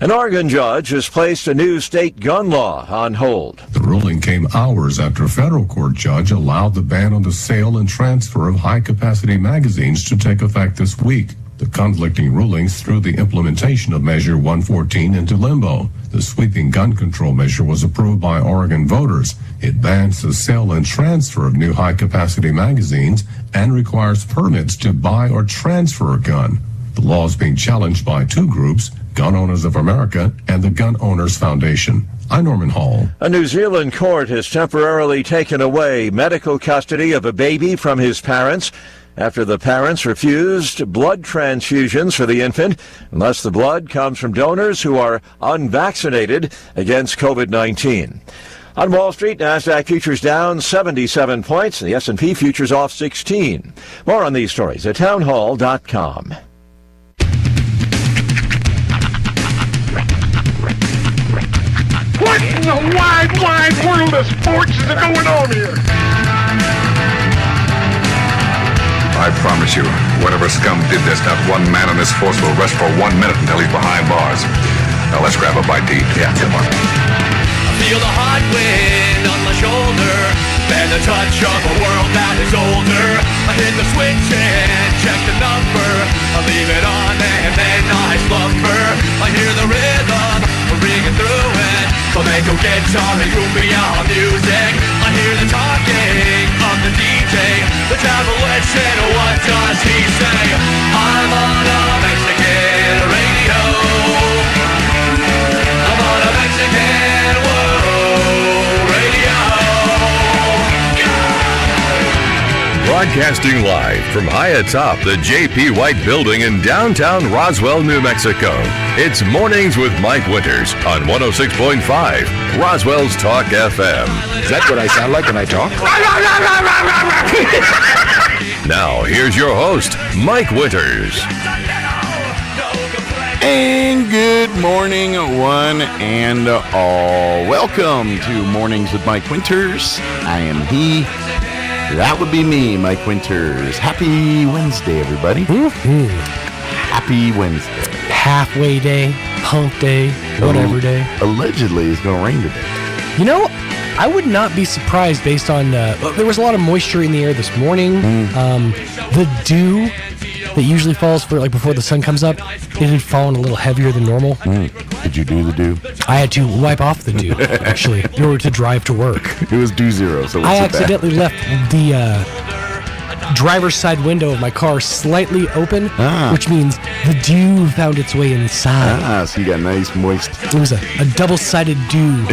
An Oregon judge has placed a new state gun law on hold. The ruling came hours after a federal court judge allowed the ban on the sale and transfer of high-capacity magazines to take effect this week. The conflicting rulings threw the implementation of Measure 114 into limbo. The sweeping gun control measure was approved by Oregon voters. It bans the sale and transfer of new high-capacity magazines and requires permits to buy or transfer a gun. The law is being challenged by two groups, Gun Owners of America and the Gun Owners Foundation. I'm Norman Hall. A New Zealand court has temporarily taken away medical custody of a baby from his parents after the parents refused blood transfusions for the infant unless the blood comes from donors who are unvaccinated against COVID-19. On Wall Street, NASDAQ futures down 77 points, and the S&P futures off 16. More on these stories at townhall.com. What in the wide world of sports is going on here? I promise you, whatever scum did this, not one man in this force will rest for 1 minute until he's behind bars. Now let's grab a bite to eat. Yeah, come on. I feel the hot wind on my shoulder and the touch of a world that is older. I hit the switch and check the number. I leave it on and then I slumber. I hear the rhythm ringing through it. Flamenco guitar and cumbia music. I hear the talking of the DJ. The devil said, what does he say? I'm on a Mexican radio. I'm on a Mexican radio. Broadcasting live from high atop the J.P. White Building in downtown Roswell, New Mexico. It's Mornings with Mike Winters on 106.5 Roswell's Talk FM. Is that what I sound like when I talk? Now, here's your host, Mike Winters. And good morning, one and all. Welcome to Mornings with Mike Winters. I am he. That would be me, Mike Winters. Happy Wednesday, everybody. Mm-hmm. Happy Wednesday. Halfway day, hump day, whatever day. Allegedly, it's going to rain today. You know, I would not be surprised based on, there was a lot of moisture in the air this morning. The dew that usually falls for like before the sun comes up, it had fallen a little heavier than normal. Did you do the dew? I had to wipe off the dew, actually, in order to drive to work. It was dew zero, so I accidentally left the driver's side window of my car slightly open, which means the dew found its way inside. So you got nice moist. It was a double-sided dew.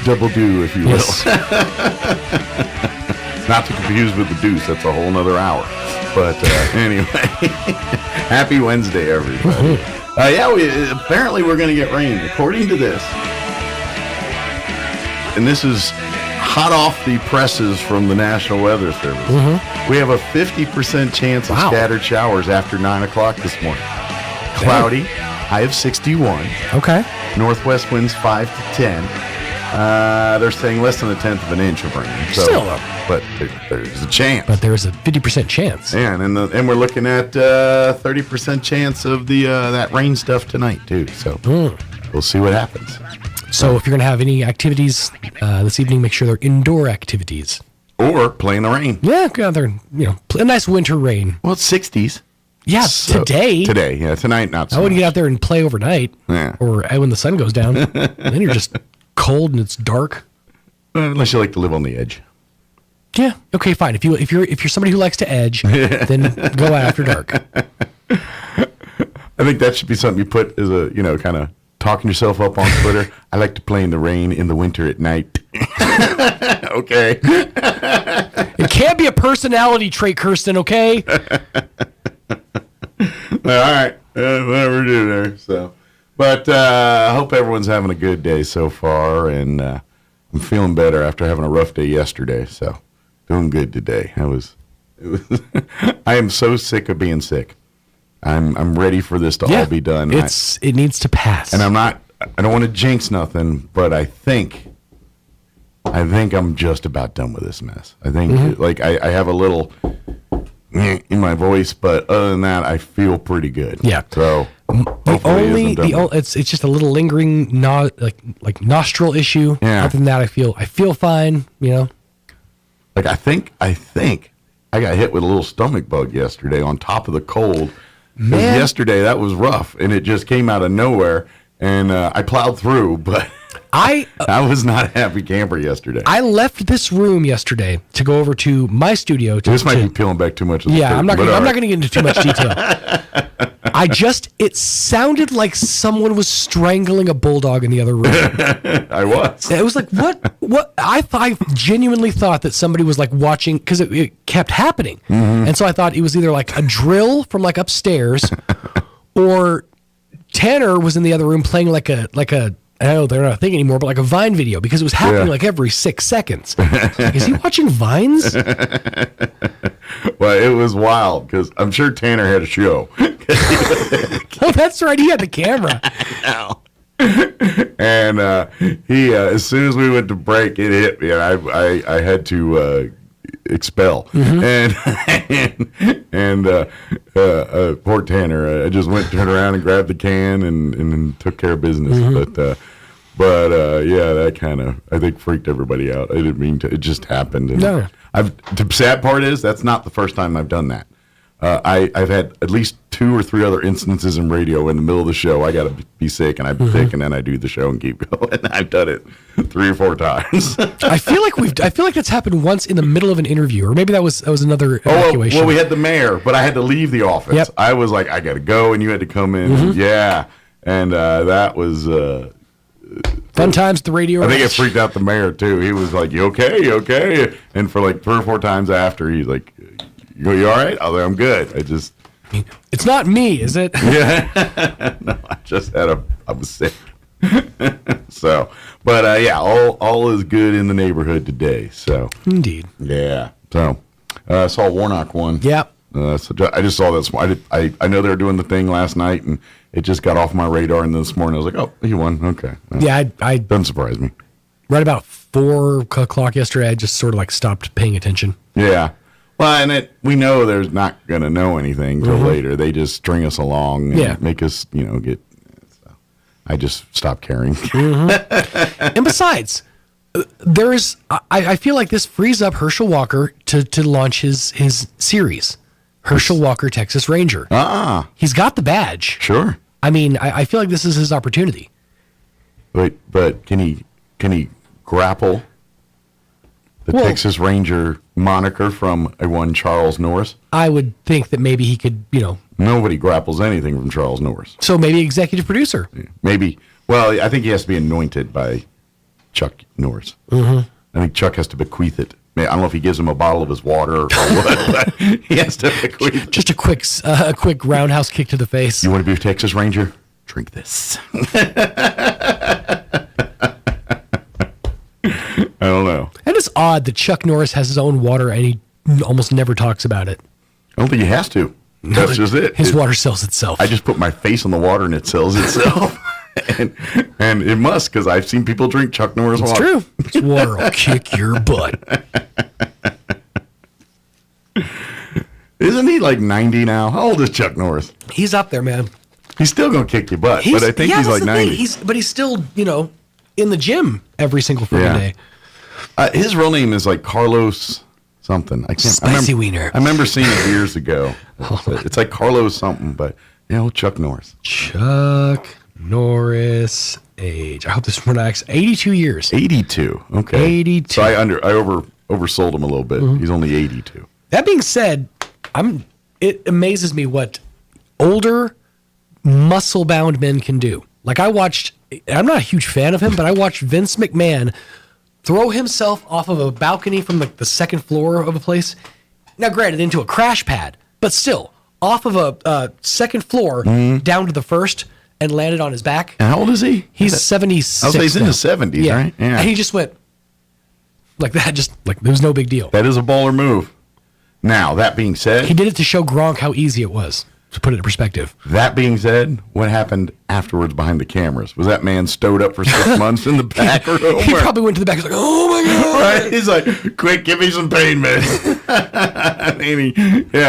Double dew, if you will. Yes. Not to confuse with the deuce. That's a whole nother hour. But anyway, happy Wednesday, everybody. Apparently we're going to get rain, according to this. And this is hot off the presses from the National Weather Service. We have a 50% chance of scattered showers after 9 o'clock this morning. Cloudy, high of 61. Okay. Northwest winds 5 to 10. They're saying less than a tenth of an inch of rain. So, still up. But there's a chance. But there's a 50% chance. Yeah, and we're looking at 30% chance of the that rain stuff tonight too. So we'll see what happens. So if you're going to have any activities this evening, make sure they're indoor activities. Or play in the rain. Yeah, go out there and, play a nice winter rain. Well, it's 60s. Yeah, so, today. Today, yeah. Tonight, not so I wouldn't much. get out there and play overnight. Yeah. Or when the sun goes down. Then you're just cold and it's dark. Unless you like to live on the edge. Yeah. Okay, fine. If you're somebody who likes to edge, then go out after dark. I think that should be something you put as a, kind of talking yourself up on Twitter. I like to play in the rain in the winter at night. Okay. It can't be a personality trait, Kirsten, okay? All right. Whatever do there. So, but I hope everyone's having a good day so far, and I'm feeling better after having a rough day yesterday. So, doing good today. I am so sick of being sick. I'm ready for this to all be done. It needs to pass. And I don't want to jinx nothing, but I think I'm just about done with this mess. I think I have a little in my voice, but other than that, I feel pretty good. Yeah. So it's just a little lingering like nostril issue. Yeah. Other than that, I feel fine. You know. Like I think I got hit with a little stomach bug yesterday on top of the cold. 'Cause yesterday that was rough, and it just came out of nowhere, and I plowed through, but I was not a happy camper yesterday. I left this room yesterday to go over to my studio. This might be peeling back too much of the I'm curtain, not going to get into too much detail. It sounded like someone was strangling a bulldog in the other room. I was. It was like, what? I genuinely thought that somebody was like watching, because it kept happening. And so I thought it was either like a drill from like upstairs, or Tanner was in the other room playing like a I know they're not a thing anymore, but like a Vine video, because it was happening like every 6 seconds. Like, is he watching Vines? Well, it was wild, because I'm sure Tanner had a show. Oh, that's right. He had the camera. And he, as soon as we went to break, it hit me, and I had to expel. And poor Tanner, I just turned around and grabbed the can and took care of business. But yeah, that kind of, I think, freaked everybody out. I didn't mean to. It just happened. And No. The sad part is that's not the first time I've done that. I've had at least 2 or 3 other instances in radio in the middle of the show. I got to be sick, and I'm sick, and then I do the show and keep going. I've done it 3 or 4 times. I feel like that's happened once in the middle of an interview, or maybe that was another evacuation. Well, we had the mayor, but I had to leave the office. Yep. I was like, I got to go, and you had to come in. Yeah, and that was fun times at the radio. I think it freaked out the mayor too. He was like, "You okay? You okay?" And for like 3 or 4 times after, he's like, "You all right?" I was like, "I'm good." It's not me, is it? Yeah. No, I was sick. So, but yeah, all is good in the neighborhood today. So, Indeed. yeah. So, I saw Warnock won. Yep. So I just saw this. I know they were doing the thing last night, and it just got off my radar. And this morning, I was like, "Oh, he won. Okay." Yeah, I doesn't surprise me. Right about 4 o'clock yesterday, I just sort of like stopped paying attention. Yeah. Well, and we know there's not going to know anything till later. They just string us along and make us, get. So I just stopped caring. And besides, I feel like this frees up Herschel Walker to launch his series, Herschel Walker, Texas Ranger. He's got the badge. Sure. I mean, I feel like this is his opportunity. But can he grapple the Texas Ranger moniker from one Charles Norris? I would think that maybe he could, Nobody grapples anything from Charles Norris. So maybe executive producer. Maybe. Well, I think he has to be anointed by Chuck Norris. I think Chuck has to bequeath it. I don't know if he gives him a bottle of his water or what, but he has to bequeath it. Just a quick roundhouse kick to the face. You want to be a Texas Ranger? Drink this. I don't know. And it's odd that Chuck Norris has his own water and he almost never talks about it. I don't think he has to. That's just it. His water sells itself. I just put my face in the water and it sells itself. and it must, because I've seen people drink Chuck Norris water. It's true. This water will kick your butt. Isn't he like 90 now? How old is Chuck Norris? He's up there, man. He's still going to kick your butt, but I think he's like 90. He's still, in the gym every single day. His real name is like Carlos something. I can't. Spicy wiener. I remember seeing it years ago. It's like Carlos something, but Chuck Norris. Chuck Norris age. I hope this pronounced 82 years. 82. Okay. 82. So I oversold him a little bit. He's only 82. That being said, it amazes me what older muscle-bound men can do. Like I'm not a huge fan of him, but I watched Vince McMahon throw himself off of a balcony from the second floor of a place. Now, granted, into a crash pad, but still, off of a second floor down to the first and landed on his back. And how old is he? He's 76. I'll say he's in his 70s, right? Yeah. And he just went like that, just like it was no big deal. That is a baller move. Now, that being said, he did it to show Gronk how easy it was. to put it in perspective. That being said, what happened afterwards behind the cameras? Was that man stowed up for 6 months in the back room? He probably went to the back. He's like, "Oh my god!" Right? He's like, "Quick, give me some pain meds."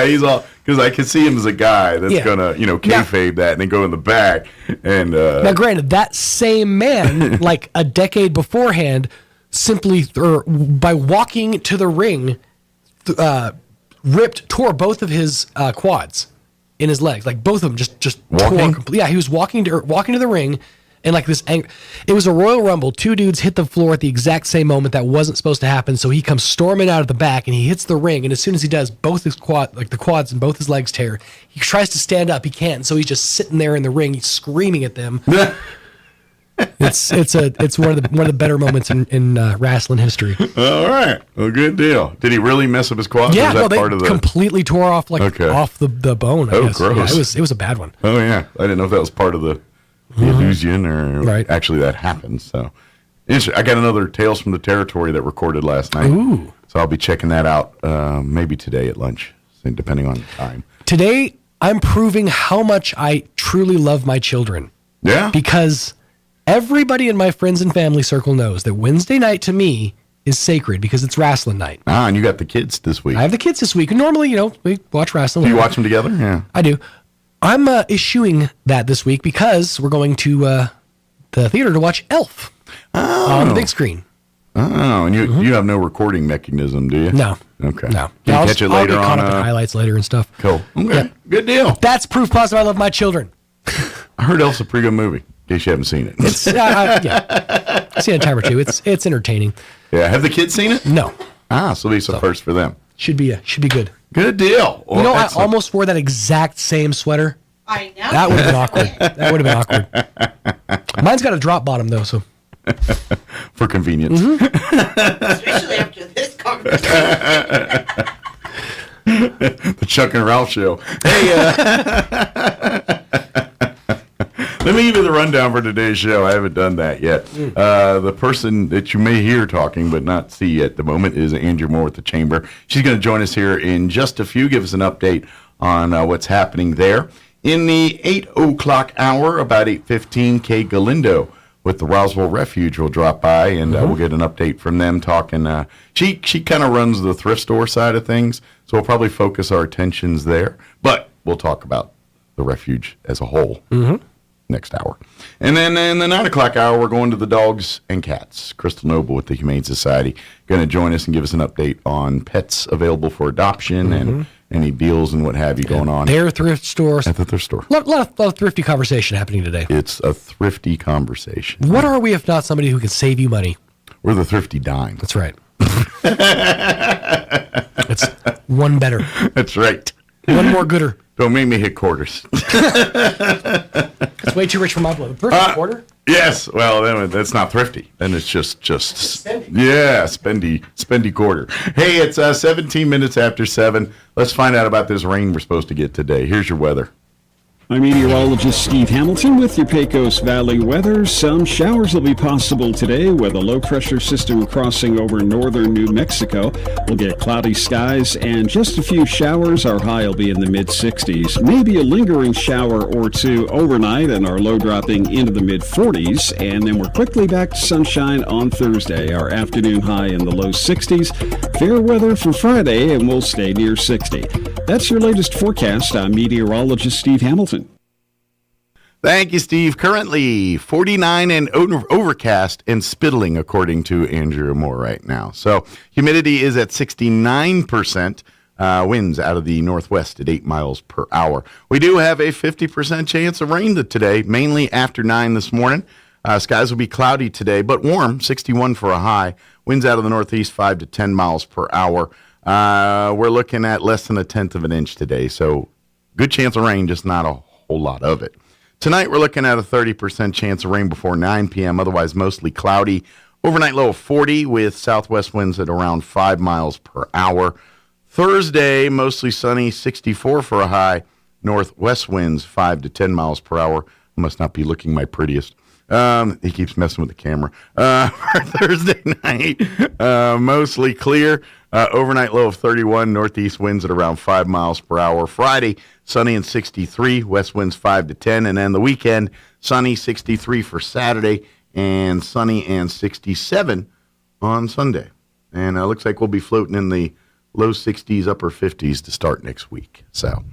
He's all, because I can see him as a guy that's gonna, kayfabe that and then go in the back. And now, granted, that same man, like a decade beforehand, simply by walking to the ring, tore both of his quads in his legs, like both of them just walking? tore. Yeah, he was walking to the ring, and like this. It was a Royal Rumble. Two dudes hit the floor at the exact same moment. That wasn't supposed to happen. So he comes storming out of the back, and he hits the ring. And as soon as he does, both his the quads and both his legs tear. He tries to stand up, he can't. And so he's just sitting there in the ring, he's screaming at them. It's one of the better moments in wrestling history. All right, well, good deal. Did he really mess up his quads? Yeah, or was that part of the completely tore off off the bone. I guess. Gross. Yeah, it was a bad one. Oh yeah, I didn't know if that was part of the illusion or actually that happened. So, I got another Tales from the Territory that recorded last night. Ooh. So I'll be checking that out maybe today at lunch, depending on the time. Today, I'm proving how much I truly love my children. Yeah, because everybody in my friends and family circle knows that Wednesday night to me is sacred because it's wrestling night. Ah, and you got the kids this week. I have the kids this week. Normally, we watch wrestling. Do you watch them together? Yeah, I do. I'm eschewing that this week because we're going to the theater to watch Elf on the big screen. Oh, and you have no recording mechanism, do you? No. Okay. No. Can you catch it later I'll get caught on? up in highlights later and stuff. Cool. Okay. Yeah. Good deal. That's proof positive I love my children. I heard Elf's a pretty good movie. In case you haven't seen it. It's yeah. I've seen it a time or two. It's entertaining. Yeah. Have the kids seen it? No. Ah, so these are first for them. Should be good. Good deal. Well, I almost wore that exact same sweater. I know. That would have been awkward. That would have been awkward. Mine's got a drop bottom though, so for convenience. Especially after this conversation. The Chuck and Ralph show. Hey, let me give you the rundown for today's show. I haven't done that yet. The person that you may hear talking but not see at the moment is Andrew Moore with the Chamber. She's going to join us here in just a few, give us an update on what's happening there. In the 8 o'clock hour, about 8:15, Kay Galindo with the Roswell Refuge will drop by, and we'll get an update from them talking. She kind of runs the thrift store side of things, so we'll probably focus our attentions there. But we'll talk about the refuge as a whole next hour. And then in the 9 o'clock hour, we're going to the dogs and cats. Crystal Noble with the Humane Society going to join us and give us an update on pets available for adoption and any deals and what have you going on. Their thrift stores. At the thrift store. A lot of thrifty conversation happening today. It's a thrifty conversation. What are we if not somebody who can save you money? We're the thrifty dime. That's right. It's one better. That's right. One more gooder. Don't make me hit quarters. It's way too rich for my blood. Perfect quarter? Yes. Well, then that's not thrifty. Then it's just spendy. Yeah, spendy quarter. Hey, it's 17 minutes after 7. Let's find out about this rain we're supposed to get today. Here's your weather. I'm meteorologist Steve Hamilton with your Pecos Valley weather. Some showers will be possible today with a low-pressure system crossing over northern New Mexico. We'll get cloudy skies and just a few showers. Our high will be in the mid-60s. Maybe a lingering shower or two overnight and our low dropping into the mid-40s. And then we're quickly back to sunshine on Thursday. Our afternoon high in the low 60s. Fair weather for Friday and we'll stay near 60. That's your latest forecast. I'm meteorologist Steve Hamilton. Thank you, Steve. Currently 49 and overcast and spittling, according to Andrew Moore right now. So humidity is at 69%. Winds out of the northwest at 8 miles per hour. We do have a 50% chance of rain today, mainly after 9 this morning. Skies will be cloudy today, but warm, 61 for a high. Winds out of the northeast, 5 to 10 miles per hour. We're looking at less than 1/10 of an inch today, so good chance of rain, just not a whole lot of it. Tonight, we're looking at a 30% chance of rain before 9 p.m., otherwise mostly cloudy. Overnight low of 40 with southwest winds at around 5 miles per hour. Thursday, mostly sunny, 64 for a high. Northwest winds, 5 to 10 miles per hour. I must not be looking my prettiest. He keeps messing with the camera. For Thursday night, mostly clear. Overnight low of 31. Northeast winds at around 5 miles per hour. Friday, sunny and 63. West winds 5 to 10. And then the weekend, sunny, 63 for Saturday, and sunny and 67 on Sunday. And it looks like we'll be floating in the low 60s, upper 50s to start next week. So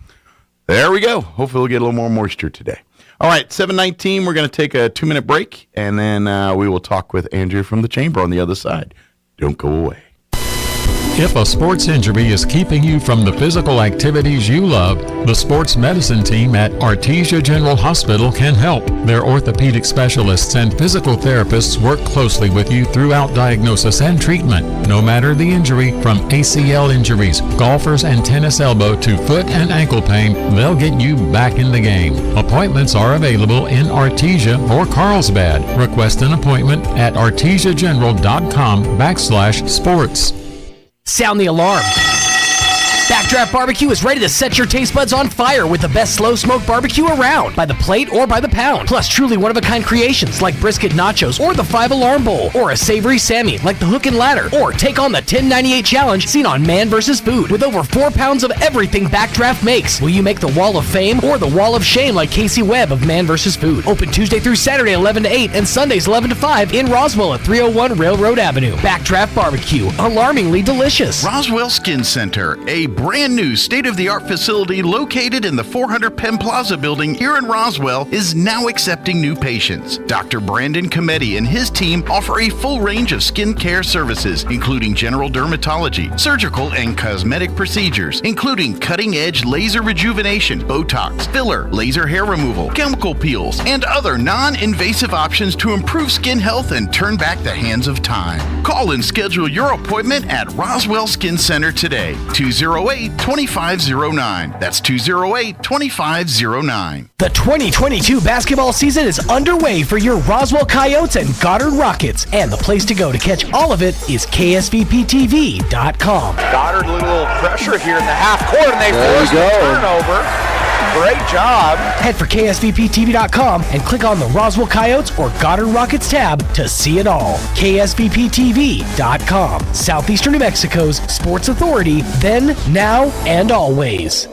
there we go. Hopefully we'll get a little more moisture today. All right, 7:19, we're going to take a 2-minute break, and then we will talk with Andrew from the Chamber on the other side. Don't go away. If a sports injury is keeping you from the physical activities you love, the sports medicine team at Artesia General Hospital can help. Their orthopedic specialists and physical therapists work closely with you throughout diagnosis and treatment. No matter the injury, from ACL injuries, golfers and tennis elbow to foot and ankle pain, they'll get you back in the game. Appointments are available in Artesia or Carlsbad. Request an appointment at artesiageneral.com/sports. Sound the alarm. Backdraft Barbecue is ready to set your taste buds on fire with the best slow smoke barbecue around, by the plate or by the pound. Plus truly one-of-a-kind creations like brisket nachos or the 5-alarm bowl, or a savory Sammy like the hook and ladder, or take on the 1098 challenge seen on Man vs. Food. With over 4 pounds of everything Backdraft makes, will you make the Wall of Fame or the Wall of Shame like Casey Webb of Man vs. Food? Open Tuesday through Saturday 11 to 8 and Sundays 11 to 5 in Roswell at 301 Railroad Avenue. Backdraft Barbecue, alarmingly delicious. Roswell Skin Center, a brand new state-of-the-art facility located in the 400 Penn Plaza building here in Roswell, is now accepting new patients. Dr. Brandon Cometti and his team offer a full range of skin care services, including general dermatology, surgical and cosmetic procedures, including cutting-edge laser rejuvenation, Botox, filler, laser hair removal, chemical peels, and other non-invasive options to improve skin health and turn back the hands of time. Call and schedule your appointment at Roswell Skin Center today, 208-2509. That's 208-2509. The 2022 basketball season is underway for your Roswell Coyotes and Goddard Rockets, and the place to go to catch all of it is KSVPTV.com. Goddard, a little pressure here in the half court, and they force the turnover. Great job. Head for KSVPTV.com and click on the Roswell Coyotes or Goddard Rockets tab to see it all. KSVPTV.com, Southeastern New Mexico's sports authority, then, now, and always.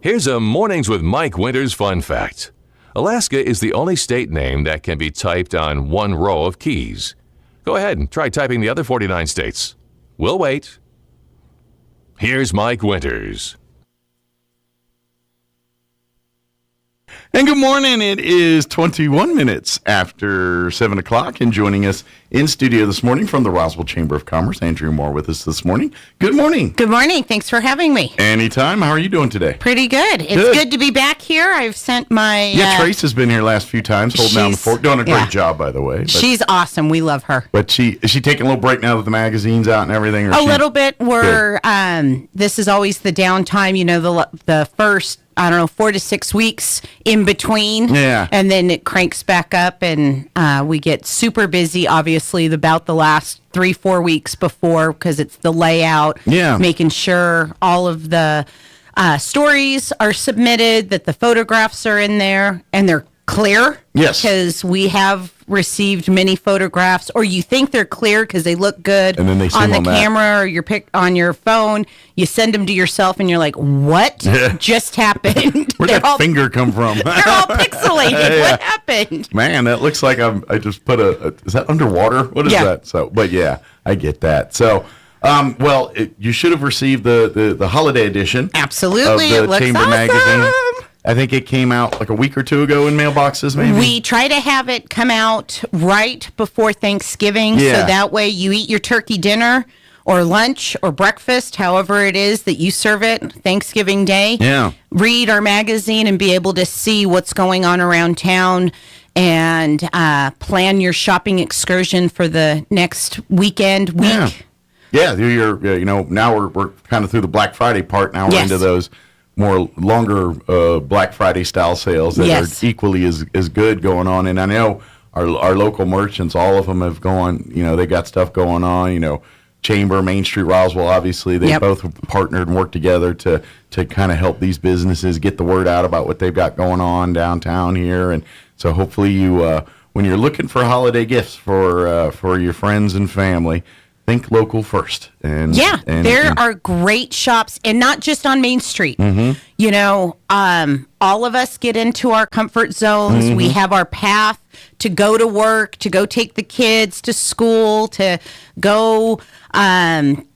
Here's a Mornings with Mike Winters fun fact. Alaska is the only state name that can be typed on one row of keys. Go ahead and try typing the other 49 states. We'll wait. Here's Mike Winters. And good morning. It is 21 minutes after 7 o'clock, and joining us in studio this morning from the Roswell Chamber of Commerce, Andrew Moore with us this morning. Good morning. Good morning. Thanks for having me. Anytime. How are you doing today? Pretty good. It's good to be back here. I've sent my... Yeah, Trace has been here last few times, holding down the fort. Doing a great job, by the way. But, she's awesome. We love her. But is she taking a little break now that the magazine's out and everything? A little bit. This is always the downtime, the first 4 to 6 weeks in between. Yeah. And then it cranks back up, and we get super busy, obviously, about the last 3-4 weeks before, because it's the layout. Yeah. Making sure all of the stories are submitted, that the photographs are in there, and they're clear. Yes. Because we have received many photographs, or you think they're clear because they look good and then they on the camera or on your phone. You send them to yourself and you're like, what just happened? Where'd that finger come from? They're all pixelated. What happened? Man, that looks like I just put is that underwater? What is that? So, but yeah, I get that. So, you should have received the holiday edition. Absolutely. Of it the looks Chamber awesome. magazine. I think it came out like a week or two ago in mailboxes, maybe. We try to have it come out right before Thanksgiving, so that way you eat your turkey dinner or lunch or breakfast, however it is that you serve it Thanksgiving Day. Yeah. Read our magazine and be able to see what's going on around town, and plan your shopping excursion for the next week. Yeah, you're now we're kind of through the Black Friday part. Now we're into those more longer Black Friday style sales that are equally as good going on. And I know our local merchants, all of them have gone, they got stuff going on, Chamber, Main Street, Roswell, obviously, they both have partnered and worked together to kind of help these businesses get the word out about what they've got going on downtown here. And so hopefully you, when you're looking for holiday gifts for your friends and family, think local first. And there are great shops, and not just on Main Street. You know, all of us get into our comfort zones. We have our path to go to work, to go take the kids to school, to go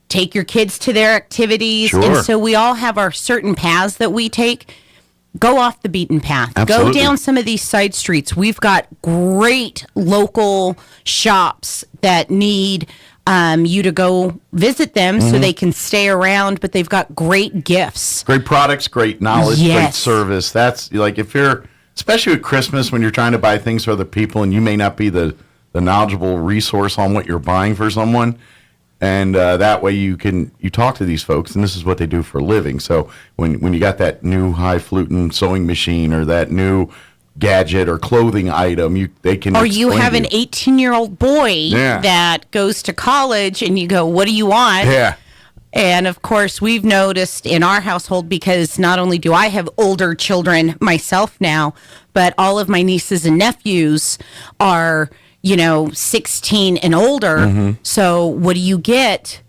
take your kids to their activities. Sure. And so we all have our certain paths that we take. Go off the beaten path. Absolutely. Go down some of these side streets. We've got great local shops that need you to go visit them so they can stay around, but they've got great gifts. Great products, great knowledge, great Yes. service. That's like if you're, especially with Christmas when you're trying to buy things for other people and you may not be the knowledgeable resource on what you're buying for someone. And that way you talk to these folks, and this is what they do for a living. So when you got that new highfalutin sewing machine or that new gadget or clothing item, they can. Or you explain have to an 18-year-old boy that goes to college, and you go, "What do you want?" Yeah. And of course, we've noticed in our household, because not only do I have older children myself now, but all of my nieces and nephews are, 16 and older. So what do you get?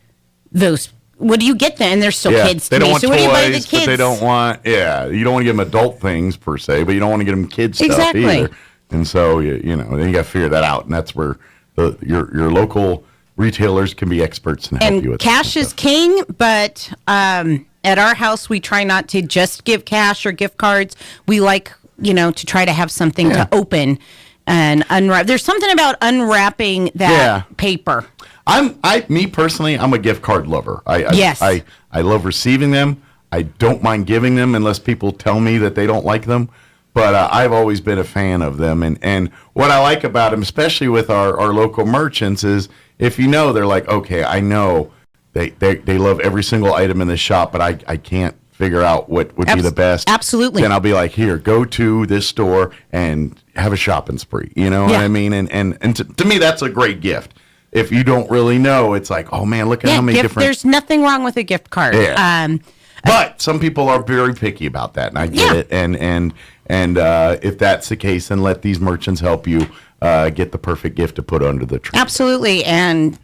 What do you get then? And they're still kids to they don't me. want So what do you buy the toys, kids? but they don't want. Yeah, you don't want to give them adult things per se, but you don't want to get them kids stuff Exactly. either. And so then you got to figure that out, and that's where your local retailers can be experts and help you with. Cash is king, but at our house we try not to just give cash or gift cards. We like to try to have something to open and unwrap. There's something about unwrapping that paper. Me personally, I'm a gift card lover. Yes. I love receiving them. I don't mind giving them unless people tell me that they don't like them. But I've always been a fan of them. And what I like about them, especially with our local merchants, is if they're like, okay, I know they love every single item in the shop, but I can't figure out what would be the best. Absolutely. Then I'll be like, here, go to this store and have a shopping spree. You know what I mean? And to me, that's a great gift. If you don't really know, it's like, oh man, look at how many different. There's nothing wrong with a gift card. Yeah. But some people are very picky about that, and I get it. And if that's the case, then let these merchants help you get the perfect gift to put under the tree. Absolutely. And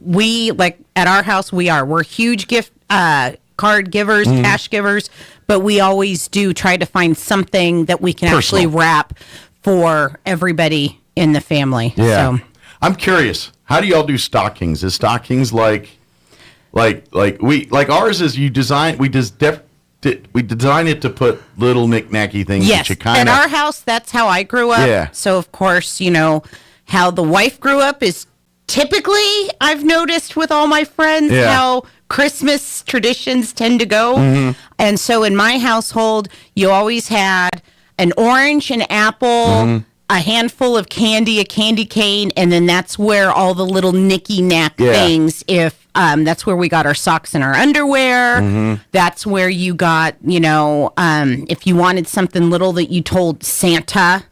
we, like at our house, we're huge gift card givers, cash givers, but we always do try to find something that we can actually wrap for everybody in the family. Yeah. So. I'm curious, how do y'all do stockings? Is stockings like ours is we design it to put little knick-knacky things that you kind of. At our house, that's how I grew up. Yeah. So of course, how the wife grew up is typically, I've noticed with all my friends, how Christmas traditions tend to go. And so in my household, you always had an orange, an apple, a handful of candy, a candy cane, and then that's where all the little knicky-knack things, if that's where we got our socks and our underwear, that's where you got, if you wanted something little that you told Santa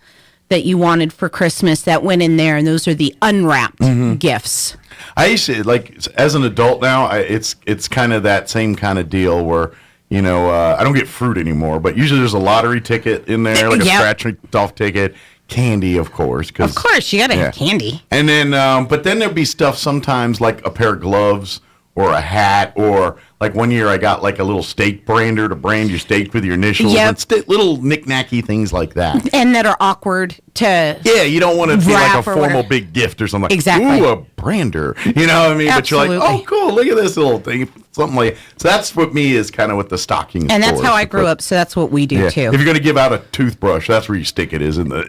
that you wanted for Christmas, that went in there, and those are the unwrapped gifts. I used to, as an adult now, it's kind of that same kind of deal where, I don't get fruit anymore, but usually there's a lottery ticket in there, like a scratch-off ticket. Candy, of course. Of course, you gotta have candy. And then, but then there'd be stuff sometimes like a pair of gloves or a hat, or like one year I got like a little steak brander to brand your steak with your initials. And little knick-knacky things like that. And that are awkward to. Yeah, you don't want to be like a formal whatever. big gift or something. Exactly. Ooh, a brander. You know what I mean? Absolutely. But you're like, oh, cool, look at this little thing. Something like so that's what me is kind of what the stocking is. And that's how I grew up, so that's what we do too. If you're going to give out a toothbrush, that's where you stick it, is in the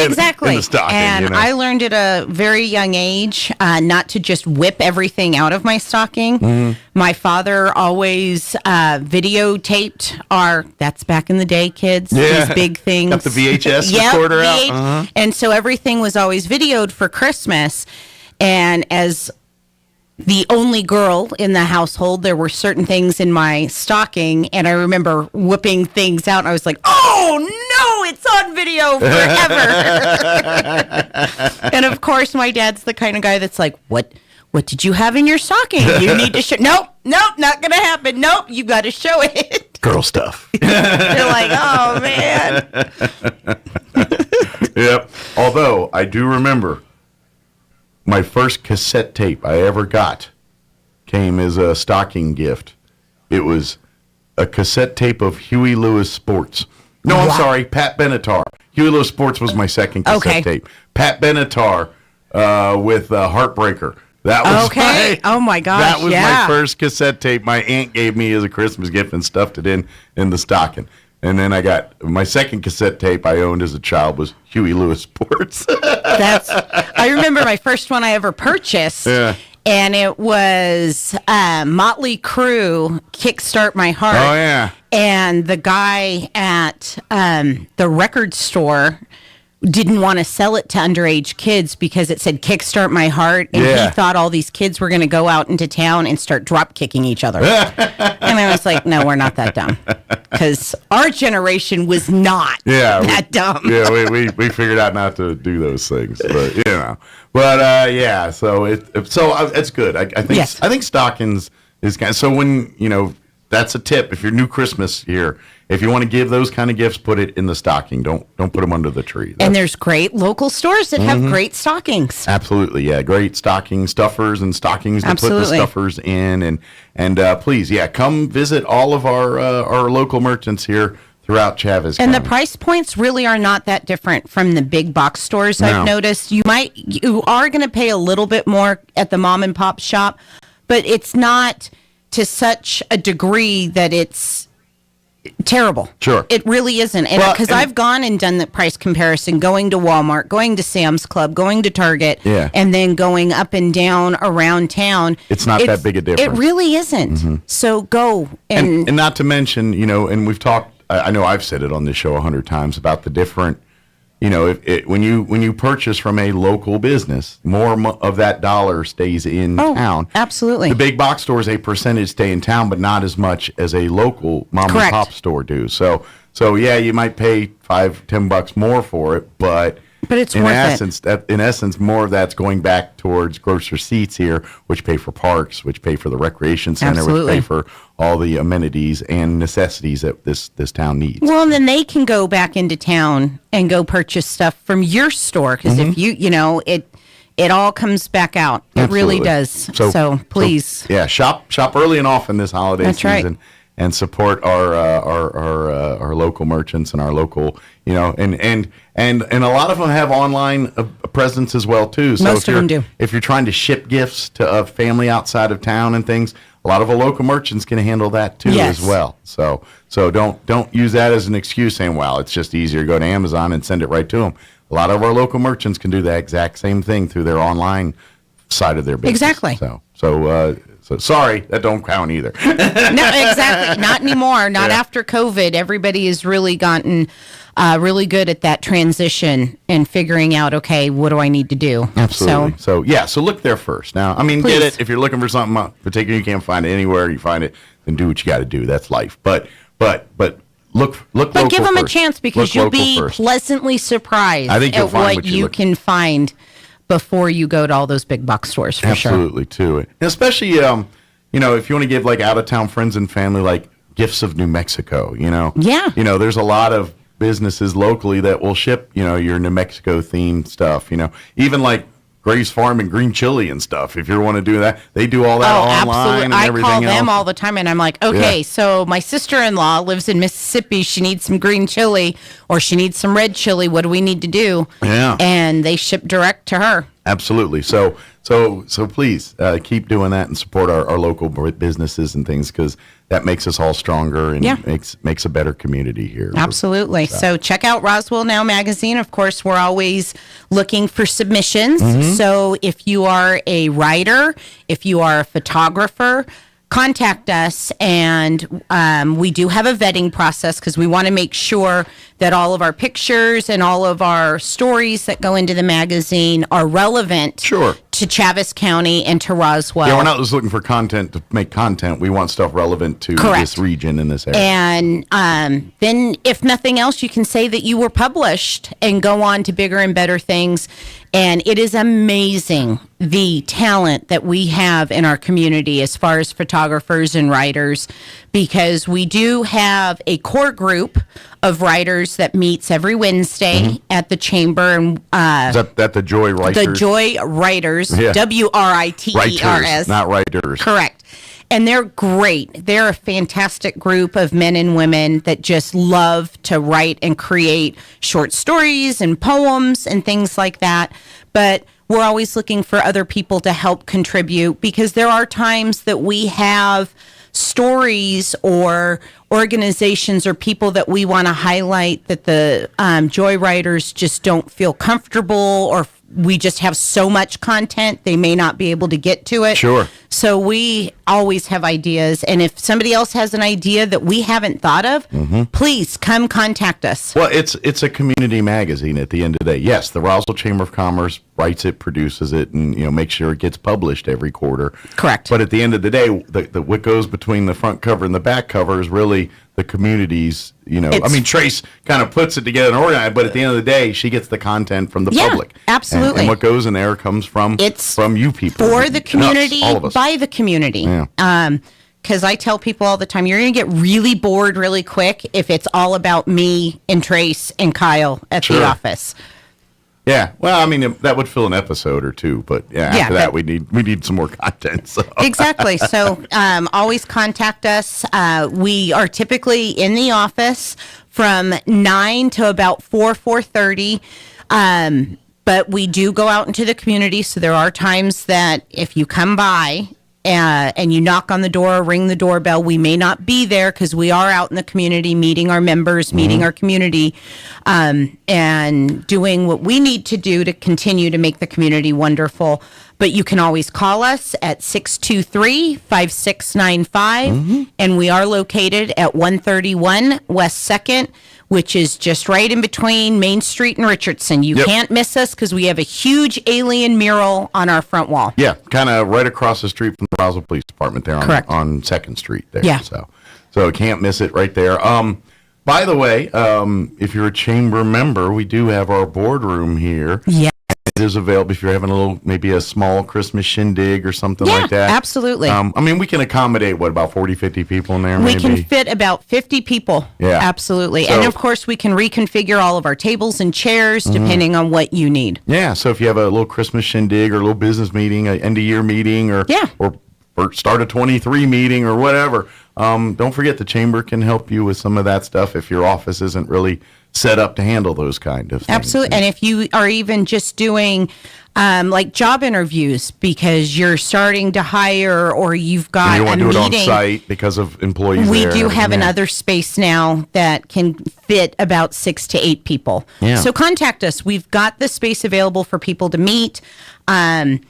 exactly. in the stocking. And I learned at a very young age not to just whip everything out of my stocking. My father always videotaped that's back in the day, kids, these big things. Got the VHS recorder out. And so everything was always videoed for Christmas. And as the only girl in the household, there were certain things in my stocking, and I remember whipping things out, and I was like, oh no, it's on video forever. And of course, my dad's the kind of guy that's like, what did you have in your stocking? You need to show. Nope, not gonna happen. Nope, you got to show it. Girl stuff. You're like, oh man. Yep. Although I do remember my first cassette tape I ever got came as a stocking gift. It was a cassette tape of Huey Lewis Sports. No, I'm sorry, Pat Benatar. Huey Lewis Sports was my second cassette tape. Pat Benatar with Heartbreaker. That was oh my gosh! That was my first cassette tape. My aunt gave me as a Christmas gift and stuffed it in the stocking. And then I got my second cassette tape I owned as a child was Huey Lewis Sports. I remember my first one I ever purchased. Yeah. And it was Motley Crue, Kickstart My Heart. Oh, yeah. And the guy at the record store didn't want to sell it to underage kids because it said Kickstart My Heart. And he thought all these kids were going to go out into town and start drop kicking each other. And I was like, no, we're not that dumb. Because our generation was not that dumb. Yeah, we figured out not to do those things. But, you know. But, so it's good. I think stockings is kind of, so when, you know, that's a tip. If you're new Christmas here, if you want to give those kind of gifts, put it in the stocking. Don't put them under the tree. And there's great local stores that have great stockings. Absolutely, yeah. Great stocking stuffers and stockings to put the stuffers in. And please, come visit all of our local merchants here throughout Chavez County. And the price points really are not that different from the big box stores. I've noticed you are going to pay a little bit more at the mom and pop shop, but it's not to such a degree that it's terrible. Sure. It really isn't. Because I've gone and done the price comparison, going to Walmart, going to Sam's Club, going to Target, and then going up and down around town. It's not that big a difference. It really isn't. So go. And not to mention, you know, and we've talked, I know I've said it on this show 100 times about the different, you know, when you purchase from a local business, more of that dollar stays in town. Absolutely. The big box stores, a percentage stay in town, but not as much as a local mom and pop store do. So you might pay $5-10 more for it, but it's worth it. In essence, more of that's going back towards gross receipts here, which pay for parks, which pay for the recreation center, which pay for all the amenities and necessities that this town needs. Well, and then they can go back into town and go purchase stuff from your store because if you know, it all comes back out. It really does. So please, shop early and often this holiday season. Right. And support our local merchants and our local, you know, and a lot of them have online presence as well too. So most of them do. If you're trying to ship gifts to a family outside of town and things, a lot of our local merchants can handle that too as well. So don't use that as an excuse saying, well, it's just easier to go to Amazon and send it right to them. A lot of our local merchants can do the exact same thing through their online side of their business. Exactly. So sorry, that don't count either. No, exactly. Not anymore. Not after COVID. Everybody has really gotten really good at that transition and figuring out, okay, what do I need to do? Absolutely. So look there first. Now, I mean, get it. If you're looking for something particular, you can't find it anywhere. You find it, then do what you got to do. That's life. But look But give them first. a chance because you'll be pleasantly surprised at what you can find before you go to all those big box stores, for sure. Absolutely, too. And especially, you know, if you want to give, like, out-of-town friends and family, like, gifts of New Mexico, you know? Yeah. You know, there's a lot of businesses locally that will ship, you know, your New Mexico-themed stuff, you know? Even, like, Gray's Farm and Green Chili and stuff, if you want to do that. They do all that online and everything else. I call them all the time, and I'm like, okay, so my sister-in-law lives in Mississippi. She needs some green chili, or she needs some red chili. What do we need to do? Yeah. And they ship direct to her. Absolutely. So please keep doing that and support our local businesses and things because that makes us all stronger and makes a better community here. Absolutely. So check out Roswell Now magazine. Of course, we're always looking for submissions. So if you are a writer, if you are a photographer, contact us, and we do have a vetting process because we want to make sure that all of our pictures and all of our stories that go into the magazine are relevant to Chavez County and to Roswell. Yeah, we're not just looking for content to make content. We want stuff relevant to this region in this area. And then, if nothing else, you can say that you were published and go on to bigger and better things. And it is amazing the talent that we have in our community as far as photographers and writers, because we do have a core group of writers that meets every Wednesday at the chamber. And Is that the Joy Writers? the Joy Writers, Yeah. WRITERS. Writers, not writers. Correct. And they're great. They're a fantastic group of men and women that just love to write and create short stories and poems and things like that. But we're always looking for other people to help contribute, because there are times that we have stories or organizations or people that we want to highlight that the Joy Writers just don't feel comfortable, or we just have so much content they may not be able to get to it. Sure. So we always have ideas, and if somebody else has an idea that we haven't thought of, please come contact us. Well, it's a community magazine at the end of the day. Yes, the Roswell Chamber of Commerce writes it, produces it, and makes sure it gets published every quarter. Correct. But at the end of the day, what goes between the front cover and the back cover is really the community's. Trace kind of puts it together and organized, but at the end of the day, she gets the content from the public. Absolutely. And what goes in there comes from you people. For the community, all of us. by the community. Yeah. Because I tell people all the time, you're going to get really bored really quick if it's all about me and Trace and Kyle at the office. Yeah, well, I mean, that would fill an episode or two, but after that, we need some more content. So. Exactly. So always contact us. We are typically in the office from 9 to about 4:30. But we do go out into the community, so there are times that if you come by and you knock on the door, ring the doorbell, we may not be there because we are out in the community meeting our members, meeting our community, and doing what we need to do to continue to make the community wonderful. But you can always call us at 623-5695, and we are located at 131 West 2nd, which is just right in between Main Street and Richardson. You can't miss us because we have a huge alien mural on our front wall. Yeah, kind of right across the street from the Roswell Police Department there on 2nd Street there. Yeah. So can't miss it right there. By the way, if you're a chamber member, we do have our boardroom here. Yeah. It is available if you're having maybe a small Christmas shindig or something like that. Absolutely. We can accommodate, about 40, 50 people in there, We maybe? can fit about 50 people. Yeah. Absolutely. So, and of course, we can reconfigure all of our tables and chairs depending on what you need. Yeah, so if you have a little Christmas shindig or a little business meeting, an end-of-year meeting, or start a 23 meeting or whatever, don't forget the chamber can help you with some of that stuff if your office isn't really set up to handle those kind of things. Absolutely. And if you are even just doing like job interviews because you're starting to hire or you've got you want to do meeting, it on site because of employees we there. do have another space now that can fit about 6 to 8 people. Yeah. So contact us. We've got the space available for people to meet. And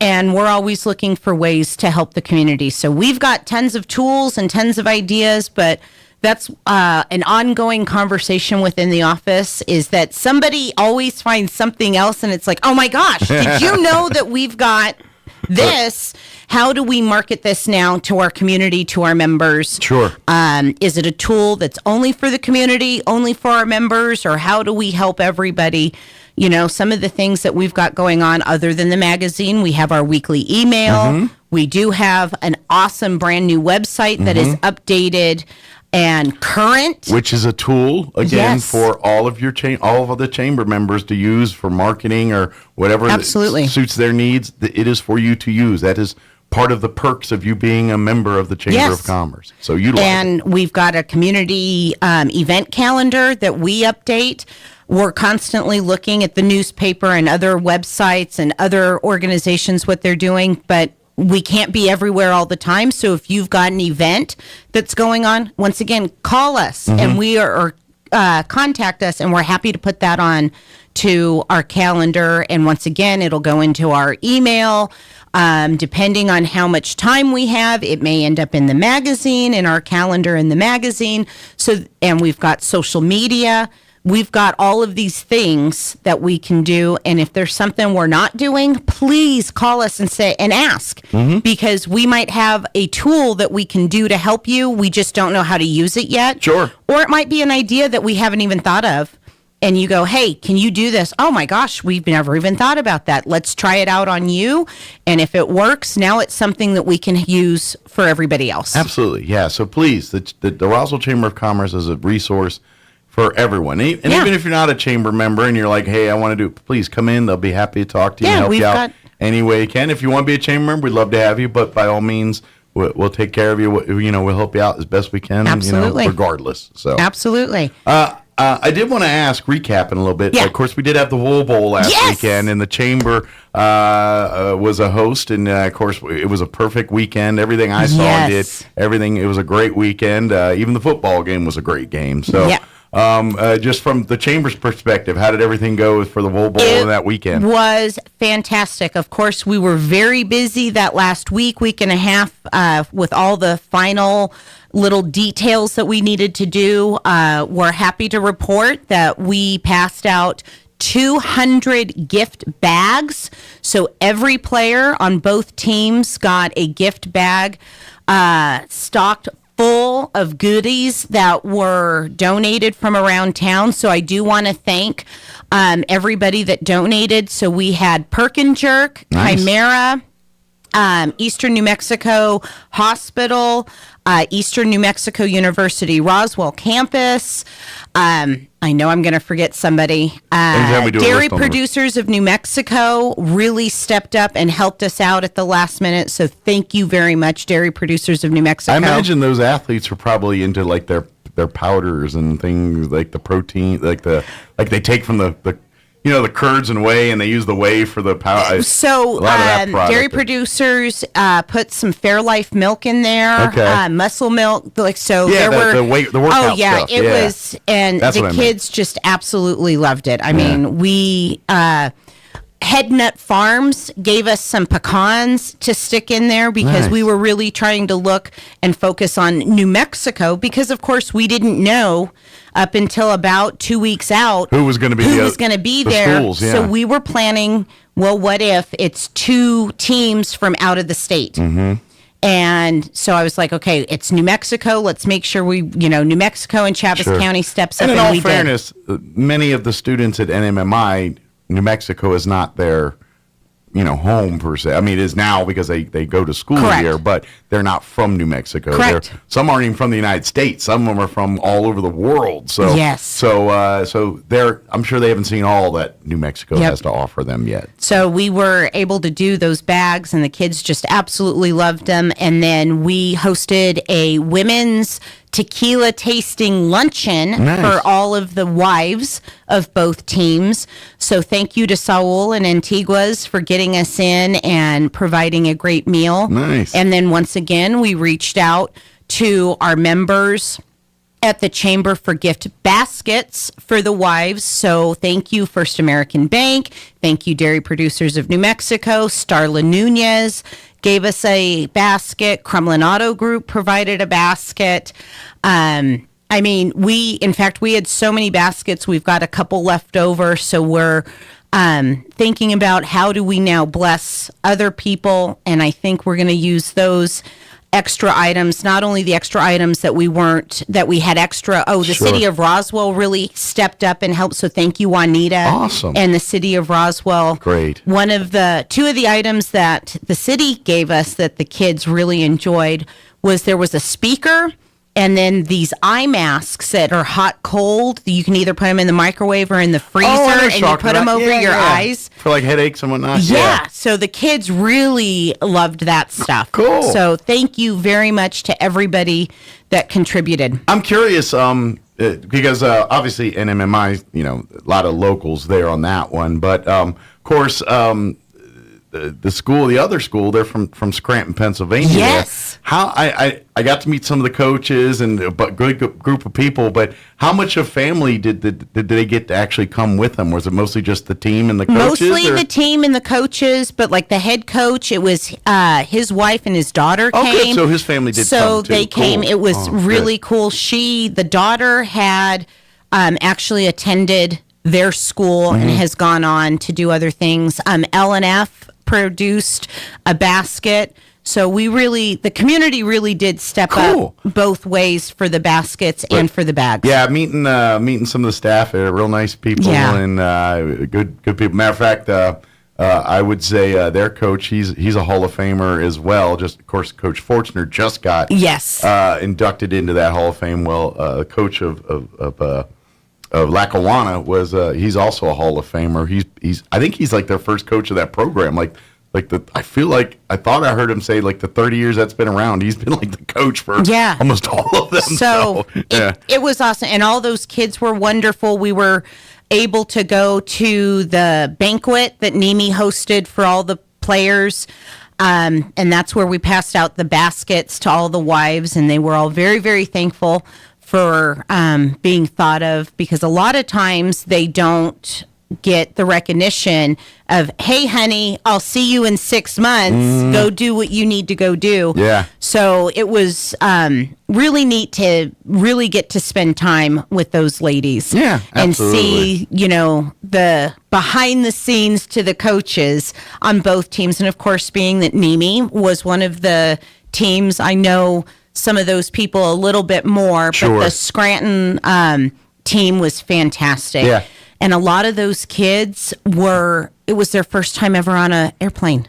we're always looking for ways to help the community. So we've got tons of tools and tons of ideas, but that's an ongoing conversation within the office, is that somebody always finds something else and it's like, oh my gosh, did you know that we've got this? How do we market this now to our community, to our members? Sure. Is it a tool that's only for the community, only for our members, or how do we help everybody? Some of the things that we've got going on other than the magazine, we have our weekly email. We do have an awesome brand new website that is updated and current, which is a tool again for all of your all of the chamber members to use for marketing or whatever that suits their needs. It is for you to use. That is part of the perks of you being a member of the Chamber of Commerce. So utilize it. We've got a community event calendar that we update. We're constantly looking at the newspaper and other websites and other organizations, what they're doing, but we can't be everywhere all the time. So if you've got an event that's going on, once again, call us and we are contact us, and we're happy to put that on to our calendar. And once again, it'll go into our email. Depending on how much time we have, it may end up in the magazine, in our calendar in the magazine. And we've got social media. We've got all of these things that we can do. And if there's something we're not doing, please call us and ask, because we might have a tool that we can do to help you. We just don't know how to use it yet. Sure. Or it might be an idea that we haven't even thought of. and you go, hey, can you do this? Oh my gosh, we've never even thought about that. Let's try it out on you. And if it works, now it's something that we can use for everybody else. Absolutely. Yeah. So please, the Roswell Chamber of Commerce is a resource for everyone. And even if you're not a chamber member and you're like, hey, I want to do it, please come in. They'll be happy to talk to you and help you out any way you can. If you want to be a chamber member, we'd love to have you. But by all means, we'll take care of you. We'll help you out as best we can. Absolutely. Regardless. So absolutely. I did want to ask, recapping a little bit. Yeah. Of course, we did have the Wool Bowl last weekend, and the chamber was a host, and of course, it was a perfect weekend. Everything I saw and did, everything. It was a great weekend. Even the football game was a great game. So, just from the chamber's perspective, how did everything go for the Wool Bowl that weekend? It was fantastic. Of course, we were very busy that last week and a half with all the final little details that we needed to do. We're happy to report that we passed out 200 gift bags. So every player on both teams got a gift bag stocked full of goodies that were donated from around town. So I do want to thank everybody that donated. So we had Perk and Jerk, Chimera, Eastern New Mexico Hospital, Eastern New Mexico University Roswell campus. I know I'm going to forget somebody. Dairy Producers of New Mexico really stepped up and helped us out at the last minute. So thank you very much, Dairy Producers of New Mexico. I imagine those athletes were probably into like their powders and things like the protein, like they take from the curds and whey, and they use the whey for the power. So Dairy Producers put some Fairlife milk in there, muscle milk. There were the workout stuff. It was, and that's the kids just absolutely loved it. I mean, we Head Nut Farms gave us some pecans to stick in there because we were really trying to look and focus on New Mexico because, of course, we didn't know up until about 2 weeks out who was going to be there. Schools, So we were planning, well, what if it's 2 teams from out of the state? Mm-hmm. And so I was like, okay, it's New Mexico. Let's make sure New Mexico and Chaves County steps up. And in all fairness, many of the students at NMMI, New Mexico is not their, home per se. I mean, it is now because they go to school here, but they're not from New Mexico. Correct. Some aren't even from the United States. Some of them are from all over the world. So so I'm sure they haven't seen all that New Mexico has to offer them yet. So we were able to do those bags, and the kids just absolutely loved them. And then we hosted a women's tequila tasting luncheon for all of the wives of both teams. So thank you to Saul and Antiguas for getting us in and providing a great meal. Nice. And then once again, we reached out to our members at the Chamber for gift baskets for the wives. So thank you, First American Bank. Thank you, Dairy Producers of New Mexico. Starla Nunez gave us a basket. Crumlin Auto Group provided a basket. We had so many baskets. We've got a couple left over. So we're thinking about how do we now bless other people. And I think we're going to use those extra items, not only the extra items that we had extra. City of Roswell really stepped up and helped. So thank you, Juanita. Awesome. And the City of Roswell. Great. Two of the items that the city gave us that the kids really enjoyed was there was a speaker and then these eye masks that are hot cold. You can either put them in the microwave or in the freezer and you put them over your eyes. For like headaches and whatnot. Yeah. So the kids really loved that stuff. Cool. So thank you very much to everybody that contributed. I'm curious, because obviously NMMI, a lot of locals there on that one. But of course, the other school, they're from Scranton, Pennsylvania. Yes. How I got to meet some of the coaches and a good group of people, but how much of family did they get to actually come with them? Was it mostly just the team and the coaches? Mostly the team and the coaches, but like the head coach, it was his wife and his daughter came. Okay, so his family did come too. So they came. Cool. It was really cool. The daughter had actually attended their school and has gone on to do other things. L&F produced a basket. So the community really did step up both ways for the baskets and for the bags. Yeah, meeting some of the staff, real nice people and good people. Matter of fact, I would say their coach, he's a Hall of Famer as well. Just of course, Coach Fortner just got inducted into that Hall of Fame. Well, the coach of Lackawanna was he's also a Hall of Famer. I think he's like their first coach of that program. I feel like I thought I heard him say like the 30 years that's been around, he's been like the coach for almost all of them. So it was awesome, and all those kids were wonderful. We were able to go to the banquet that Nimi hosted for all the players. And that's where we passed out the baskets to all the wives, and they were all very, very thankful for being thought of, because a lot of times they don't get the recognition of, hey, honey, I'll see you in 6 months. Go do what you need to go do. Yeah. So it was really neat to really get to spend time with those ladies. Yeah, and absolutely. see, the behind the scenes to the coaches on both teams. And of course, being that Nimi was one of the teams, I know some of those people a little bit more, but the Scranton team was fantastic. Yeah. And a lot of those kids it was their first time ever on an airplane.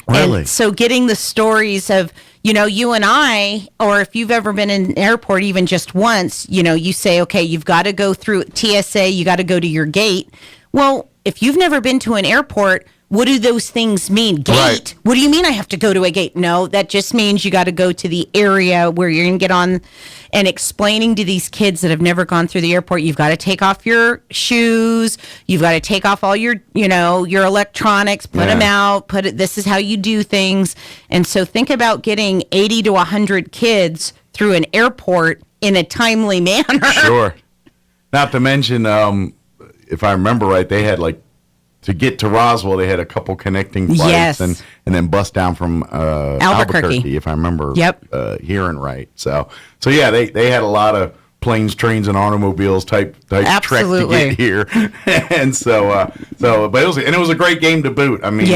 Really? And so getting the stories of, you and I, or if you've ever been in an airport even just once, you say, okay, you've got to go through TSA, you got to go to your gate. Well, if you've never been to an airport, what do those things mean? Gate? Right. What do you mean I have to go to a gate? No, that just means you got to go to the area where you're going to get on. And explaining to these kids that have never gone through the airport, you've got to take off your shoes, you've got to take off all your, your electronics, put them out, this is how you do things. And so think about getting 80 to 100 kids through an airport in a timely manner. Sure. Not to mention, if I remember right, they had to get to Roswell, they had a couple connecting flights and then bus down from Albuquerque, if I remember hearing right. So yeah, they had a lot of planes, trains, and automobiles type trek to get here. And but it was a great game to boot. I mean,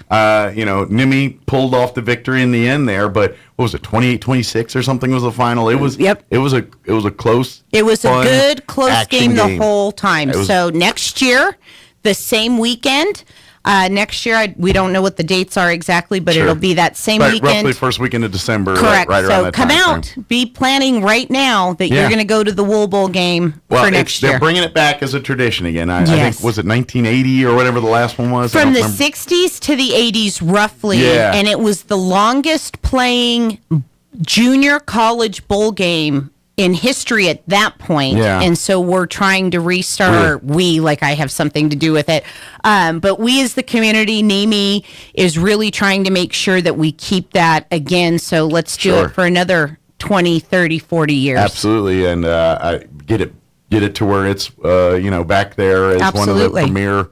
Nimi pulled off the victory in the end there, but what was it, 28-26 or something was the final? It was it was a close. It was fun, a good close game the whole time. Was, so next year, the same weekend. Next year, we don't know what the dates are exactly, but it'll be that same weekend. Roughly first weekend of December. Correct. Right around that come time out. frame. Be planning right now that you're going to go to the Wool Bowl game for next year. They're bringing it back as a tradition again. I think, was it 1980 or whatever the last one was? From the 60s to the 80s, roughly. Yeah. And it was the longest playing junior college bowl game in history at that point. And so we're trying to restart. I have something to do with it. But we as the community, Nimi is really trying to make sure that we keep that again. So let's do it for another 20, 30, 40 years. Absolutely. And I get it to where it's, back there as one of the premier,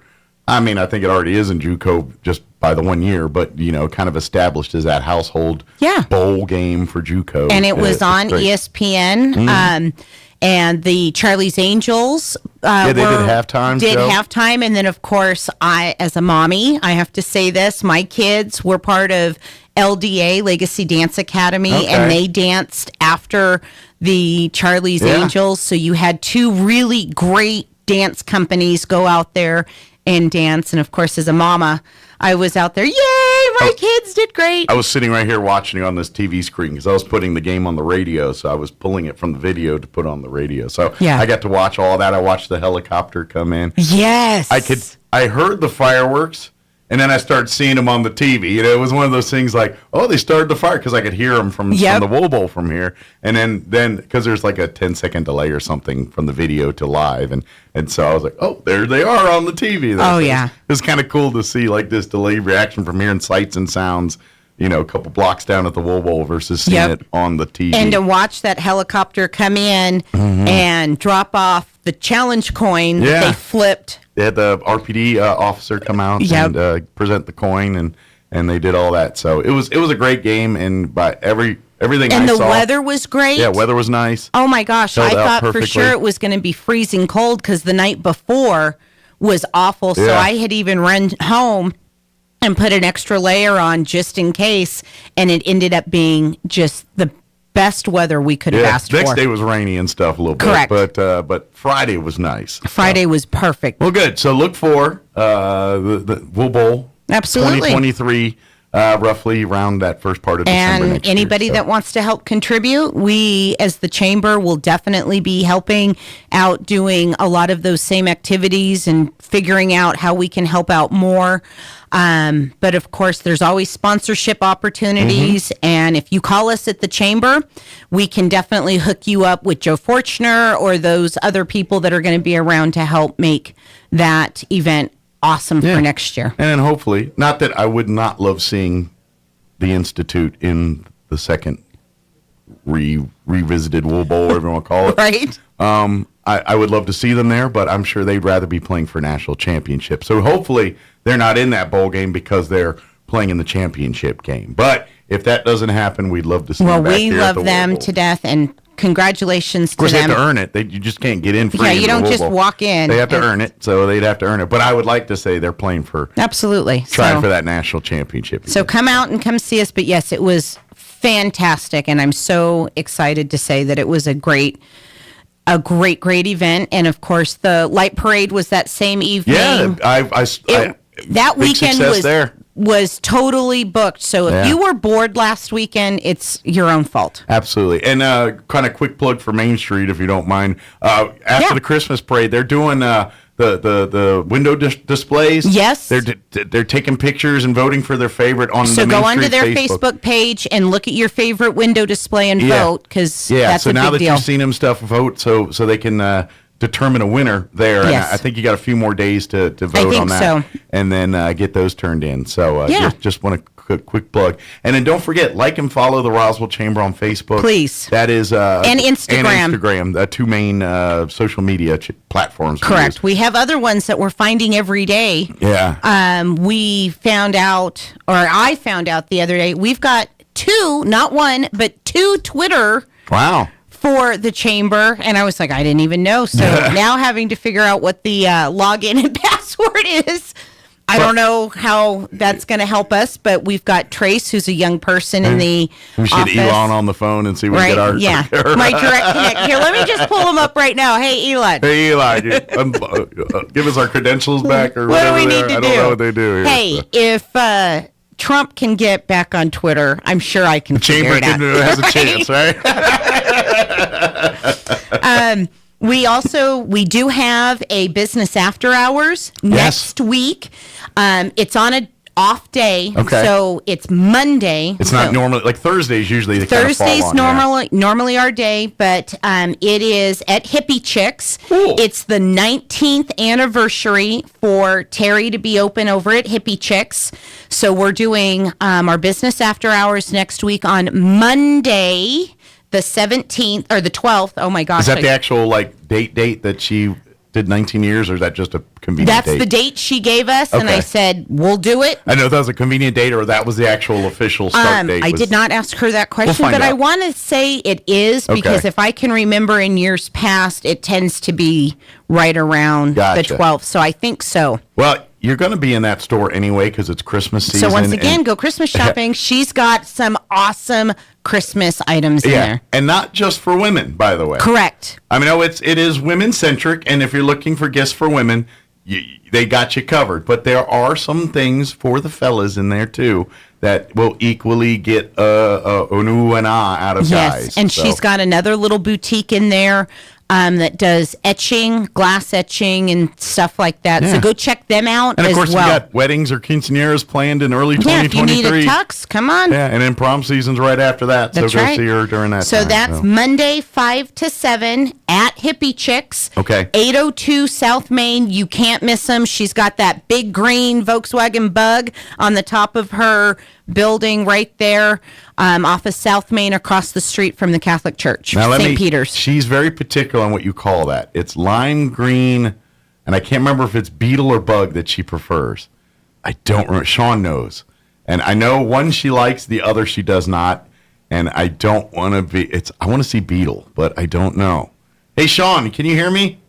I think it already is in JUCO just by the 1 year, but, kind of established as that household bowl game for JUCO. And it was on ESPN. And the Charlie's Angels they did halftime. Halftime. And then, of course, I, as a mommy, I have to say this, my kids were part of LDA, Legacy Dance Academy, and they danced after the Charlie's Angels. So you had two really great dance companies go out there and dance. And, of course, as a mama, I was out there. Yay, my kids did great. I was sitting right here watching you on this TV screen because I was putting the game on the radio, so I was pulling it from the video to put on the radio. So I got to watch all that. I watched the helicopter come in. Yes. I heard the fireworks, and then I started seeing them on the TV. It was one of those things like, they started the fire, because I could hear them from the Wool Bowl from here. And then because there's like a 10-second delay or something from the video to live. And so I was like, there they are on the TV. It was kind of cool to see like this delayed reaction from hearing sights and sounds, a couple blocks down at the Wool Bowl versus seeing it on the TV. And to watch that helicopter come in and drop off the challenge coin that they flipped. They had the RPD officer come out and present the coin, and they did all that. So it was a great game, and by everything and I saw. And the weather was great. Yeah, weather was nice. Oh my gosh, I thought for sure it was going to be freezing cold because the night before was awful. So I had even run home and put an extra layer on just in case, and it ended up being just the best weather we could have asked for. Next day was rainy and stuff a little Correct. bit. But Friday was nice. Friday was perfect. Well, good. So look for the Wool Bowl. Absolutely. 2023, roughly around that first part of December And next anybody year, that wants to help contribute, we as the chamber will definitely be helping out, doing a lot of those same activities and figuring out how we can help out more. But of course, there's always sponsorship opportunities. And if you call us at the chamber, we can definitely hook you up with Joe Fortner or those other people that are going to be around to help make that event awesome for next year. And then hopefully, not that I would not love seeing the Institute in the second revisited Wool Bowl, whatever you want to call it. Right. I would love to see them there, but I'm sure they'd rather be playing for national championship. So hopefully they're not in that bowl game because they're playing in the championship game. But if that doesn't happen, we'd love to see them back we here at the love them Wool Bowl. to death, and congratulations to them. Of course, they have to earn it. You just can't get in free. Yeah, into you the don't Wool just Bowl. walk in. They have to earn it, so they'd have to earn it. But I would like to say they're playing for Absolutely. trying for that national championship. So come out and come see us. But yes, it was fantastic, and I'm so excited to say that it was a great event. And of course, the light parade was that same evening. Yeah, that big weekend success was totally booked. So if you were bored last weekend, it's your own fault. Absolutely. And kind of quick plug for Main Street, if you don't mind. After the Christmas parade, they're doing the window displays. Yes. They're taking pictures and voting for their favorite on So the Main go onto Street their Facebook page and look at your favorite window display and vote, because that's so a now big that deal. you've seen them stuff, vote so they can determine a winner there. Yes. And I think you got a few more days to vote think on that. so. And then get those turned in. So Yeah. just want to quick plug. And then don't forget, like and follow the Roswell Chamber on Facebook. Please. That is And Instagram. And Instagram, the two main social media platforms. Correct. We have other ones that we're finding every day. Yeah. We found out, or I found out the other day, we've got two, not one, but two Twitter Wow. for the chamber. And I was like, I didn't even know. So now having to figure out what the login and password is. I don't know how that's going to help us, but we've got Trace, who's a young person in the We should office. get Elon on the phone and see if we Right? get our... Yeah. My direct connect. Here, let me just pull him up right now. Hey, Elon. Hey, Eli, give us our credentials back or What do whatever we they need are. to I do? don't know what they do here. Hey, so. if Trump can get back on Twitter, I'm sure I can figure it out. Has a chance, right? We do have a business after hours next week. It's on an off day, Okay. so it's Monday. It's not normally, like Thursdays usually they kind of fall Thursday's on, normally our day, but it is at Hippie Chicks. Cool. It's the 19th anniversary for Terry to be open over at Hippie Chicks. So we're doing our business after hours next week on Monday, the 17th or the 12th. Oh my gosh. Is that the actual like date that she did 19 years, or is that just a convenient That's date? the date she gave us, and Okay. I said, we'll do it. I know that was a convenient date, or that was the actual official start date. I did not ask her that question, find but I out. want to say it is because Okay. if I can remember in years past, it tends to be right around Gotcha. the 12th. So I think so. Well, you're going to be in that store anyway because it's Christmas season. So once again, and- go Christmas shopping. She's got some awesome Christmas items in Yeah, there. and not just for women, by the way. Correct. I mean, it is women centric, and if you're looking for gifts for women, they got you covered. But there are some things for the fellas in there too that will equally get an ooh and ah out of guys. Yes, and So, she's got another little boutique in there that does etching, glass etching, and stuff like that. Yeah. So go check them out and of as course, well. you got weddings or quinceañeras planned in early Yeah, if you 2023. need a tux, come on. Yeah, and then prom season's right after that. That's so go right. see her during that So time. that's Monday, 5 to 7 at Hippie Chicks. Okay. 802 South Main. You can't miss them. She's got that big green Volkswagen Bug on the top of her building right there off of South Main across the street from the Catholic Church, St. Peter's. She's very particular on what you call that. It's lime green, and I can't remember if it's beetle or bug that she prefers. I don't remember. Sean knows. And I know one she likes, the other she does not. And I don't want to be, I want to see beetle, but I don't know. Hey, Sean, can you hear me?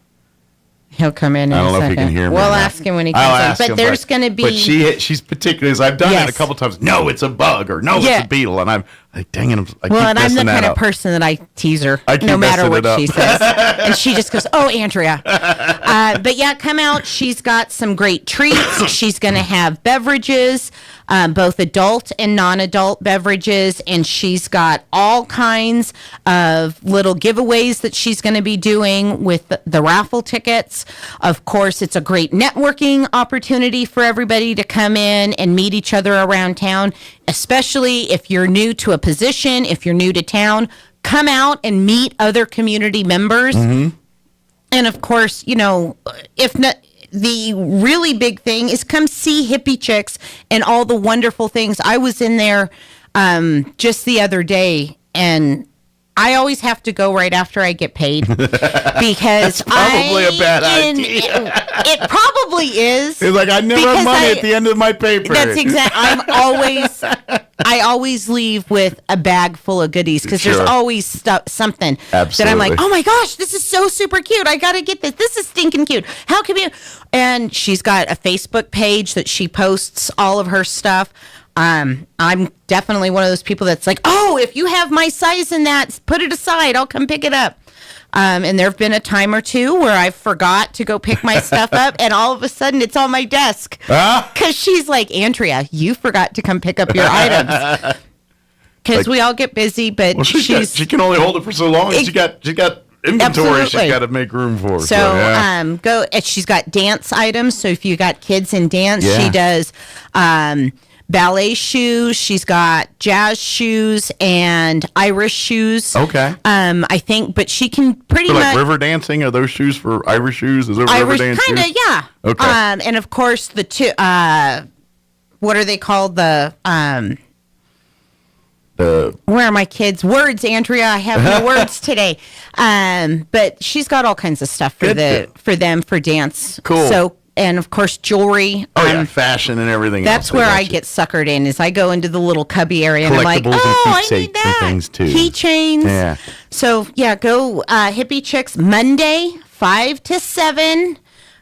He'll come in. I don't know if he second. can hear me. We'll or not. ask him when he I'll comes ask in. But him, there's going to be. But she's particular. I've done Yes. it a couple times. No, it's a bug, or no, Yeah. it's a beetle, and I'm like, dang it, I keep Well, and I'm the messing that kind of up. person that I tease her I keep no matter messing what it up. she says. And she just goes, "Oh, Andrea." But yeah, come out. She's got some great treats. She's going to have beverages, both adult and non-adult beverages. And she's got all kinds of little giveaways that she's going to be doing with the raffle tickets. Of course, it's a great networking opportunity for everybody to come in and meet each other around town, especially if you're new to a position, if you're new to town. Come out and meet other community members. Mm-hmm. And of course, if not, the really big thing is come see Hippie Chicks and all the wonderful things. I was in there just the other day, and I always have to go right after I get paid because Probably a bad idea. It probably is. It's like I never have because money at the end of my paper. That's exactly. I always leave with a bag full of goodies because Sure. there's always something that I'm like, Absolutely. oh my gosh, this is so super cute. I got to get this. This is stinking cute. How can you? And she's got a Facebook page that she posts all of her stuff. I'm definitely one of those people that's like, oh, if you have my size in that, put it aside. I'll come pick it up. And there have been a time or two where I forgot to go pick my stuff up, and all of a sudden it's on my desk. Because she's like, Andrea, you forgot to come pick up your items. Because we all get busy, but she can only hold it for so long. And she got inventory Absolutely. she's got to make room for. So yeah. go. And she's got dance items. So if you got kids in dance, Yeah. she does ballet shoes. She's got jazz shoes and Irish shoes. Okay. I think, but she can pretty For like much river dancing, are those shoes for Irish shoes? Is there river Irish dance kind of, shoes? yeah. Okay. And of course the two. What are they called? The where are my kids? Words, Andrea. I have no words today. But she's got all kinds of stuff for them for dance. Cool. So, and of course jewelry. Oh yeah, fashion and everything. That's else. where I got you. get suckered in. Is I go into the little cubby area and I'm like, Collectibles and oh, I keepsakes need that. and things, too. Keychains. Yeah. So yeah, go Hippie Chicks Monday 5 to 7.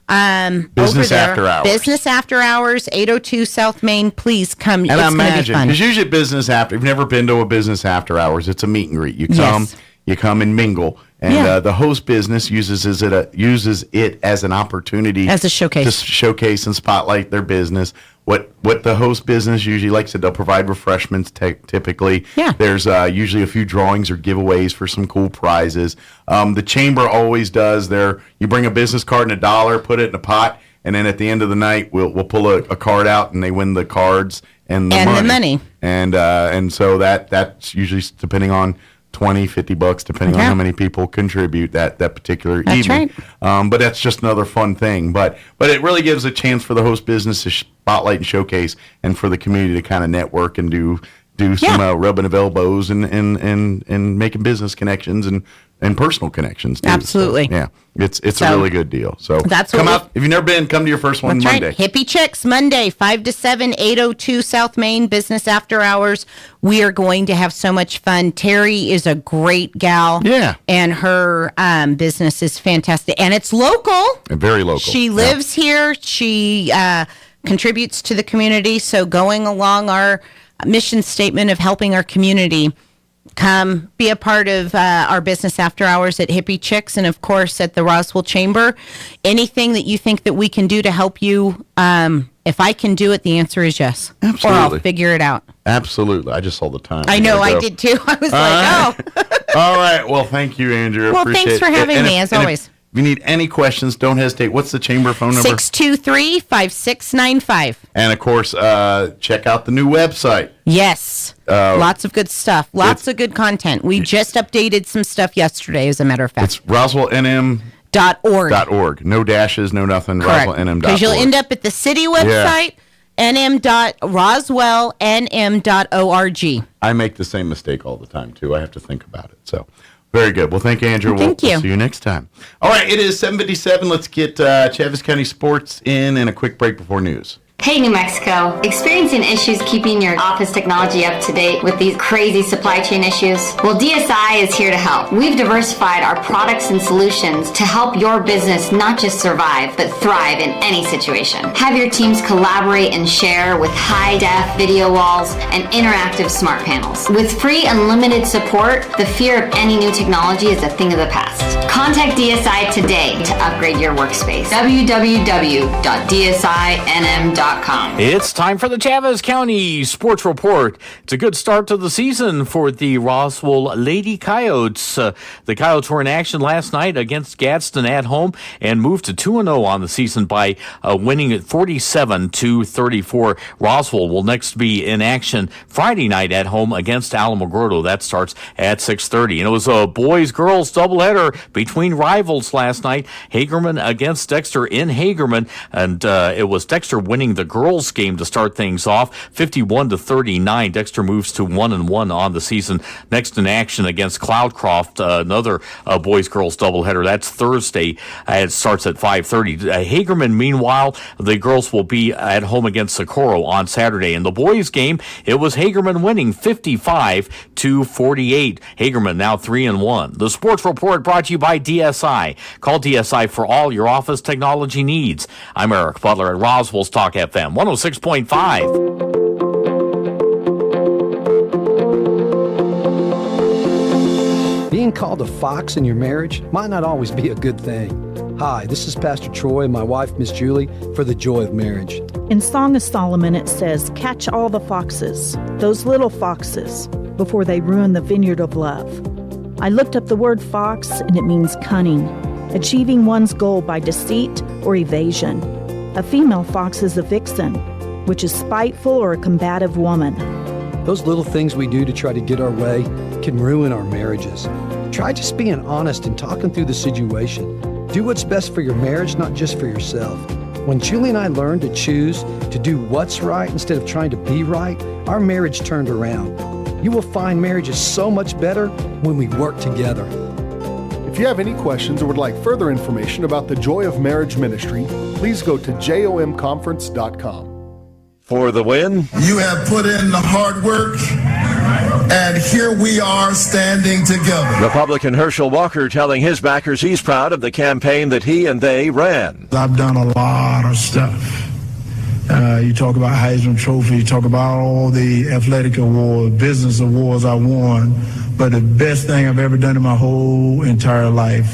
Business over there. after hours. Business after hours, 802 South Main. Please come. And it's I going to be imagine, fun. because usually at business after, if you've never been to a business after hours, it's a meet and greet. You come, Yes. you come and mingle, and Yeah. the host business uses it as an opportunity As a showcase. to showcase and spotlight their business. What the host business usually likes to, they'll provide refreshments typically. Yeah. There's usually a few drawings or giveaways for some cool prizes. The chamber always does you bring a business card and $1, put it in a pot, and then at the end of the night we'll pull a card out and they win the cards and the money. And so that's usually depending on $20-$50 depending on Yeah. how many people contribute that particular That's evening. But that's just another fun thing. But it really gives a chance for the host business to spotlight and showcase, and for the community to kind of network and do some rubbing of elbows and making business connections and personal connections too. Absolutely. So, yeah, it's a So, really good deal. So that's come what out if you've never been. Come to your first one That's Monday. right. Hippie Chicks Monday 5 to 7, 802 South Main, business after hours. We are going to have so much fun. Terry is a great gal. Yeah. And her business is fantastic. And it's local. And very local. She lives here. She contributes to the community. So going along our mission statement of helping our community, come be a part of our business after hours at Hippie Chicks, and of course at the Roswell Chamber. Anything that you think that we can do to help you, if I can do it, the answer is yes. Absolutely. Or I'll figure it out. Absolutely. I just saw the time. I know, I did too. I was All right. Well, thank you, Andrew. Well, Appreciate thanks for it. having me, as always. If you need any questions, don't hesitate. What's the chamber phone number? 623-5695. And of course, check out the new website. Yes. Lots of good stuff. Lots of good content. We just updated some stuff yesterday, as a matter of fact. It's RoswellNM.org. No dashes, no nothing. Correct. RoswellNM.org. Because you'll end up at the city website, nm.roswellnm.org. I make the same mistake all the time, too. I have to think about it. So, very good. Well, thank you, Andrew. Thank you. We'll see you next time. All right, it is 7:57. Let's get Chaves County Sports in and a quick break before news. Hey, New Mexico. Experiencing issues keeping your office technology up to date with these crazy supply chain issues? Well, DSI is here to help. We've diversified our products and solutions to help your business not just survive, but thrive in any situation. Have your teams collaborate and share with high-def video walls and interactive smart panels. With free unlimited support, the fear of any new technology is a thing of the past. Contact DSI today to upgrade your workspace. www.dsinm.com. It's time for the Chavez County Sports Report. It's a good start to the season for the Roswell Lady Coyotes. The Coyotes were in action last night against Gadsden at home and moved to 2-0 on the season by winning at 47-34. Roswell will next be in action Friday night at home against Alamogordo. That starts at 6:30. And it was a boys-girls doubleheader between rivals last night. Hagerman against Dexter in Hagerman, and it was Dexter winning the girls game to start things off, 51-39. Dexter moves to 1-1 on the season. Next in action against Cloudcroft, another boys-girls doubleheader. That's Thursday. It starts at 5:30. Hagerman, meanwhile, the girls will be at home against Socorro on Saturday. In the boys game, it was Hagerman winning 55-48. Hagerman now 3-1. The Sports Report brought to you by DSI. Call DSI for all your office technology needs. I'm Eric Butler at Roswell's Talk FM 106.5. Being called a fox in your marriage might not always be a good thing. Hi, this is Pastor Troy and my wife, Miss Julie, for the Joy of Marriage. In Song of Solomon, it says, "Catch all the foxes, those little foxes, before they ruin the vineyard of love." I looked up the word fox, and it means cunning, achieving one's goal by deceit or evasion. A female fox is a vixen, which is spiteful or a combative woman. Those little things we do to try to get our way can ruin our marriages. Try just being honest and talking through the situation. Do what's best for your marriage, not just for yourself. When Julie and I learned to choose to do what's right instead of trying to be right, our marriage turned around. You will find marriage is so much better when we work together. If you have any questions or would like further information about the Joy of Marriage Ministry, please go to jomconference.com. For the win. You have put in the hard work, and here we are standing together. Republican Herschel Walker telling his backers he's proud of the campaign that he and they ran. I've done a lot of stuff. You talk about Heisman Trophy, you talk about all the athletic awards, business awards I won, but the best thing I've ever done in my whole entire life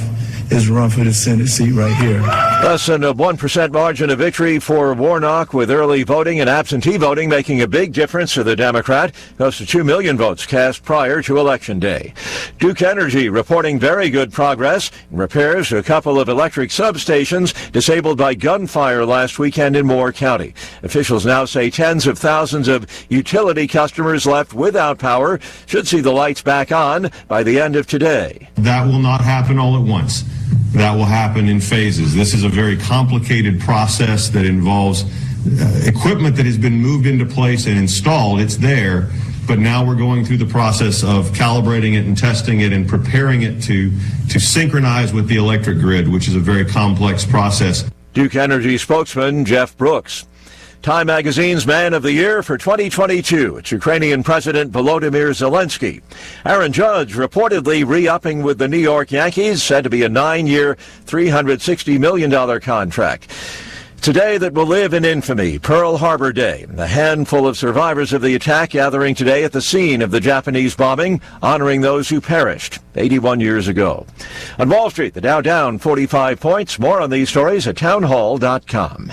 is run for the Senate seat right here. Less than a 1% margin of victory for Warnock, with early voting and absentee voting making a big difference for the Democrat. Close to 2 million votes cast prior to Election Day. Duke Energy reporting very good progress in repairs to a couple of electric substations disabled by gunfire last weekend in Moore County. Officials now say tens of thousands of utility customers left without power should see the lights back on by the end of today. That will not happen all at once. That will happen in phases. This is a very complicated process that involves equipment that has been moved into place and installed. It's there, but now we're going through the process of calibrating it and testing it and preparing it to synchronize with the electric grid, which is a very complex process. Duke Energy spokesman Jeff Brooks. Time Magazine's Man of the Year for 2022. It's Ukrainian President Volodymyr Zelensky. Aaron Judge reportedly re-upping with the New York Yankees, said to be a 9-year, $360 million contract. Today that will live in infamy, Pearl Harbor Day. A handful of survivors of the attack gathering today at the scene of the Japanese bombing, honoring those who perished 81 years ago. On Wall Street, the Dow down 45 points. More on these stories at townhall.com.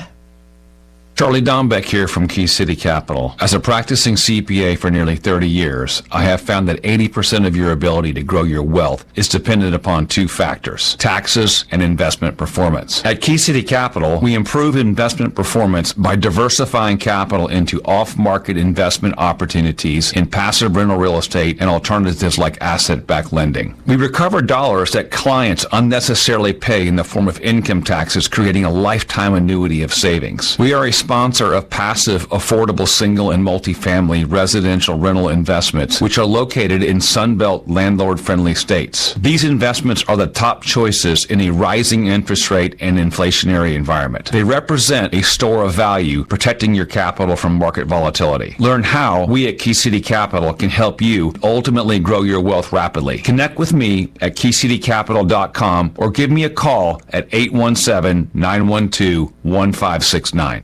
Charlie Dombeck here from Key City Capital. As a practicing CPA for nearly 30 years, I have found that 80% of your ability to grow your wealth is dependent upon two factors: taxes and investment performance. At Key City Capital, we improve investment performance by diversifying capital into off-market investment opportunities in passive rental real estate and alternatives like asset-backed lending. We recover dollars that clients unnecessarily pay in the form of income taxes, creating a lifetime annuity of savings. We are a sponsor of passive, affordable single and multifamily residential rental investments, which are located in Sunbelt landlord-friendly states. These investments are the top choices in a rising interest rate and inflationary environment. They represent a store of value, protecting your capital from market volatility. Learn how we at Key City Capital can help you ultimately grow your wealth rapidly. Connect with me at keycitycapital.com or give me a call at 817-912-1569.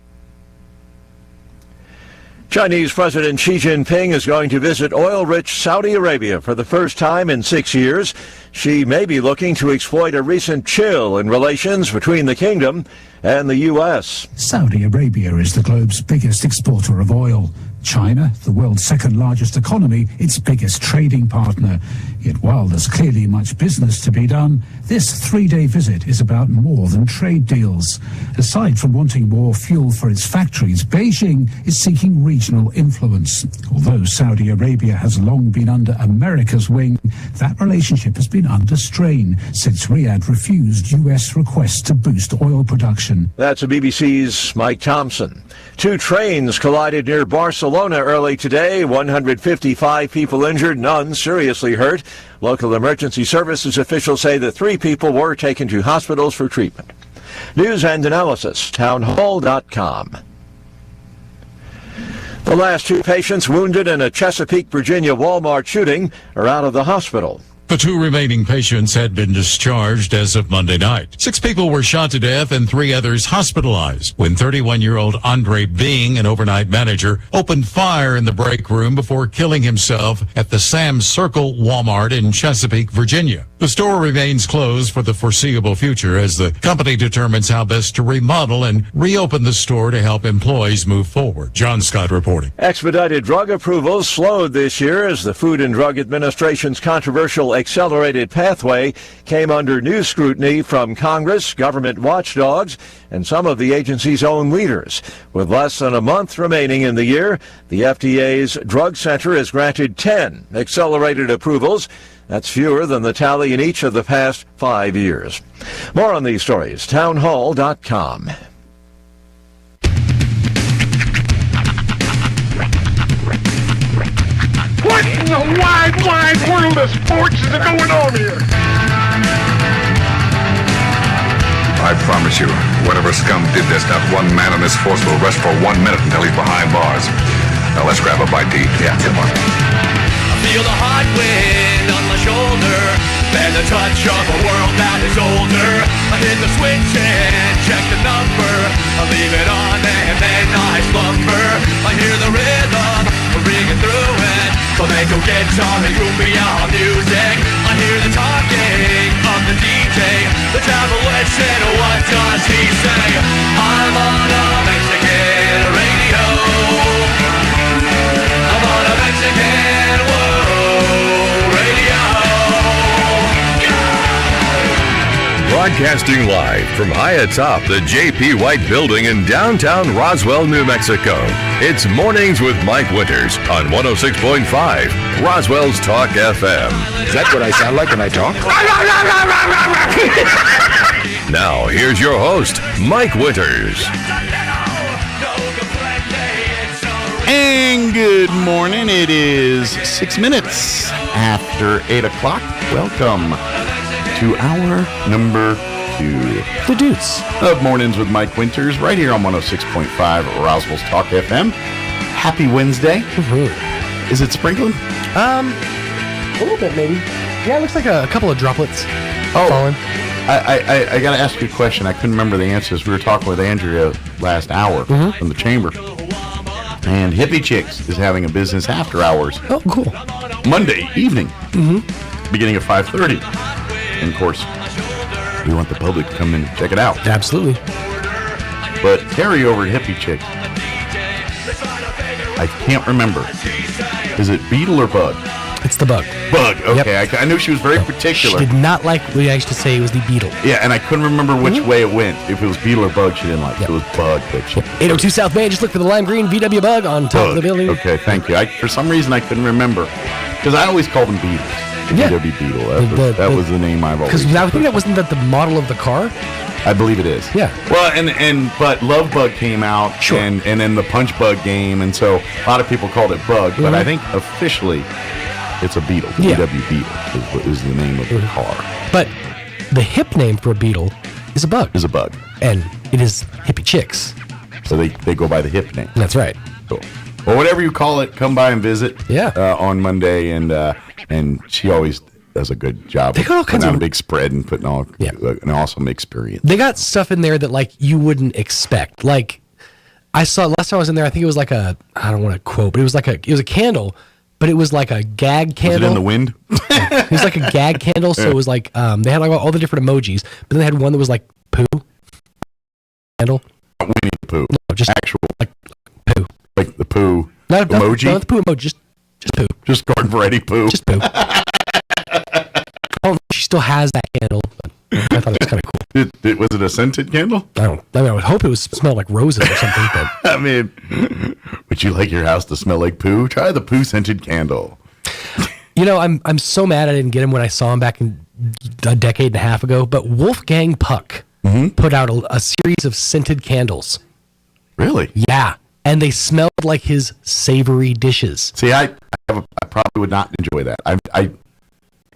Chinese President Xi Jinping is going to visit oil-rich Saudi Arabia for the first time in 6 years. Xi may be looking to exploit a recent chill in relations between the kingdom and the U.S. Saudi Arabia is the globe's biggest exporter of oil. China, the world's second largest economy, its biggest trading partner. Yet while there's clearly much business to be done, this 3-day visit is about more than trade deals. Aside from wanting more fuel for its factories, Beijing is seeking regional influence. Although Saudi Arabia has long been under America's wing, that relationship has been under strain since Riyadh refused U.S. requests to boost oil production. That's a BBC's Mike Thompson. 2 trains collided near Barcelona early today. 155 people injured, none seriously hurt. Local emergency services officials say that 3 people were taken to hospitals for treatment. News and analysis, townhall.com. The last 2 patients wounded in a Chesapeake, Virginia Walmart shooting are out of the hospital. The 2 remaining patients had been discharged as of Monday night. 6 people were shot to death and 3 others hospitalized when 31-year-old Andre Bing, an overnight manager, opened fire in the break room before killing himself at the Sam's Circle Walmart in Chesapeake, Virginia. The store remains closed for the foreseeable future as the company determines how best to remodel and reopen the store to help employees move forward. John Scott reporting. Expedited drug approvals slowed this year as the Food and Drug Administration's controversial accelerated pathway came under new scrutiny from Congress, government watchdogs, and some of the agency's own leaders. With less than a month remaining in the year, the FDA's Drug Center has granted 10 accelerated approvals. That's fewer than the tally in each of the past 5 years. More on these stories, townhall.com. What in the wide, wide world of sports is going on here? I promise you, whatever scum did this, not one man in this force will rest for 1 minute until he's behind bars. Now let's grab a bite to eat. Yeah, come on. I feel the hot wind on my shoulder and the touch of a world that is older. I hit the switch and check the number. I leave it on and then I slumber. I hear the rhythm ringing through it. Flamenco guitar and cumbia music. I hear the talking of the DJ. The devil listen, what does he say? I'm on a Mexican radio. I'm on a Mexican radio. Broadcasting live from high atop the J.P. White Building in downtown Roswell, New Mexico. It's Mornings with Mike Winters on 106.5 Roswell's Talk FM. Is that what I sound like when I talk? Now, here's your host, Mike Winters. And good morning. It is 6 minutes after 8 o'clock. Welcome to hour number 2. The Deuce of Mornings with Mike Winters, right here on 106.5 Roswell's Talk FM. Happy Wednesday. Mm-hmm. Is it sprinkling? A little bit, maybe. Yeah, it looks like a couple of droplets falling. I got to ask you a question. I couldn't remember the answers. We were talking with Andrea last hour from the chamber. And Hippie Chicks is having a business after hours. Oh, cool. Monday evening, beginning at 5:30. And, of course, we want the public to come in and check it out. Absolutely. But Terry over at Hippie Chicks, I can't remember. Is it beetle or bug? It's the bug. Bug, okay. Yep. I knew she was very particular. She did not like what I used to say it was the beetle. Yeah, and I couldn't remember which way it went. If it was beetle or bug, she didn't like. It was bug. But she 802 South Main, just look for the lime green VW bug on top of the building. Okay, thank you. For some reason, I couldn't remember. Because I always call them beetles. Yeah. VW Beetle. That was the name I've always. Because I think wasn't that the model of the car. I believe it is. Yeah. Well, but Love Bug came out, sure. and then the Punch Bug game, and so a lot of people called it Bug, but I think officially it's a Beetle. The VW Beetle is the name of the car. But the hip name for a Beetle is a Bug. And it is hippie chicks. So they go by the hip name. That's right. Cool. Well, whatever you call it, come by and visit. Yeah. On Monday, and she always does a good job. They got all kinds of of a big spread and putting an awesome experience. They got stuff in there that like you wouldn't expect. Like I saw last time I was in there, I think it was like I don't want to quote, but it was a candle, but it was like a gag candle. Was it in the wind? It was like a gag candle, so it was like they had like all the different emojis, but then they had one that was like poo candle. Winnie the Pooh. No, just actual like poo. Like the poo not emoji. Not the poo emoji. Just poo. Just garden variety poo. Just poo. I don't know if she still has that candle, but I thought it was kind of cool. Was it a scented candle? I would hope it smelled like roses or something. But I mean, would you like your house to smell like poo? Try the poo scented candle. You know, I'm so mad I didn't get him when I saw him back in a decade and a half ago. But Wolfgang Puck put out a series of scented candles. Really? Yeah, and they smelled like his savory dishes. See, I probably would not enjoy that.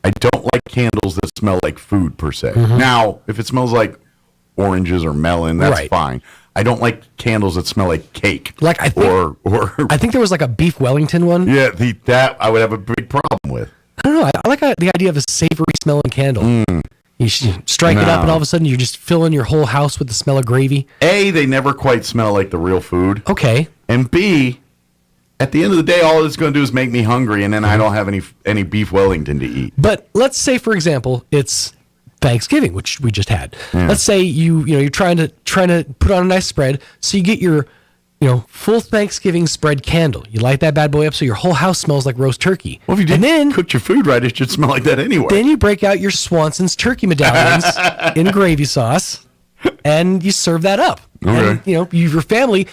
I don't like candles that smell like food per se. Now, if it smells like oranges or melon, that's fine. I don't like candles that smell like cake. Like I think there was like a beef Wellington one. Yeah, that I would have a big problem with. I don't know. I like the idea of a savory smelling candle. You strike it up, and all of a sudden you're just filling your whole house with the smell of gravy. A, they never quite smell like the real food. Okay. And B, at the end of the day, all it's going to do is make me hungry, and then I don't have any beef Wellington to eat. But let's say, for example, it's Thanksgiving, which we just had. Yeah. Let's say you're trying to put on a nice spread, so you get your full Thanksgiving spread candle. You light that bad boy up so your whole house smells like roast turkey. Well, if you didn't cook your food right, it should smell like that anyway. Then you break out your Swanson's turkey medallions in gravy sauce, and you serve that up. Okay. And your family.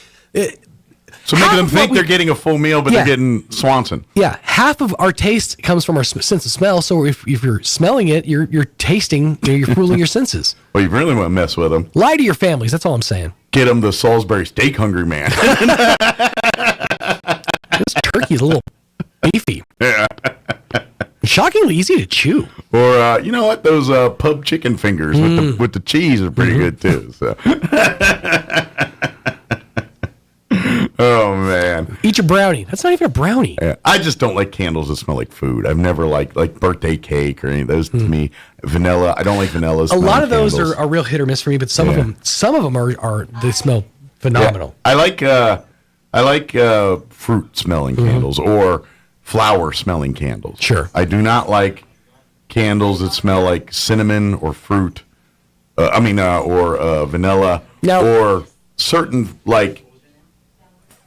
So making them think they're getting a full meal, but they're getting Swanson. Yeah, half of our taste comes from our sense of smell. So if you're smelling it, you're tasting, you're fooling your senses. Well, you really want to mess with them. Lie to your families. That's all I'm saying. Get them the Salisbury steak hungry man. This turkey's a little beefy. Yeah. Shockingly easy to chew. Or you know what? Those pub chicken fingers with the cheese are pretty good too. So. Oh man! Eat your brownie. That's not even a brownie. Yeah. I just don't like candles that smell like food. I've never liked birthday cake or any of those. To me, vanilla. I don't like vanilla. A lot of those are real hit or miss for me, but some of them are they smell phenomenal. Yeah. I like fruit smelling candles or flower smelling candles. Sure. I do not like candles that smell like cinnamon or fruit. Or vanilla or certain like.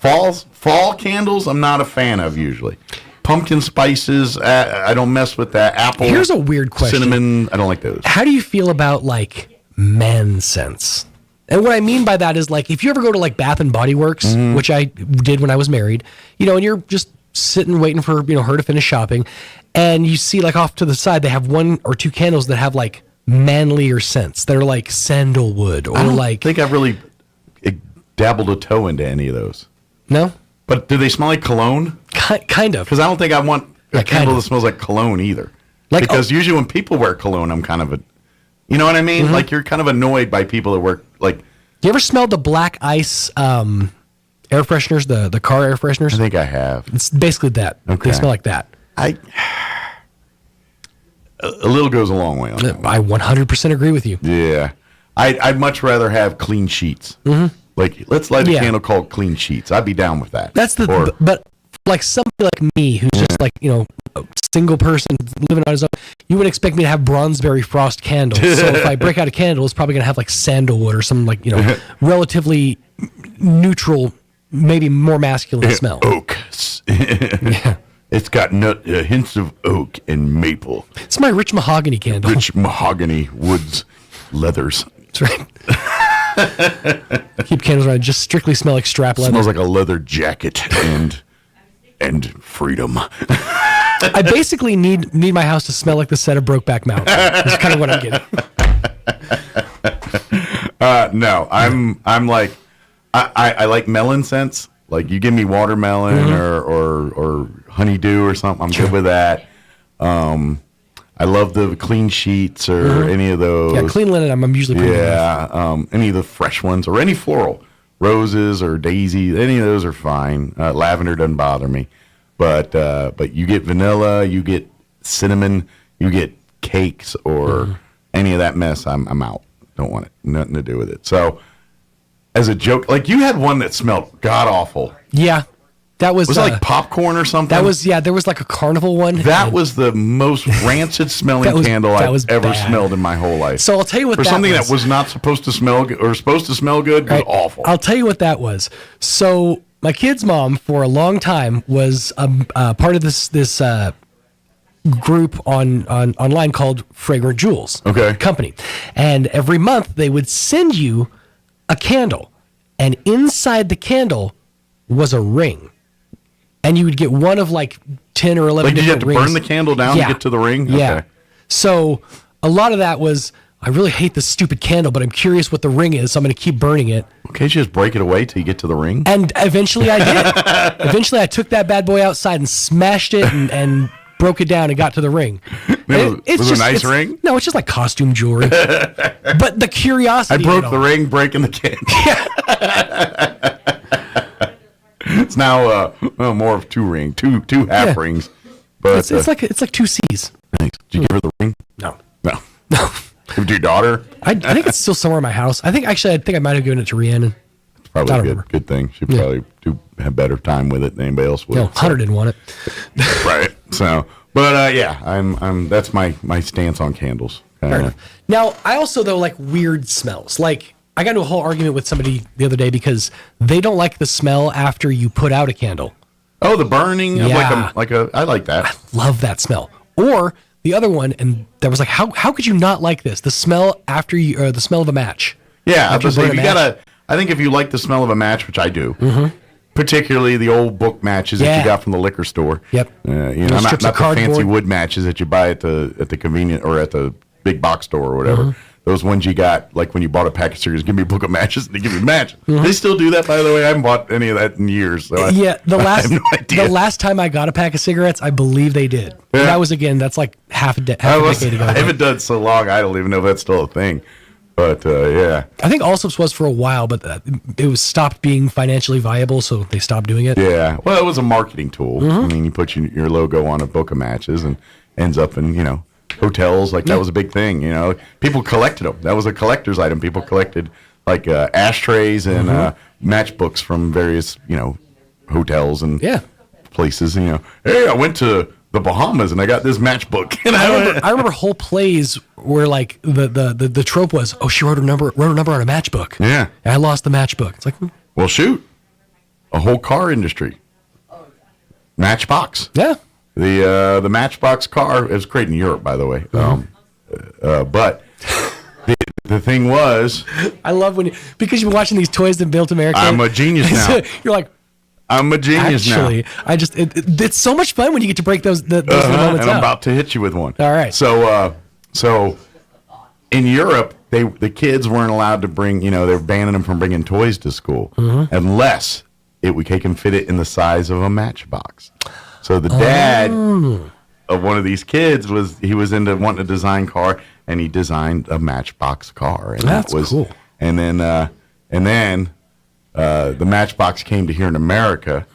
Fall candles, I'm not a fan of usually. Pumpkin spices, I don't mess with that. Apple. Here's a weird question. Cinnamon, I don't like those. How do you feel about like man scents? And what I mean by that is like if you ever go to like Bath and Body Works, which I did when I was married, and you're just sitting waiting for her to finish shopping, and you see like off to the side they have one or two candles that have like manlier scents that are like sandalwood or I think I've really dabbled a toe into any of those. No? But do they smell like cologne? Kind of. Because I don't think I want a candle that smells like cologne either. Because usually when people wear cologne, I'm kind of you know what I mean? Like you're kind of annoyed by people that wear like. You ever smelled the Black Ice air fresheners, the car air fresheners? I think I have. It's basically that. Okay. They smell like that. A little goes a long way on that. I 100% agree with you. Yeah. I'd much rather have clean sheets. Like, let's light a candle called Clean Sheets. I'd be down with that. That's but like somebody like me who's just like, a single person living on his own, you wouldn't expect me to have Bronzeberry Frost candles. So if I break out a candle, it's probably going to have like sandalwood or some like, relatively neutral, maybe more masculine smell. Oak. It's got hints of oak and maple. It's my rich mahogany candle. Rich mahogany woods, leathers. That's right. Keep candles around. Just strictly smell like strap leather. Smells like a leather jacket and freedom. I basically need my house to smell like the set of Brokeback Mountain. That's kind of what I'm getting. No, I'm like, I like melon scents. Like you give me watermelon or honeydew or something, I'm good with that. I love the clean sheets or any of those. Yeah, clean linen I'm usually pretty good with. Any of the fresh ones or any floral. Roses or daisy, any of those are fine. Lavender doesn't bother me. But you get vanilla, you get cinnamon, you get cakes or any of that mess, I'm out. Don't want it. Nothing to do with it. So as a joke, like you had one that smelled god awful. Yeah. That was it like popcorn or something? That was, there was like a carnival one. That was the most rancid smelling candle I've ever smelled in my whole life. So I'll tell you what For that something was. that was not supposed to smell good or supposed to smell good was awful. I'll tell you what that was. So my kid's mom for a long time was part of this group online called Fragrant Jewels Company. And every month they would send you a candle. And inside the candle was a ring. And you would get one of like 10 or 11 Like, did you have different to rings. burn the candle down to get to the ring? Yeah. Okay. So a lot of that was, I really hate this stupid candle, but I'm curious what the ring is, so I'm going to keep burning it. Okay, you just break it away till you get to the ring? And eventually I did. Eventually I took that bad boy outside and smashed it and broke it down and got to the ring. Was it a nice ring? No, it's just like costume jewelry. But the curiosity. I broke the ring, breaking the candle. It's now more of two half rings. But it's like two C's. Thanks. Did you give her the ring? No. Give it to your daughter? I think it's still somewhere in my house. I think I might have given it to Rhiannon. It's probably a good thing. She probably do have better time with it than anybody else would. No, Hunter didn't want it. Right. So, but I'm that's my stance on candles. Fair enough. Now, I also though like weird smells. Like I got into a whole argument with somebody the other day because they don't like the smell after you put out a candle. Oh, the burning. Yeah. I like that. I love that smell. Or the other one, and that was like, how could you not like this? The smell after you, or the smell of a match. Yeah, I After think you burn a match. I think if you like the smell of a match, which I do, particularly the old book matches that you got from the liquor store. Yep. Not strips of the fancy cardboard. wood matches that you buy at the convenient or at the big box store or whatever. Those ones you got, like when you bought a pack of cigarettes, give me a book of matches, and they give you a match. They still do that, by the way. I haven't bought any of that in years. So The I have no idea. the last time I got a pack of cigarettes, I believe they did. Yeah. And that was that's like half a decade ago. I haven't done it so long, I don't even know if that's still a thing. But, yeah. I think Allsup's was for a while, but it was stopped being financially viable, so they stopped doing it. Yeah. Well, it was a marketing tool. I mean, you put your logo on a book of matches and ends up in, hotels. Like, that was a big thing, People collected them. That was a collector's item. People collected, like, ashtrays and matchbooks from various, hotels and places. And, hey, I went to the Bahamas and I got this matchbook. And I remember whole plays where like the trope was, oh, she wrote a number on a matchbook. Yeah. And I lost the matchbook. It's like, well, shoot, a whole car industry. Matchbox. Yeah. The Matchbox car is created in Europe, by the way. But the thing was, I love because you've been watching these Toys That Built America. I'm a genius now. You're like, I'm a genius actually, now. it's so much fun when you get to break those little And moments I'm out. about to hit you with one. All right. So in Europe, the kids weren't allowed to bring, they were banning them from bringing toys to school unless they can fit it in the size of a matchbox. So the dad of one of these kids was into wanting to design car, and he designed a Matchbox car, and That's cool. And then the Matchbox came to here in America,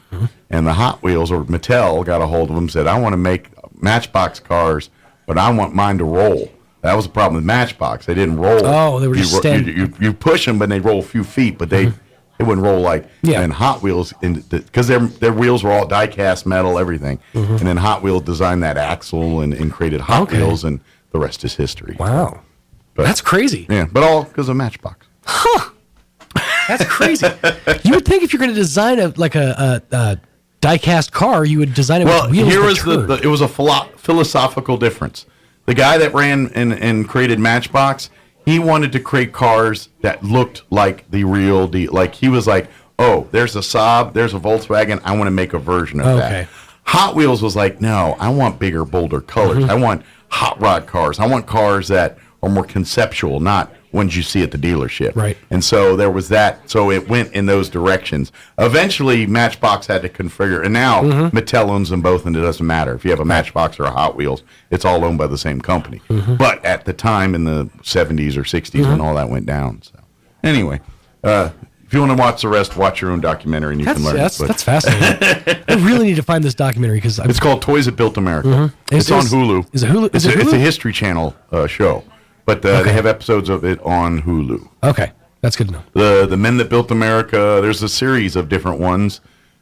and the Hot Wheels or Mattel got a hold of them and said, I want to make Matchbox cars, but I want mine to roll. That was the problem with Matchbox. They didn't roll. Oh, they were just standing. You push them, but they roll a few feet, but they wouldn't roll like. Yeah. And Hot Wheels, because their wheels were all die-cast metal, everything. And then Hot Wheels designed that axle and created Hot Wheels, and the rest is history. Wow. But, that's crazy. Yeah, but all because of Matchbox. Huh. That's crazy. You would think if you're going to design a die-cast car, you would design it with wheels here that was it was a philosophical difference. The guy that ran and created Matchbox, he wanted to create cars that looked like the real deal. Like he was like, oh, there's a Saab, there's a Volkswagen. I want to make a version of that. Hot Wheels was like, no, I want bigger, bolder colors. I want hot rod cars. I want cars that are more conceptual, not ones you see at the dealership. Right. And so there was that. So it went in those directions. Eventually, Matchbox had to configure. And now Mattel owns them both, and it doesn't matter. If you have a Matchbox or a Hot Wheels, it's all owned by the same company. But at the time in the 70s or 60s when all that went down. So anyway, if you want to watch the rest, watch your own documentary, and you can learn. That's fascinating. I really need to find this documentary because it's called Toys That Built America. It's on Hulu. Is it Hulu? It's a History Channel show, but they have episodes of it on Hulu. Okay, that's good to know. The Men That Built America. There's a series of different ones.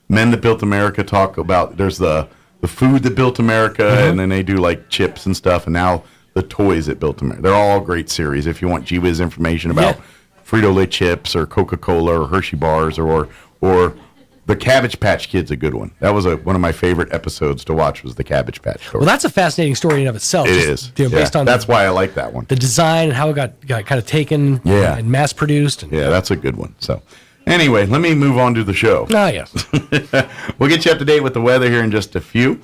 Men That Built America talk about. There's the food that built America, and then they do like chips and stuff, and now the toys that built America. They're all great series. If you want G-Wiz information about Frito-Lay chips or Coca-Cola or Hershey bars or the Cabbage Patch Kid's a good one. That was one of my favorite episodes to watch was the Cabbage Patch story. Well, that's a fascinating story in and of itself. It is. Based on that's why I like that one. The design and how it got kind of taken and mass produced. Yeah, that's a good one. So anyway, let me move on to the show. Ah, yes. We'll get you up to date with the weather here in just a few.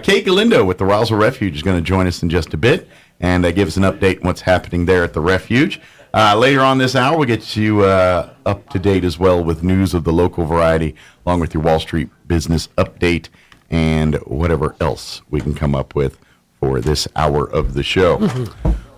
Kate Galindo with the Roswell Refuge is going to join us in just a bit and give us an update on what's happening there at the Refuge. Later on this hour, we'll get you up to date as well with news of the local variety, along with your Wall Street business update and whatever else we can come up with for this hour of the show.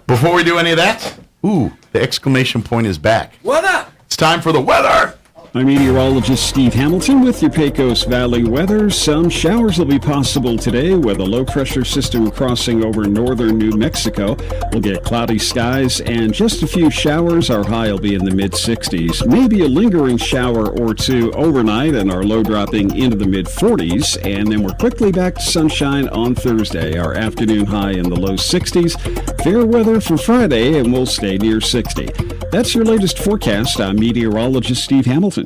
Before we do any of that, the exclamation point is back. Weather! It's time for the weather! I'm meteorologist Steve Hamilton with your Pecos Valley weather. Some showers will be possible today with a low-pressure system crossing over northern New Mexico. We'll get cloudy skies and just a few showers. Our high will be in the mid-60s. Maybe a lingering shower or two overnight and our low dropping into the mid-40s. And then we're quickly back to sunshine on Thursday. Our afternoon high in the low 60s. Fair weather for Friday and we'll stay near 60. That's your latest forecast. I'm meteorologist Steve Hamilton.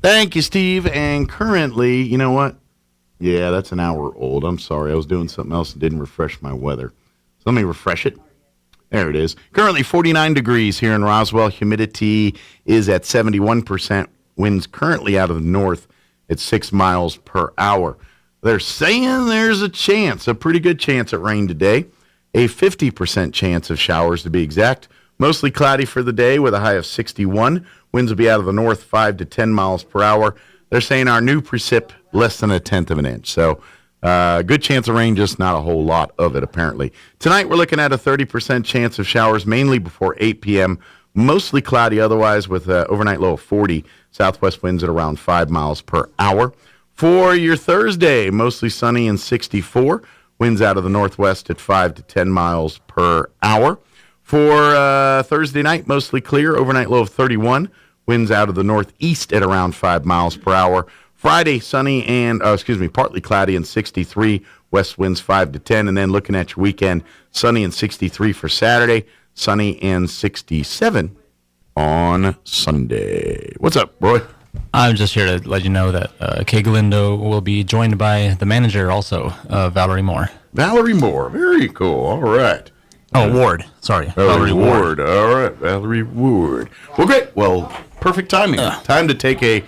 Thank you, Steve. And currently, you know what? Yeah, that's an hour old. I'm sorry. I was doing something else and didn't refresh my weather. So let me refresh it. There it is. Currently 49 degrees here in Roswell. Humidity is at 71%. Winds currently out of the north at 6 miles per hour. They're saying there's a pretty good chance at rain today. A 50% chance of showers to be exact. Mostly cloudy for the day with a high of 61. Winds will be out of the north 5 to 10 miles per hour. They're saying our new precip less than 1/10 of an inch. So good chance of rain, just not a whole lot of it apparently. Tonight we're looking at a 30% chance of showers mainly before 8 p.m. Mostly cloudy otherwise with an overnight low of 40. Southwest winds at around 5 miles per hour. For your Thursday, mostly sunny and 64. Winds out of the northwest at 5 to 10 miles per hour. For Thursday night, mostly clear, overnight low of 31. Winds out of the northeast at around 5 miles per hour. Friday, sunny and, partly cloudy and 63. West winds 5 to 10. And then looking at your weekend, sunny and 63 for Saturday. Sunny and 67 on Sunday. What's up, Roy? I'm just here to let you know that Kay Galindo will be joined by the manager also, Valerie Moore. Valerie Moore. Very cool. All right. Oh, Ward. Sorry. Valerie Ward. All right. Valerie Ward. Well, great. Well, perfect timing. Time to take a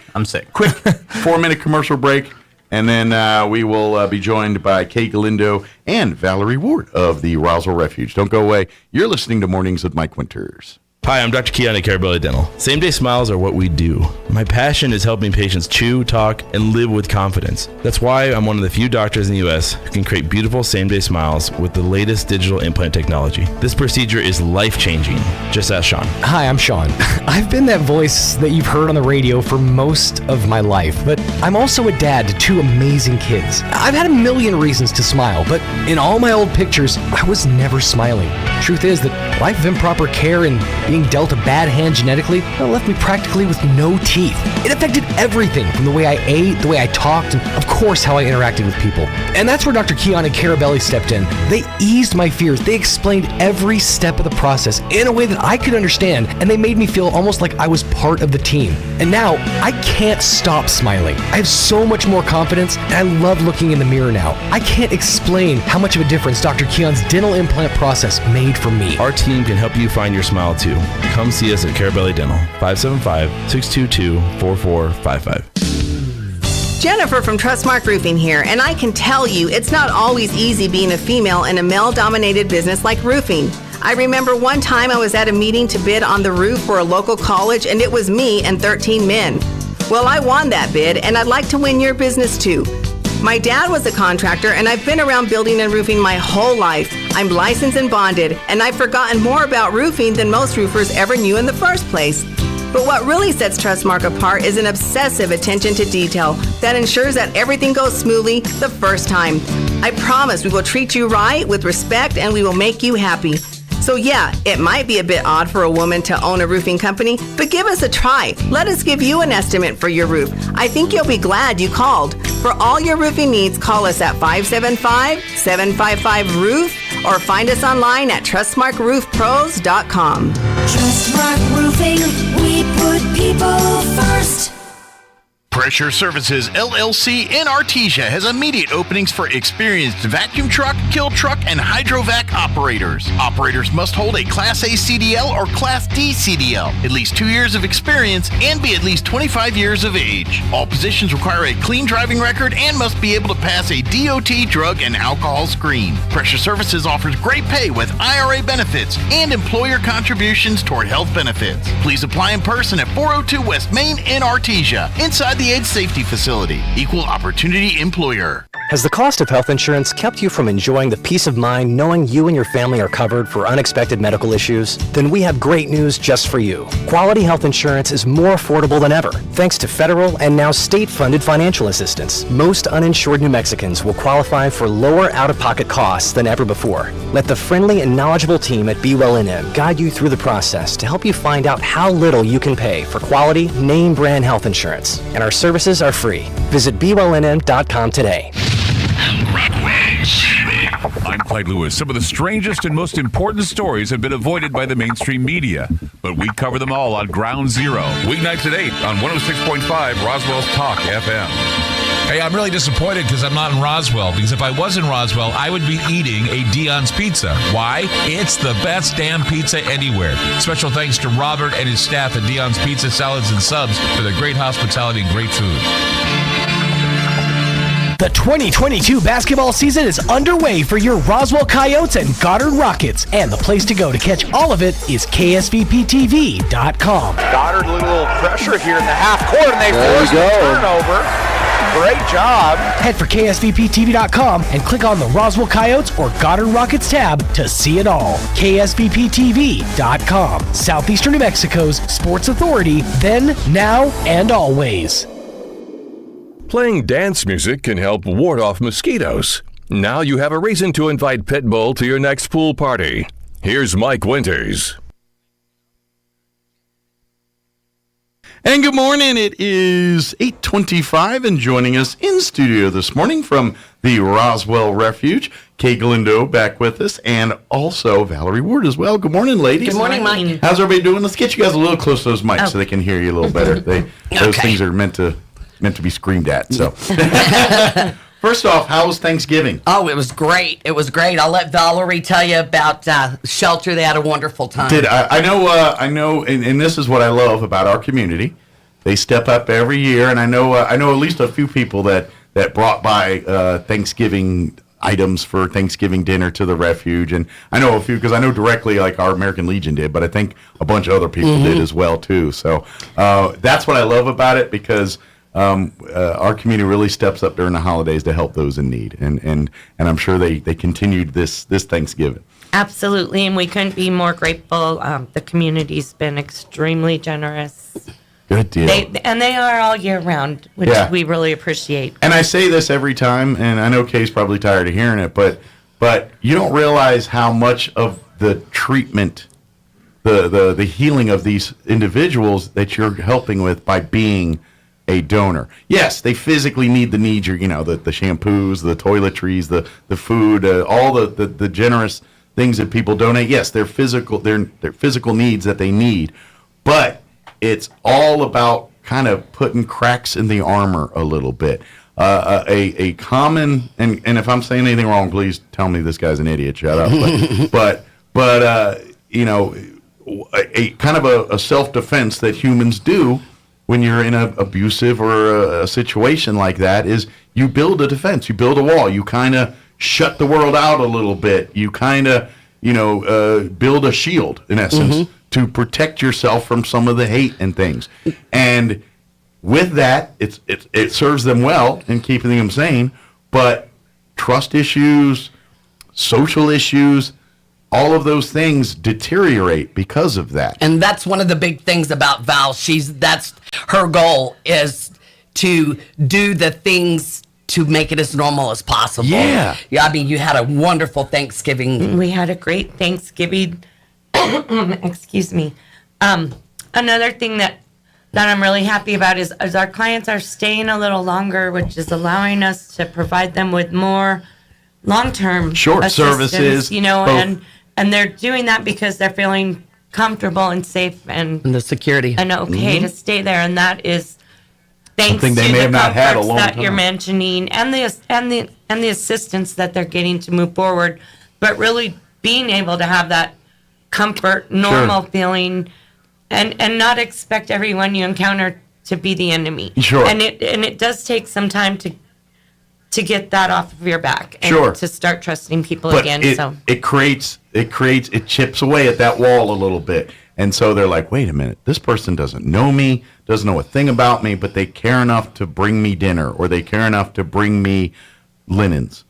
quick 4-minute commercial break, and then we will be joined by Kay Galindo and Valerie Ward of the Roswell Refuge. Don't go away. You're listening to Mornings with Mike Winters. Hi, I'm Dr. Keon at Carabelli Dental. Same-day smiles are what we do. My passion is helping patients chew, talk, and live with confidence. That's why I'm one of the few doctors in the U.S. who can create beautiful same-day smiles with the latest digital implant technology. This procedure is life-changing. Just ask Sean. Hi, I'm Sean. I've been that voice that you've heard on the radio for most of my life, but I'm also a dad to 2 amazing kids. I've had a million reasons to smile, but in all my old pictures, I was never smiling. Truth is that life of improper care and being dealt a bad hand genetically left me practically with no teeth. It affected everything from the way I ate, the way I talked, and of course how I interacted with people. And that's where Dr. Keon and Carabelli stepped in. They eased my fears. They explained every step of the process in a way that I could understand, and they made me feel almost like I was part of the team. And now I can't stop smiling. I have so much more confidence, and I love looking in the mirror now. I can't explain how much of a difference Dr. Keon's dental implant process made for me. Our team can help you find your smile too. Come see us at Carabelli Dental, 575-622-4455. Jennifer from Trustmark Roofing here, and I can tell you it's not always easy being a female in a male-dominated business like roofing. I remember one time I was at a meeting to bid on the roof for a local college, and it was me and 13 men. Well, I won that bid, and I'd like to win your business too. My dad was a contractor, and I've been around building and roofing my whole life. I'm licensed and bonded, and I've forgotten more about roofing than most roofers ever knew in the first place. But what really sets Trustmark apart is an obsessive attention to detail that ensures that everything goes smoothly the first time. I promise we will treat you right with respect, and we will make you happy. So yeah, it might be a bit odd for a woman to own a roofing company, but give us a try. Let us give you an estimate for your roof. I think you'll be glad you called. For all your roofing needs, call us at 575-755-ROOF or find us online at trustmarkroofpros.com. Trustmark Roofing, we put people first. Pressure Services LLC in Artesia has immediate openings for experienced vacuum truck, kill truck, and hydrovac operators. Operators must hold a Class A CDL or Class D CDL, at least 2 years of experience, and be at least 25 years of age. All positions require a clean driving record and must be able to pass a DOT drug and alcohol screen. Pressure Services offers great pay with IRA benefits and employer contributions toward health benefits. Please apply in person at 402 West Main in Artesia, inside the Age Safety Facility. Equal Opportunity Employer. Has the cost of health insurance kept you from enjoying the peace of mind knowing you and your family are covered for unexpected medical issues? Then we have great news just for you. Quality health insurance is more affordable than ever, thanks to federal and now state-funded financial assistance. Most uninsured New Mexicans will qualify for lower out-of-pocket costs than ever before. Let the friendly and knowledgeable team at Be Well NM guide you through the process to help you find out how little you can pay for quality, name-brand health insurance. And our services are free. Visit BeWellNM.com today. I'm Clyde Lewis. Some of the strangest and most important stories have been avoided by the mainstream media, but we cover them all on Ground Zero, weeknights at 8 on 106.5 Roswell Talk FM. Hey, I'm really disappointed because I'm not in Roswell, because if I was in Roswell, I would be eating a Dion's Pizza. Why? It's the best damn pizza anywhere. Special thanks to Robert and his staff at Dion's Pizza, Salads, and Subs for their great hospitality and great food. The 2022 basketball season is underway for your Roswell Coyotes and Goddard Rockets, and the place to go to catch all of it is KSVPTV.com. Goddard, a little pressure here in the half court, and they force the turnover. Great job. Head for KSVPTV.com and click on the Roswell Coyotes or Goddard Rockets tab to see it all. KSVPTV.com, Southeastern New Mexico's sports authority, then, now, and always. Playing dance music can help ward off mosquitoes. Now you have a reason to invite Pitbull to your next pool party. Here's Mike Winters. And good morning. It is 8:25, and joining us in studio this morning from the Roswell Refuge, Kay Galindo back with us, and also Valerie Ward as well. Good morning, ladies. Good morning, Mike. How's everybody doing? Let's get you guys a little close to those mics so they can hear you a little better. Those things are meant to be screamed at. So, first off, how was Thanksgiving? Oh, it was great. It was great. I'll let Valerie tell you about Shelter. They had a wonderful time. I know, and this is what I love about our community. They step up every year, and I know at least a few people that brought by Thanksgiving items for Thanksgiving dinner to the refuge, and I know a few because I know directly, like our American Legion did, but I think a bunch of other people did as well too. So that's what I love about it, because our community really steps up during the holidays to help those in need, and I'm sure they continued this Thanksgiving. Absolutely, and we couldn't be more grateful. The community's been extremely generous. Good deal. They are all year round, which we really appreciate. And I say this every time, and I know Kay's probably tired of hearing it, but you don't realize how much of the treatment, the healing of these individuals that you're helping with by being a donor. Yes, they physically need the needs, the shampoos, the toiletries, the food, all the generous things that people donate. Yes, they're physical needs that they need, but it's all about kind of putting cracks in the armor a little bit. A common, and if I'm saying anything wrong, please tell me this guy's an idiot. Shut up. But a kind of a self-defense that humans do when you're in an abusive or a situation like that is you build a defense, you build a wall, you kind of shut the world out a little bit, you kind of build a shield in essence to protect yourself from some of the hate and things. And with that, it serves them well in keeping them sane, but trust issues, social issues, all of those things deteriorate because of that. And that's one of the big things about Val. That's her goal, is to do the things to make it as normal as possible. Yeah. I mean, you had a wonderful Thanksgiving. We had a great Thanksgiving. Excuse me. Another thing that I'm really happy about is our clients are staying a little longer, which is allowing us to provide them with more long-term services, and they're doing that because they're feeling comfortable and safe and the security and okay to stay there, and that is thanks something they to may the have not had a comforts long that time. you're mentioning and the assistance that they're getting to move forward, but really being able to have that comfort, normal feeling, and not expect everyone you encounter to be the enemy. Sure. And it does take some time to get that off of your back and to start trusting people again. It chips away at that wall a little bit. And so they're like, wait a minute, this person doesn't know me, doesn't know a thing about me, but they care enough to bring me dinner, or they care enough to bring me linens.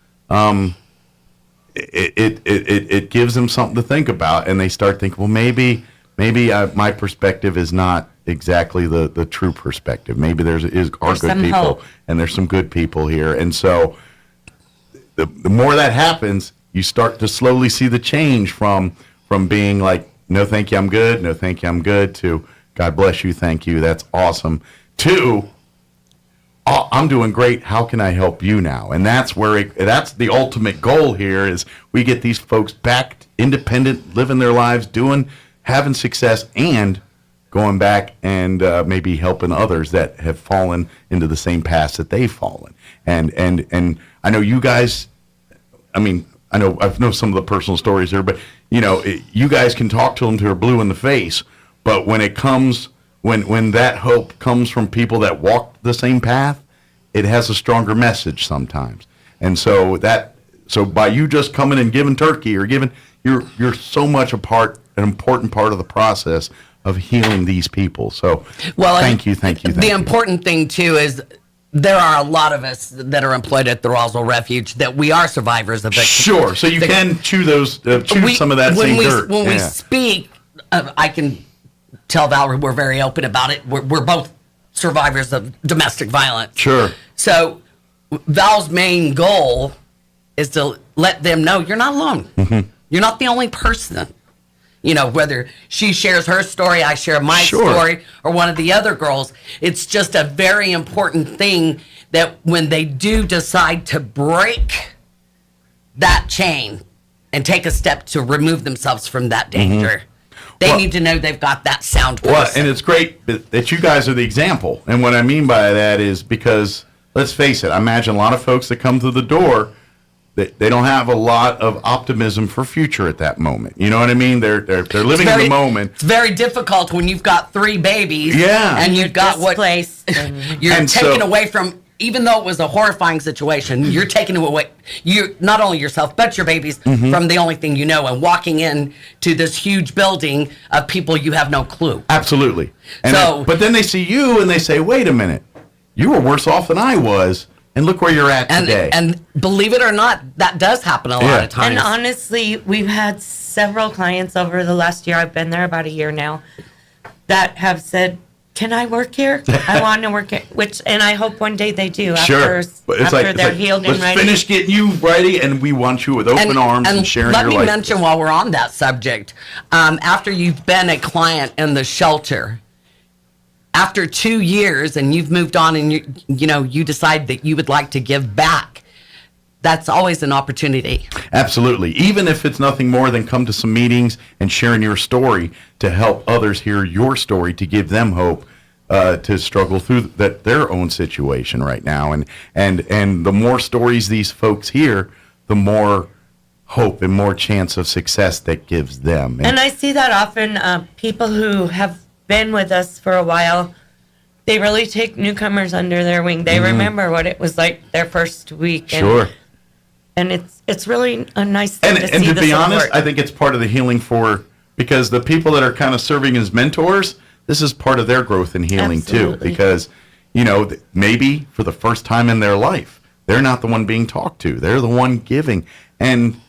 It gives them something to think about, and they start thinking, well, maybe my perspective is not exactly the true perspective. Maybe there's good people, hope. and there's some good people here. And so the more that happens, you start to slowly see the change from being like, no, thank you, I'm good. No, thank you, I'm good, to God bless you, thank you, that's awesome, to I'm doing great, how can I help you now? And that's that's the ultimate goal here, is we get these folks back independent, living their lives, having success, and going back and maybe helping others that have fallen into the same paths that they've fallen. And I know you guys, I know some of the personal stories here, but you guys can talk to them till they're blue in the face. But when it comes, when that hope comes from people that walk the same path, it has a stronger message sometimes. And so by you just coming and giving turkey or you're so much an important part of the process of healing these people. So thank you. The important thing too is there are a lot of us that are employed at the Roswell Refuge that we are survivors of it. Sure. So you can chew some of that same dirt. When we speak, I can tell Valerie we're very open about it. We're both survivors of domestic violence. Sure. So Val's main goal is to let them know you're not alone. Mm-hmm. You're not the only person. Whether she shares her story, I share my story, or one of the other girls, it's just a very important thing that when they do decide to break that chain and take a step to remove themselves from that danger, they need to know they've got that sound person. Well, and it's great that you guys are the example. And what I mean by that is because, let's face it, I imagine a lot of folks that come through the door, they don't have a lot of optimism for future at that moment. You know what I mean? They're living in the moment. It's very difficult when you've got 3 babies. Yeah. And you've got you're taken away from, even though it was a horrifying situation, you're taking away, not only yourself, but your babies from the only thing you know, and walking in to this huge building of people you have no clue. Absolutely. But then they see you and they say, wait a minute, you were worse off than I was. And look where you're at today. And believe it or not, that does happen a lot of times. And honestly, we've had several clients over the last year, I've been there about a year now, that have said, can I work here? I want to work here. And I hope one day they do after they're healed and ready. Let's finish getting you ready, and we want you with open arms and sharing your life. Let me mention while we're on that subject, after you've been a client in the shelter, after 2 years and you've moved on and you decide that you would like to give back, that's always an opportunity. Absolutely. Even if it's nothing more than come to some meetings and sharing your story to help others hear your story, to give them hope to struggle through their own situation right now. And the more stories these folks hear, the more hope and more chance of success that gives them. And I see that often, people who have been with us for a while, they really take newcomers under their wing. They remember what it was like their first week. And, Sure. And it's really a nice thing to see And to the be support. honest, I think it's part of the healing because the people that are kind of serving as mentors, this is part of their growth and healing too. Absolutely. Because, maybe for the first time in their life, they're not the one being talked to. They're the one giving. And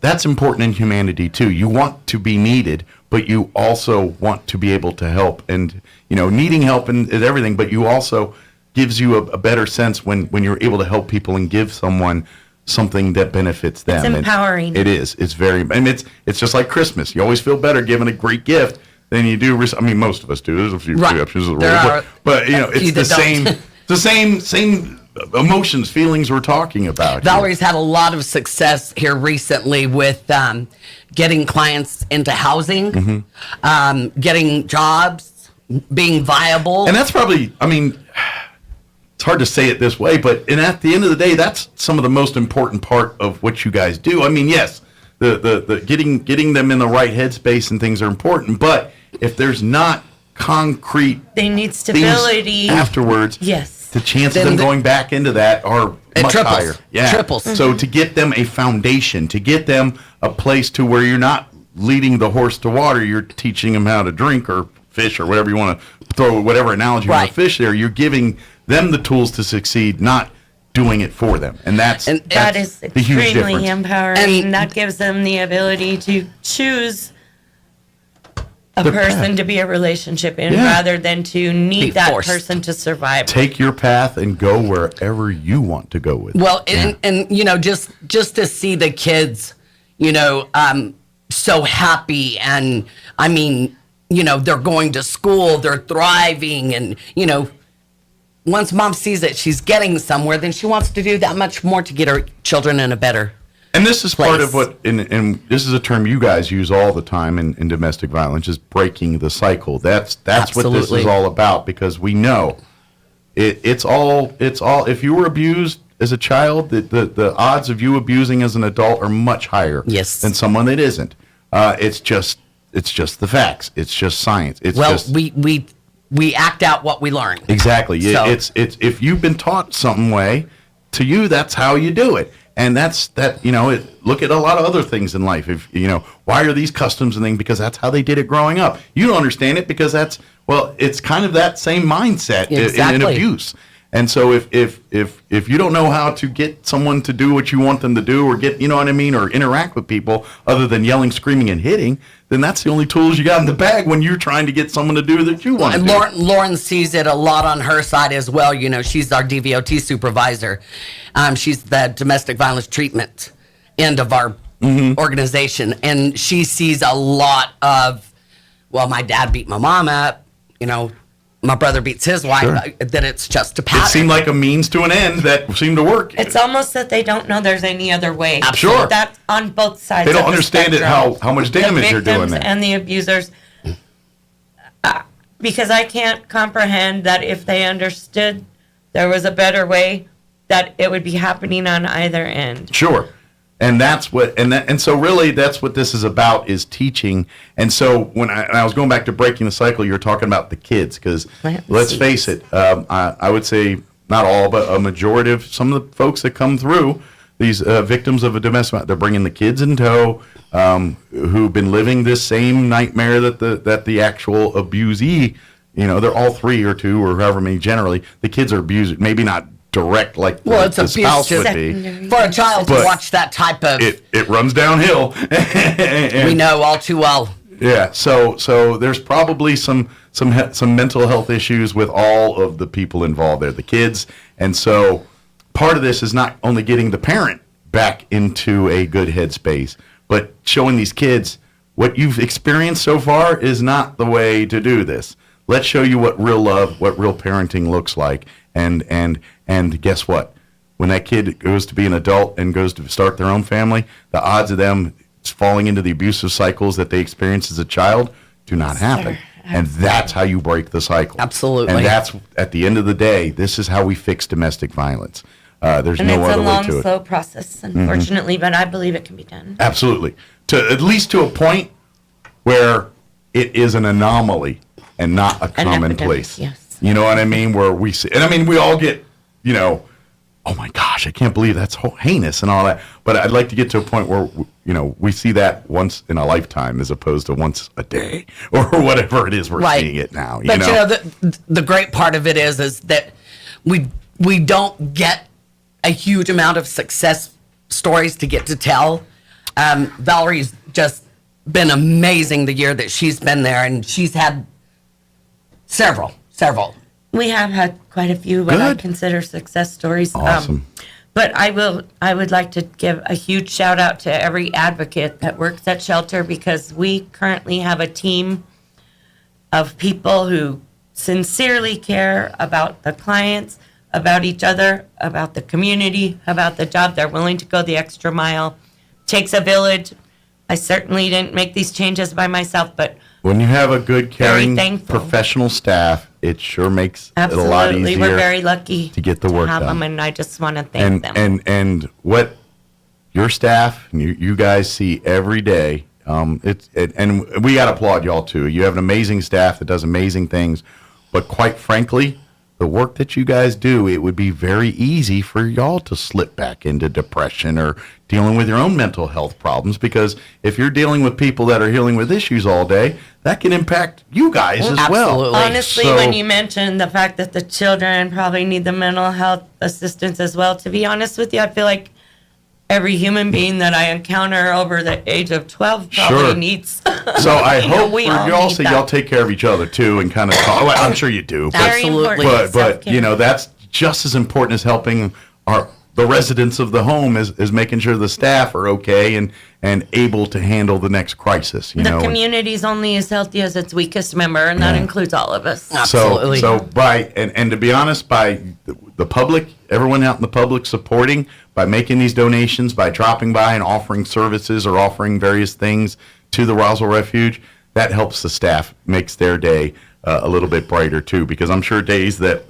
that's important in humanity too. You want to be needed, but you also want to be able to help. And, needing help is everything, but you also gives you a better sense when you're able to help people and give someone something that benefits them. It's empowering. It is. It's very, and it's just like Christmas. You always feel better giving a great gift than you do. Most of us do. There's a few exceptions of the rule, but it's the same. The same emotions, feelings we're talking about. Valerie's had a lot of success here recently with getting clients into housing, getting jobs, being viable. And that's probably, it's hard to say it this way, but at the end of the day, that's some of the most important part of what you guys do. Yes, the getting them in the right headspace and things are important, but if there's not concrete, they need stability afterwards. Yes. The chances of them going back into that are much higher. Yeah. Triples. So to get them a foundation, to get them a place to where you're not leading the horse to water, you're teaching them how to drink or fish or whatever you want to throw, whatever analogy you want to fish there. You're giving them the tools to succeed, not doing it for them. And that is the huge extremely difference. empowering. And that gives them the ability to choose a The person path. to be a relationship in Yeah. rather than to need Be that forced. person to survive. Take your path and go wherever you want to go with it. Well, and just to see the kids, so happy, and they're going to school, they're thriving, and once mom sees that she's getting somewhere, then she wants to do that much more to get her children in a better. And this is part of what, and this is a term you guys use all the time in domestic violence, is breaking the cycle. That's what this is all about, because we know it's all. If you were abused as a child, the odds of you abusing as an adult are much higher than someone that isn't. It's just the facts. It's just science. We act out what we learn. Exactly. So- It's if you've been taught some way, to you that's how you do it. And look at a lot of other things in life. If why are these customs and things? Because that's how they did it growing up. You don't understand it because it's kind of that same mindset in abuse. And so if you don't know how to get someone to do what you want them to do, or or interact with people other than yelling, screaming, and hitting, then that's the only tools you got in the bag when you're trying to get someone to do that you want to do. And Lauren sees it a lot on her side as well. She's our DVOT supervisor. She's the domestic violence treatment end of our organization. And she sees a lot of, my dad beat my mom up, my brother beats his wife, that it's just a pattern. It seemed like a means to an end that seemed to work. It's almost that they don't know there's any other way. Sure. That's on both sides. They don't of the understand it, spectrum. how much damage The they're doing victims there. and the abusers. Because I can't comprehend that if they understood there was a better way, that it would be happening on either end. Sure. And that's what, and so really that's what this is about, is teaching. And so when I was going back to breaking the cycle, you're talking about the kids, because let's face it, I would say not all, but a majority of some of the folks that come through, these victims of a domestic, they're bringing the kids in tow, who've been living this same nightmare that the actual abusee, they're all 3 or 2 or however many generally. The kids are abused, maybe not direct like it's the spouse would be. For a child to But watch that type of... It runs downhill. We know all too well. Yeah, so there's probably some mental health issues with all of the people involved there, the kids. And so part of this is not only getting the parent back into a good headspace, but showing these kids what you've experienced so far is not the way to do this. Let's show you what real love, what real parenting looks like. And guess what? When that kid goes to be an adult and goes to start their own family, the odds of them falling into the abusive cycles that they experienced as a child do not happen. And that's how you break the cycle. Absolutely. And that's, at the end of the day, this is how we fix domestic violence. There's And no it's other a way long, to it. slow process, unfortunately, but I believe it can be done. Absolutely. At least to a point where it is an anomaly and not a commonplace. Yes. You know what I mean? Where we see, and I mean, we all get, you know, oh my gosh, I can't believe that's heinous and all that. But I'd like to get to a point where, you know, we see that once in a lifetime as opposed to once a day or whatever it is we're seeing it now. But you know, the great part of it is that we don't get a huge amount of success stories to get to tell. Valerie's just been amazing the year that she's been there, and she's had several. We have had quite a few what I consider success stories. Awesome. But I would like to give a huge shout out to every advocate that works at shelter, because we currently have a team of people who sincerely care about the clients, about each other, about the community, about the job. They're willing to go the extra mile. Takes a village. I certainly didn't make these changes by myself, but when you have a good, caring, thankful. professional staff, it sure makes absolutely, it a lot easier. We're very lucky to get the work have done. them, and I just want to thank them. And what your staff and you guys see every day, and we got to applaud y'all too. You have an amazing staff that does amazing things, but quite frankly, the work that you guys do, it would be very easy for y'all to slip back into depression or dealing with your own mental health problems, because if you're dealing with people that are dealing with issues all day, that can impact you guys as well. Honestly, when you mentioned the fact that the children probably need the mental health assistance as well, to be honest with you, I feel like every human being that I encounter over the age of 12 probably needs. So I hope for y'all, need so that. y'all take care of each other too, and kind of talk. Well, I'm sure you do. Absolutely. But you know, that's just as important as helping the residents of the home is making sure the staff are okay and able to handle the next crisis. You The know, community's only as healthy as its weakest member, and that includes all of us. So by and to be honest, by the public, everyone out in the public supporting, by making these donations, by dropping by and offering services or offering various things to the Roswell Refuge, that helps the staff, makes their day a little bit brighter too. Because I'm sure days that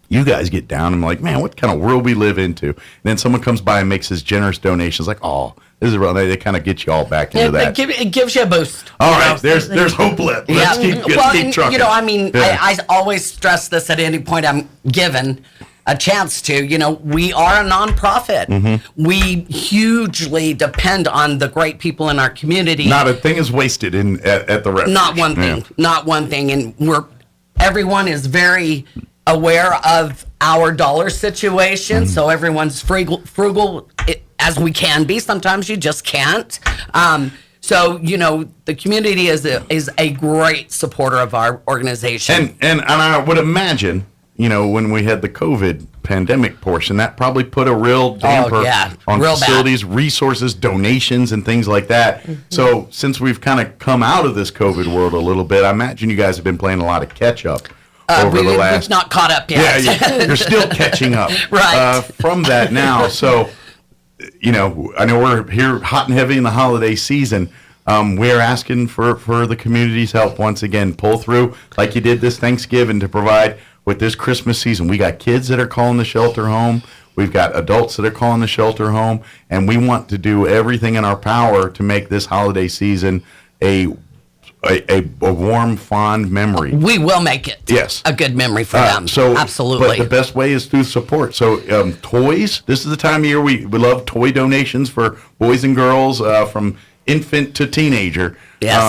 you guys get down and like, man, what kind of world we live into? And then someone comes by and makes his generous donations, like, oh, this is real. They kind of get you all back into that. It gives you a boost. All right, there's hope left. Let's keep trucking. You know, I mean, Yeah. I always stress this at any point I'm given a chance to. You know, we are a nonprofit. Mm-hmm. We hugely depend on the great people in our community. Not a thing is wasted at the refuge. Not one thing. Yeah. Not one thing. And everyone is very aware of our dollar situation, so everyone's frugal as we can be. Sometimes you just can't. So you know, the community is a great supporter of our organization. And I would imagine, you know, when we had the COVID pandemic portion, that probably put a real damper on real facilities, resources, donations, and things like that. So since we've kind of come out of this COVID world a little bit, I imagine you guys have been playing a lot of catch up. Over the last, we've not caught up yet. Yeah, you're still catching up right. From that now. So, you know, I know we're here hot and heavy in the holiday season. We're asking for the community's help once again. Pull through like you did this Thanksgiving to provide with this Christmas season. We got kids that are calling the shelter home. We've got adults that are calling the shelter home. And we want to do everything in our power to make this holiday season a warm, fond memory. We will make it. Yes. A good memory for them. So absolutely. But the best way is through support. So toys. This is the time of year we love toy donations for boys and girls from infant to teenager. Yes.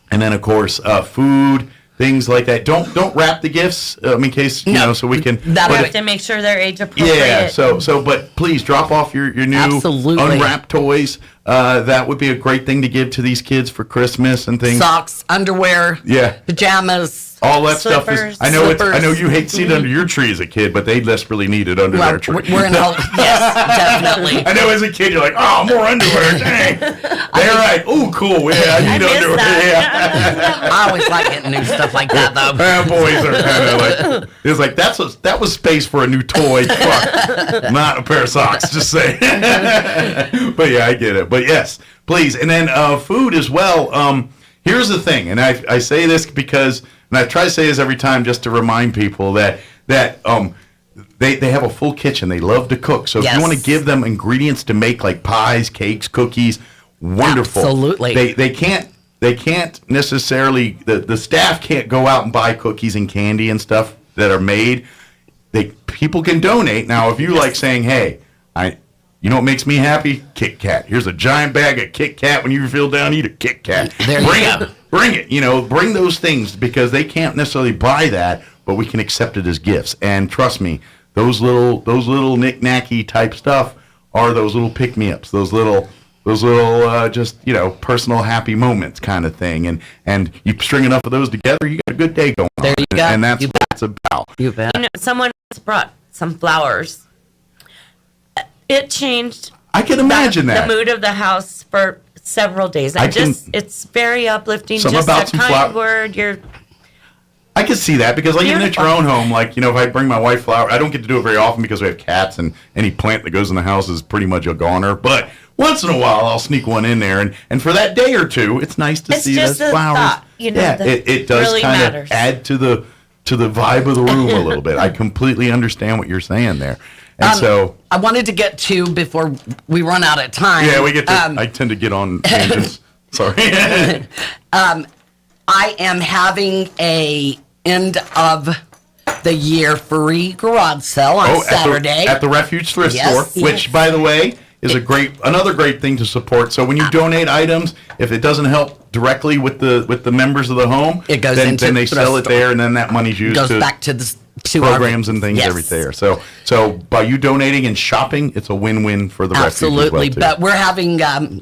And then of course food. Things like that. Don't wrap the gifts in case you know, so we can. We have to make sure they're age appropriate. Yeah. So but please drop off your new Absolutely. unwrapped toys. That would be a great thing to give to these kids for Christmas and things. Socks, underwear, pajamas. All that stuff is. I know. Slippers. I know you hate seeing it under your tree as a kid, but they desperately need it under their tree. We're in yes, definitely. I know as a kid you're like, oh, more underwear. Dang. They're right. Oh, cool. Yeah, I need underwear. Yeah. I always like getting new stuff like that, though. Boys are kind of like, it's like that was space for a new toy truck, not a pair of socks. Just saying. But yeah, I get it. But yes, please. And then food as well. Here's the thing, and I say this because, and I try to say this every time just to remind people that they have a full kitchen. They love to cook. So if you want to give them ingredients to make like pies, cakes, cookies, wonderful. Absolutely. They can't they can't necessarily, the staff can't go out and buy cookies and candy and stuff that are made. People can donate. Now, if you like saying, hey, you know what makes me happy? Kit Kat. Here's a giant bag of Kit Kat. When you feel down, eat a Kit Kat. Bring it. Bring those things, because they can't necessarily buy that, but we can accept it as gifts. And trust me, those little knick-knacky type stuff are those little pick-me-ups, those little just personal happy moments kind of thing. And you string enough of those together, you got a good day going on. There you go. And that's what it's about. You bet. Someone brought some flowers. It changed. I can imagine the mood of the house for several days. It's very uplifting. Just a kind word. I can see that, because even at your own home, if I bring my wife flowers, I don't get to do it very often because we have cats, and any plant that goes in the house is pretty much a goner. But once in a while, I'll sneak one in there, and for that day or two, it's nice to see those flowers. Thought, it does really kind of add to the vibe of the room a little bit. I completely understand what you're saying there. And so I wanted to get to, before we run out of time. Yeah, we get to. I tend to get on tangents. Sorry. I am having a end of the year free garage sale on Saturday at the Refuge Thrift Yes. Store, which, by the way, is another great thing to support. So when you donate items, if it doesn't help directly with the members of the home, it goes then they sell it there, and then that money's used goes to back to the programs and things every there. So by you donating and shopping, it's a win-win for the Refuge as well, Absolutely, too. but we're having,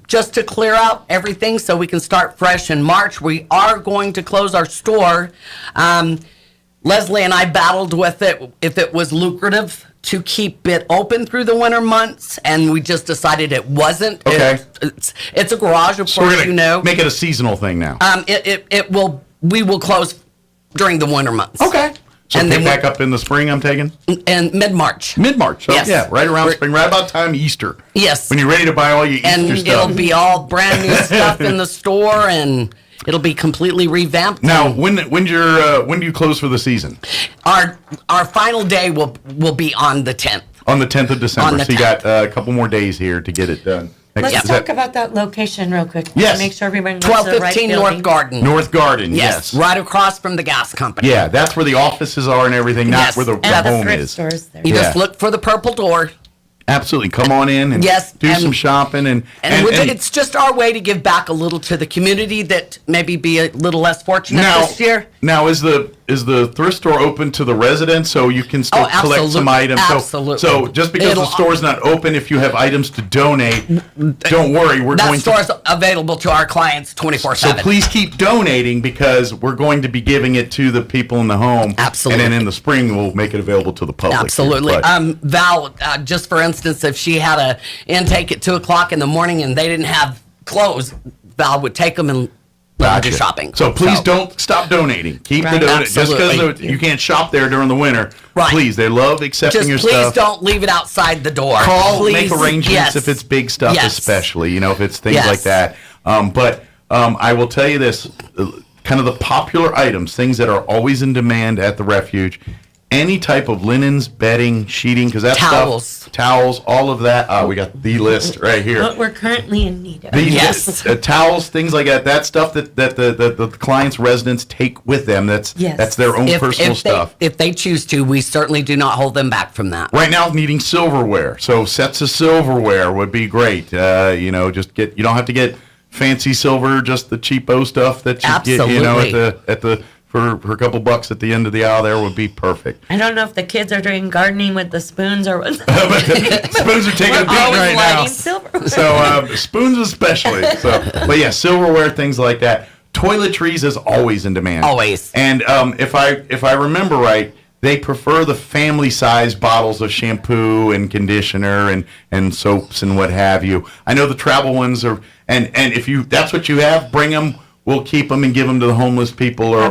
just to clear out everything so we can start fresh in March, we are going to close our store. Leslie and I battled with it, if it was lucrative to keep it open through the winter months, and we just decided it wasn't. Okay. It's a garage, of So course, we're gonna make it a seasonal thing now. We will close during the winter months. Okay. So And pick then back up in the spring, I'm taking? in mid-March. Mid-March. So Yes. yeah, right around spring, right about time Easter. Yes. When you're ready to buy all your Easter And stuff. it'll be all brand new stuff in the store, and it'll be completely revamped. Now, when do you close for the season? Our final day will be on the 10th. On the 10th of December. On the So you got a couple more days here to get it done. Let's talk about that location real quick. Yes. Make sure everyone goes to the right 1215 building. North Garden. North Garden, yes. Right across from the gas company. Yeah, that's where the offices are and everything, not where the home is. You just look for the purple door. Absolutely. Come on in and do some shopping. And it's just our way to give back a little to the community that maybe be a little less fortunate this year. Now, is the thrift store open to the residents so you can still collect some items? Absolutely. So just because the store's not open, if you have items to donate, don't worry. That store's available to our clients 24/7. So please keep donating, because we're going to be giving it to the people in the home. Absolutely. And then in the spring, we'll make it available to the public. Absolutely. But- Val, just for instance, if she had a intake at 2:00 in the morning and they didn't have clothes, Val would take them and let them do shopping. So please don't stop donating. Keep the donate. Just because you can't shop there during the winter, please. They love accepting your please stuff. don't leave it outside the door. Call, please. make arrangements Yes. if it's big stuff, Yes. especially, if it's things Yes. like that. But I will tell you this, kind of the popular items, things that are always in demand at the Refuge, any type of linens, bedding, sheeting, because that's towels, all of that. We got the list right here. What we're currently in need of. Towels, things like that. That stuff that the clients' residents take with them. That's their own personal stuff. If they choose to, we certainly do not hold them back from that. Right now, needing silverware. So sets of silverware would be great. You don't have to get fancy silver, just the cheapo stuff that you get, at the for a couple bucks at the end of the aisle there would be perfect. I don't know if the kids are doing gardening with the spoons or what. Spoons are taking a beat right now. So spoons especially. But yeah, silverware, things like that. Toiletries is always in demand. Always. And if I remember right, they prefer the family size bottles of shampoo and conditioner and soaps and what have you. I know the travel ones are, and if that's what you have, bring them. We'll keep them and give them to the homeless people or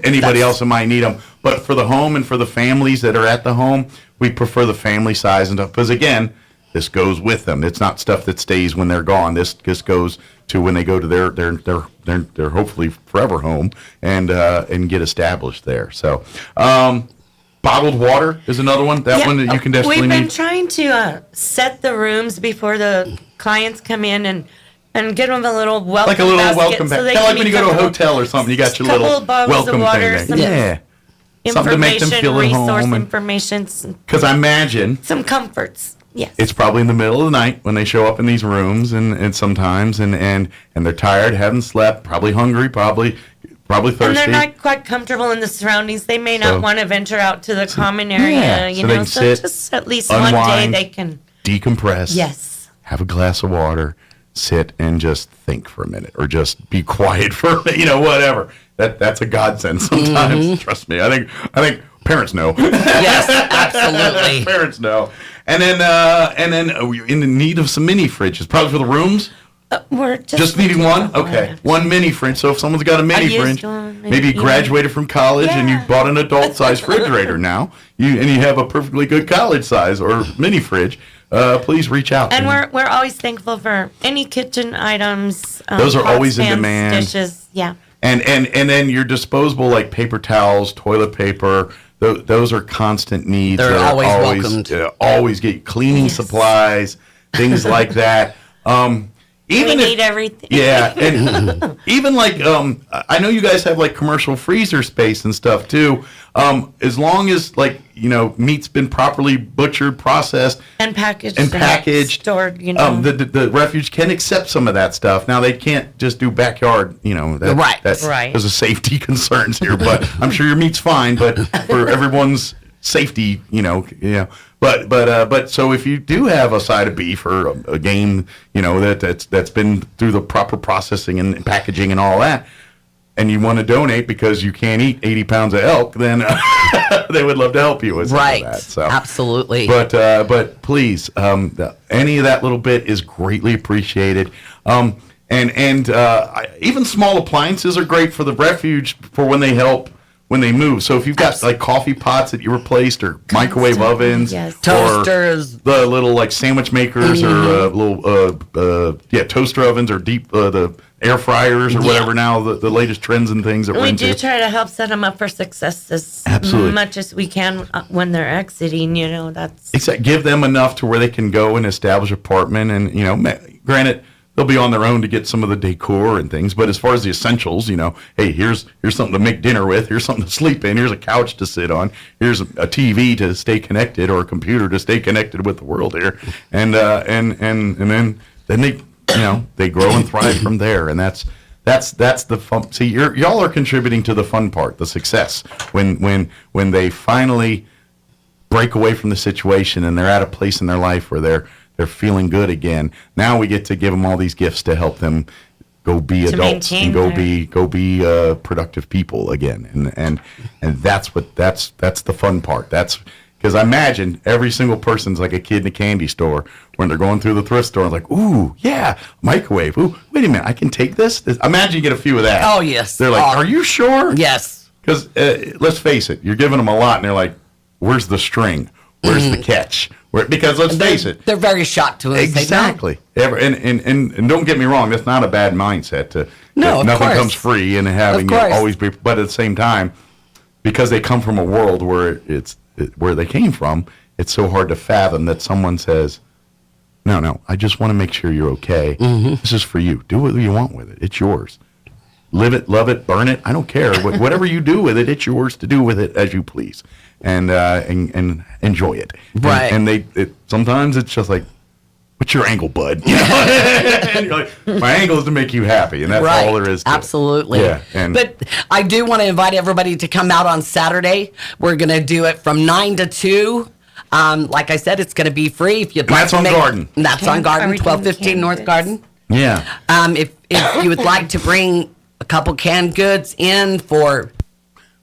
anybody else who might need them. But for the home and for the families that are at the home, we prefer the family size and stuff. Because again, this goes with them. It's not stuff that stays when they're gone. This goes to when they go to their hopefully forever home and get established there. So bottled water is another one. That one that you can definitely We've been need. trying to set the rooms before the clients come in, and and get them a little welcome Like a little basket welcome so bag. they Kind of like can when you eat go to a couple- hotel or something, you got your couple little bottles of welcome water, thing some there. Yeah. Something to make them feel at resource home. information, Because I imagine some comforts. Yes. it's probably in the middle of the night when they show up in these rooms, and sometimes and they're tired, haven't slept, probably hungry, probably thirsty. And they're not quite comfortable in the surroundings. They may So- not want to venture out to the common area, yeah, you so they know. can So sit, just at least one day unwind, they can. decompress. Yes. Have a glass of water, sit and just think for a minute, or just be quiet for whatever. That's a godsend sometimes. Mm-hmm. Trust me. I think parents know. Yes, absolutely. Parents know. And then you're in the need of some mini fridges, probably for the rooms. We're Just needing one? Okay. One mini fridge. So if someone's got a mini used fridge, one, maybe you yeah. graduated from college and you bought an adult-sized refrigerator now, you have a perfectly good college size or mini fridge, please reach out. And we're always thankful for any kitchen items. Those are pots, always in pans, demand. Dishes, yeah. And then your disposable, like paper towels, toilet paper, those are constant needs. They're that are always welcomed. Always get cleaning supplies, things like that. Even we if, need everything. Yeah, and even like I know you guys have like commercial freezer space and stuff too. As long as meat's been properly butchered, processed, And packaged. stored, the the refuge can accept some of that stuff. Now they can't just do backyard, Right. That's Right. because of safety concerns here. But I'm sure your meat's fine. But for everyone's safety, But so if you do have a side of beef or a game, that's been through the proper processing and packaging and all that, and you want to donate because you can't eat 80 pounds of elk, then they would love to help you with some Right. of that. So. Absolutely. But please, any of that little bit is greatly appreciated. And even small appliances are great for the refuge for when they help. When they move. So if you've got like coffee pots that you replaced or microwave ovens, Yes. Toasters. or the little like sandwich makers or little toaster ovens or deep the air fryers or whatever now the latest trends and things that we're we into. do try to help set them up for success as Absolutely. much as we can when they're exiting. That's Except give them enough to where they can go and establish an apartment and granted they'll be on their own to get some of the decor and things, but as far as the essentials, hey, here's something to make dinner with, here's something to sleep in, here's a couch to sit on, here's a TV to stay connected or a computer to stay connected with the world here, and then they grow and thrive from there, and that's the fun. See, y'all are contributing to the fun part, the success when they finally break away from the situation and they're at a place in their life where they're feeling good again. Now we get to give them all these gifts to help them go be adults and go be productive people again. And that's the fun part. That's because I imagine every single person's like a kid in a candy store when they're going through the thrift store and like, ooh, yeah, microwave. Ooh, wait a minute, I can take this. Imagine you get a few of that. Oh, yes. They're like, are you sure? Yes. Because let's face it, you're giving them a lot and they're like, where's the string? Where's the catch? Because let's face it, they're very shocked to us. exactly. And don't get me wrong, that's not a bad mindset. No, of nothing course. comes free, and having Of it course. always be. But at the same time, because they come from a world where where they came from, it's so hard to fathom that someone says, "No, I just want to make sure you're okay. This is for you. Do what you want with it. It's yours. Live it, love it, burn it. I don't care. Whatever you do with it, it's yours to do with it as you please." And enjoy it. Right. And sometimes it's just like, what's your angle, bud? And you're like, my angle is to make you happy, and that's Right. all there is to it. Absolutely. Yeah. But I do want to invite everybody to come out on Saturday. We're going to do it from 9 to 2. Like I said, it's going to be free. If you'd like that's to on make, Garden. That's on Garden, 1215 North Garden. Yeah. If you would like to bring a couple canned goods in for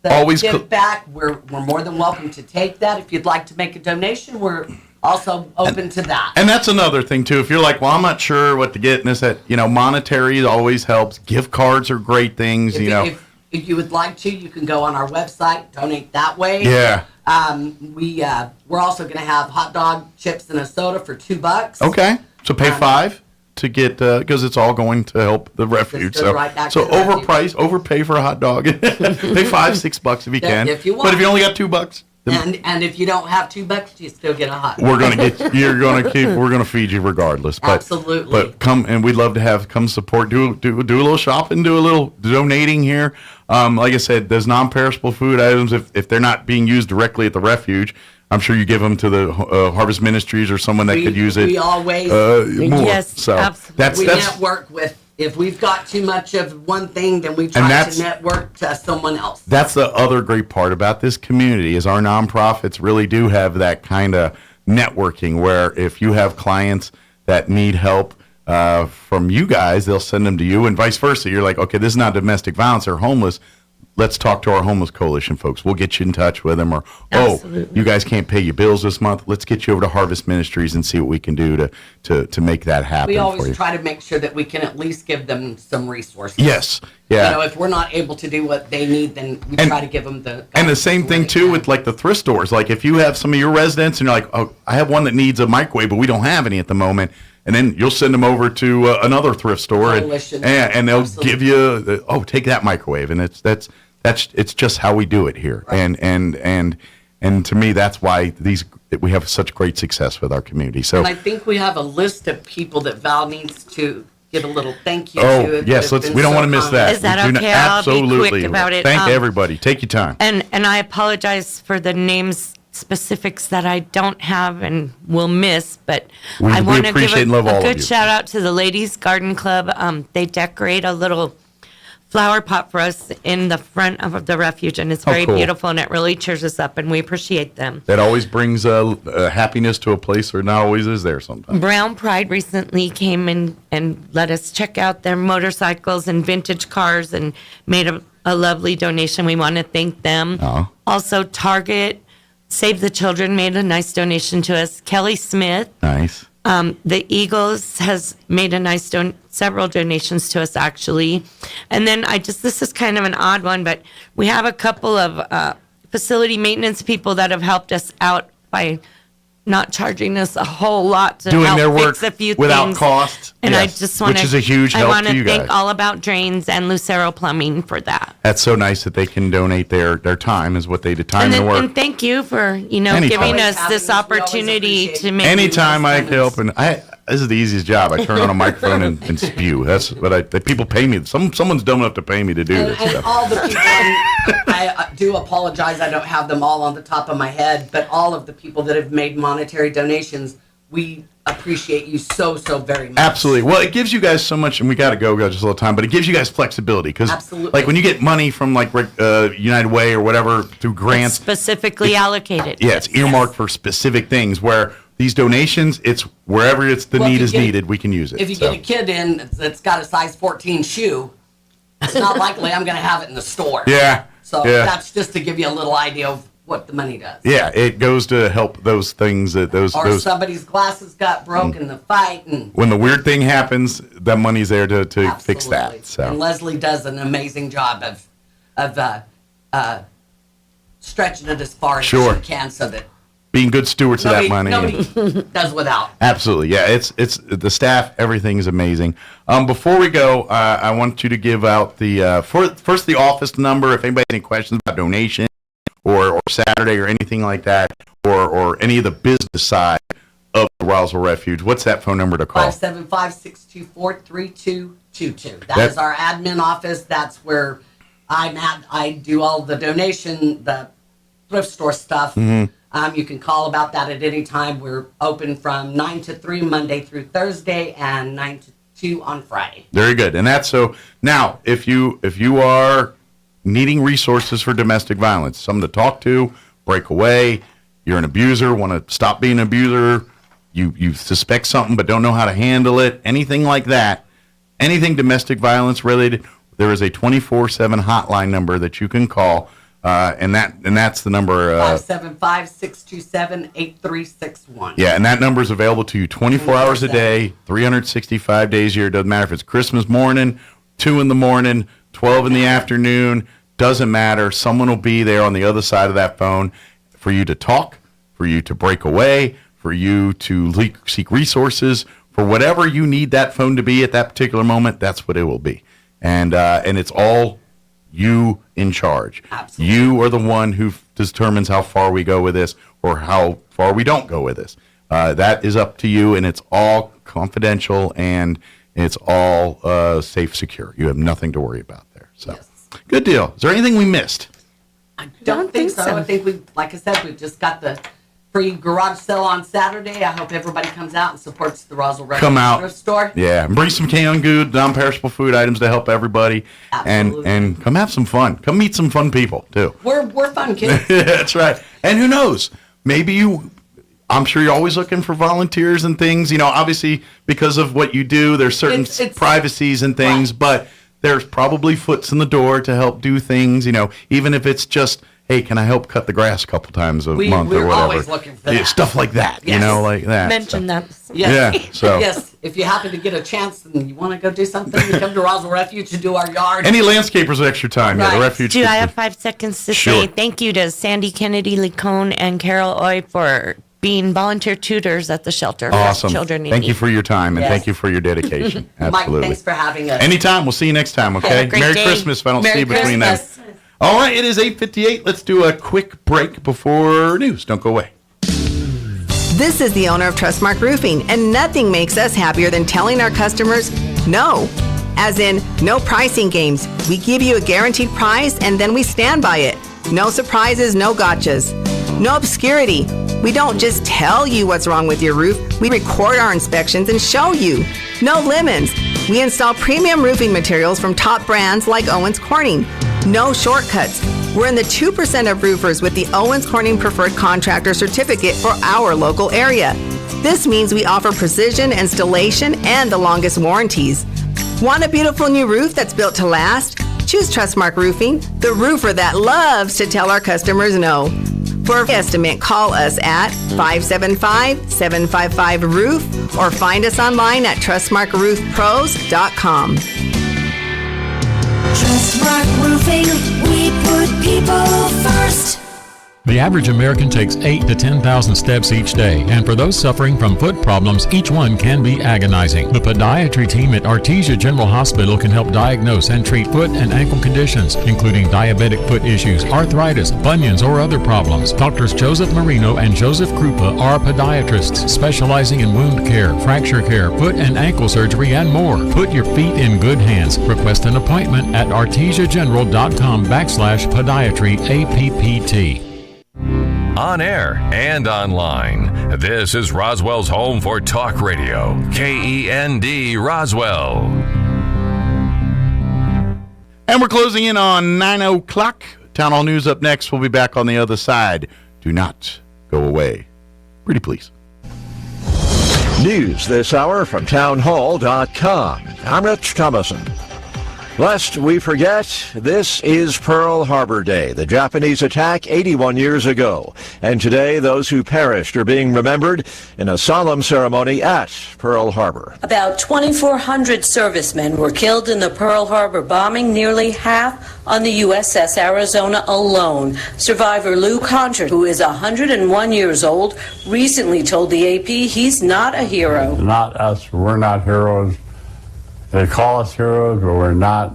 the Always give back, we're more than welcome to take that. If you'd like to make a donation, we're also open to that. And that's another thing too. If you're like, well, I'm not sure what to get, and this, that, monetary always helps. Gift cards are great things. If you would like to, you can go on our website, donate that way. Yeah. We're also going to have hot dog, chips, and a soda for $2. Okay. So pay $5 to get because it's all going to help the refuge. goes right back So to the refuge. overpay for a hot dog. Pay $5-6 if you can. If you want. But if you only got $2, And if you don't have $2, you still get a hot dog. We're gonna feed you regardless. But, Absolutely. But come, and we'd love to come support. Do a little shopping. Do a little donating here. Like I said, there's non-perishable food items. If they're not being used directly at the refuge, I'm sure you give them to the Harvest Ministries or someone that could use it. We always more. Yes, so absolutely. We network with. If we've got too much of one thing, then we try to network to someone else. That's the other great part about this community is our nonprofits really do have that kind of networking where if you have clients that need help from you guys, they'll send them to you and vice versa. You're like, okay, this is not domestic violence or homeless. Let's talk to our homeless coalition folks. We'll get you in touch with them. Or, you guys can't pay your bills this month. Let's get you over to Harvest Ministries and see what we can do to make that happen We for always you. try to make sure that we can at least give them some resources. Yes. Yeah. You know, if we're not able to do what they need, then we try to give them the. And the same thing, too, with like the thrift stores. Like if you have some of your residents and you're like, oh, I have one that needs a microwave, but we don't have any at the moment. And then you'll send them over to another thrift store and they'll give you, take that microwave. And it's just how we do it here. Right. And to me, that's why we have such great success with our community. So and I think we have a list of people that Val needs to give a little thank you to. Oh, yes, we don't want to miss that. Is that okay? I'll be quick about it. Thank everybody. Take your time. And I apologize for the names specifics that I don't have and will miss, but I want to give a good shout out to the Ladies Garden Club. They decorate a little flower pot for us in the front of the refuge, and it's very beautiful, and it really cheers us up, and we appreciate them. That always brings happiness to a place where not always is there sometimes. Brown Pride recently came in and let us check out their motorcycles and vintage cars and made a lovely donation. We want to thank them. Also, Target Save the Children made a nice donation to us. Kelly Smith. Nice. The Eagles has made a nice several donations to us, actually. And then this is kind of an odd one, but we have a couple of facility maintenance people that have helped us out by not charging us a whole lot to doing help their work fix a few without things. cost. And yes, I just want which is a huge help I want to you to thank guys. All About Drains and Lucero Plumbing for that. That's so nice that they can donate their time is what they did, time and work. And thank you for Anytime. giving us this opportunity to make. Anytime I help, and this is the easiest job. I turn on a microphone and spew. That's what people pay me. Someone's dumb enough to pay me to do this And stuff. all the people, I do apologize, I don't have them all on the top of my head, but all of the people that have made monetary donations, we appreciate you so very much. Absolutely. Well, it gives you guys so much, and we got to go just a little time, but it gives you guys flexibility because, like, when you get money from like United Way or whatever through grants, It's specifically allocated. Yeah, it's earmarked for specific things. Where these donations, it's wherever the need is needed, we can use it. If you get a kid in that's got a size 14 shoe, it's not likely I'm going to have it in the store. Yeah. So yeah. that's just to give you a little idea of what the money does. Yeah, it goes to help those things that those. Somebody's glasses got broke in the fight, and when the weird thing happens, that money's there to fix that. So. And Leslie does an amazing job of stretching it as far as she can, so that being good stewards of that money. Nobody does without. Absolutely, yeah. It's the staff. Everything is amazing. Before we go, I want you to give out the first the office number if anybody has any questions about donation or Saturday or anything like that, or any of the business side of the Roswell Refuge. What's that phone number to call? 575-624-3222. That is our admin office. That's where I'm at. I do all the donation, the thrift store stuff. Mm-hmm. You can call about that at any time. We're open from 9 to 3 Monday through Thursday and 9 to 2 on Friday. Very good. And that's so now if you are needing resources for domestic violence, someone to talk to, break away, you're an abuser, want to stop being an abuser, you suspect something but don't know how to handle it, anything like that, anything domestic violence related, there is a 24/7 hotline number that you can call, and that's the number 575-627-8361. Yeah, and that number is available to you 24 hours a day, 365 days a year. Doesn't matter if it's Christmas morning, 2 in the morning, 12 in the afternoon, doesn't matter. Someone will be there on the other side of that phone for you to talk, for you to break away, for you to seek resources, for whatever you need that phone to be at that particular moment, that's what it will be. And it's all you in charge. Absolutely. You are the one who determines how far we go with this or how far we don't go with this. That is up to you, and it's all confidential, and it's all safe, secure. You have nothing to worry about there. So, Good deal. Is there anything we missed? I don't think so. I think like I said, we've just got the free garage sale on Saturday. I hope everybody comes out and supports the Roswell Come out. Thrift Store. Yeah, and bring some canned good, non-perishable food items to help everybody. Absolutely. And come have some fun. Come meet some fun people, too. We're fun kids. That's right. And who knows? Maybe I'm sure you're always looking for volunteers and things. Obviously, because of what you do, there's certain privacies and things, but there's probably foots in the door to help do things, even if it's just, hey, can I help cut the grass a couple times a month or whatever? We're always looking for that. Stuff like that, like that. Mention that. Yes. Yeah, so. Yes, if you happen to get a chance and you want to go do something, you come to Roswell Refuge to do our yard. Any landscapers with extra time, the Refuge. Do I have 5 seconds to say thank you to Sandy Kennedy Licone and Carol Oy for being volunteer tutors at the shelter Awesome. for children in Thank need. you for your time, and thank you for your dedication. Absolutely. Mike, thanks for having us. Anytime. We'll see you next time, okay? Have a great Merry day. Christmas if I don't Merry see you between Christmas. then. All right, it is 8:58. Let's do a quick break before news. Don't go away. This is the owner of Trustmark Roofing, and nothing makes us happier than telling our customers no. As in, no pricing games. We give you a guaranteed price, and then we stand by it. No surprises, no gotchas. No obscurity. We don't just tell you what's wrong with your roof. We record our inspections and show you. No lemons. We install premium roofing materials from top brands like Owens Corning. No shortcuts. We're in the 2% of roofers with the Owens Corning Preferred Contractor Certificate for our local area. This means we offer precision installation and the longest warranties. Want a beautiful new roof that's built to last? Choose Trustmark Roofing, the roofer that loves to tell our customers no. For an estimate, call us at 575-755-ROOF or find us online at trustmarkroofpros.com. Trustmark Roofing, we put people first. The average American takes 8 to 10,000 steps each day, and for those suffering from foot problems, each one can be agonizing. The podiatry team at Artesia General Hospital can help diagnose and treat foot and ankle conditions, including diabetic foot issues, arthritis, bunions, or other problems. Doctors Joseph Marino and Joseph Krupa are podiatrists specializing in wound care, fracture care, foot and ankle surgery, and more. Put your feet in good hands. Request an appointment at artesiageneral.com/podiatry APPT. On air and online, this is Roswell's home for talk radio, KEND Roswell. And we're closing in on 9 o'clock. Town Hall News up next. We'll be back on the other side. Do not go away. Pretty please. News this hour from townhall.com. I'm Rich Thomason. Lest we forget, this is Pearl Harbor Day, the Japanese attack 81 years ago. And today, those who perished are being remembered in a solemn ceremony at Pearl Harbor. About 2,400 servicemen were killed in the Pearl Harbor bombing, nearly half on the USS Arizona alone. Survivor Lou Concher, who is 101 years old, recently told the AP he's not a hero. Not us. We're not heroes. They call us heroes, but we're not.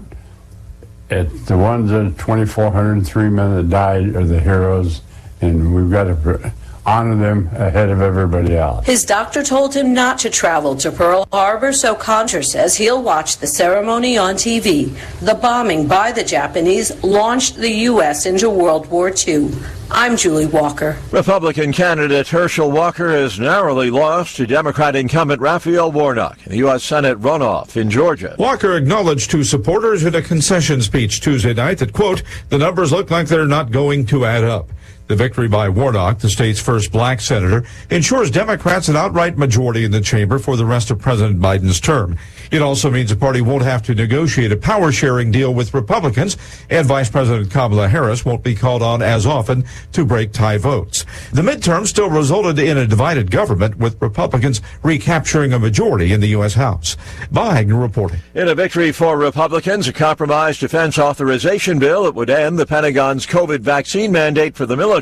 It's the ones that 2,403 men that died are the heroes, and we've got to honor them ahead of everybody else. His doctor told him not to travel to Pearl Harbor, so Concher says he'll watch the ceremony on TV. The bombing by the Japanese launched the U.S. into World War II. I'm Julie Walker. Republican candidate Herschel Walker has narrowly lost to Democrat incumbent Raphael Warnock in the U.S. Senate runoff in Georgia. Walker acknowledged to supporters in a concession speech Tuesday night that, quote, the numbers look like they're not going to add up. The victory by Warnock, the state's first black senator, ensures Democrats an outright majority in the chamber for the rest of President Biden's term. It also means the party won't have to negotiate a power-sharing deal with Republicans, and Vice President Kamala Harris won't be called on as often to break tie votes. The midterm still resulted in a divided government, with Republicans recapturing a majority in the U.S. House. Wagner reporting. In a victory for Republicans, a compromise defense authorization bill that would end the Pentagon's COVID vaccine mandate for the military,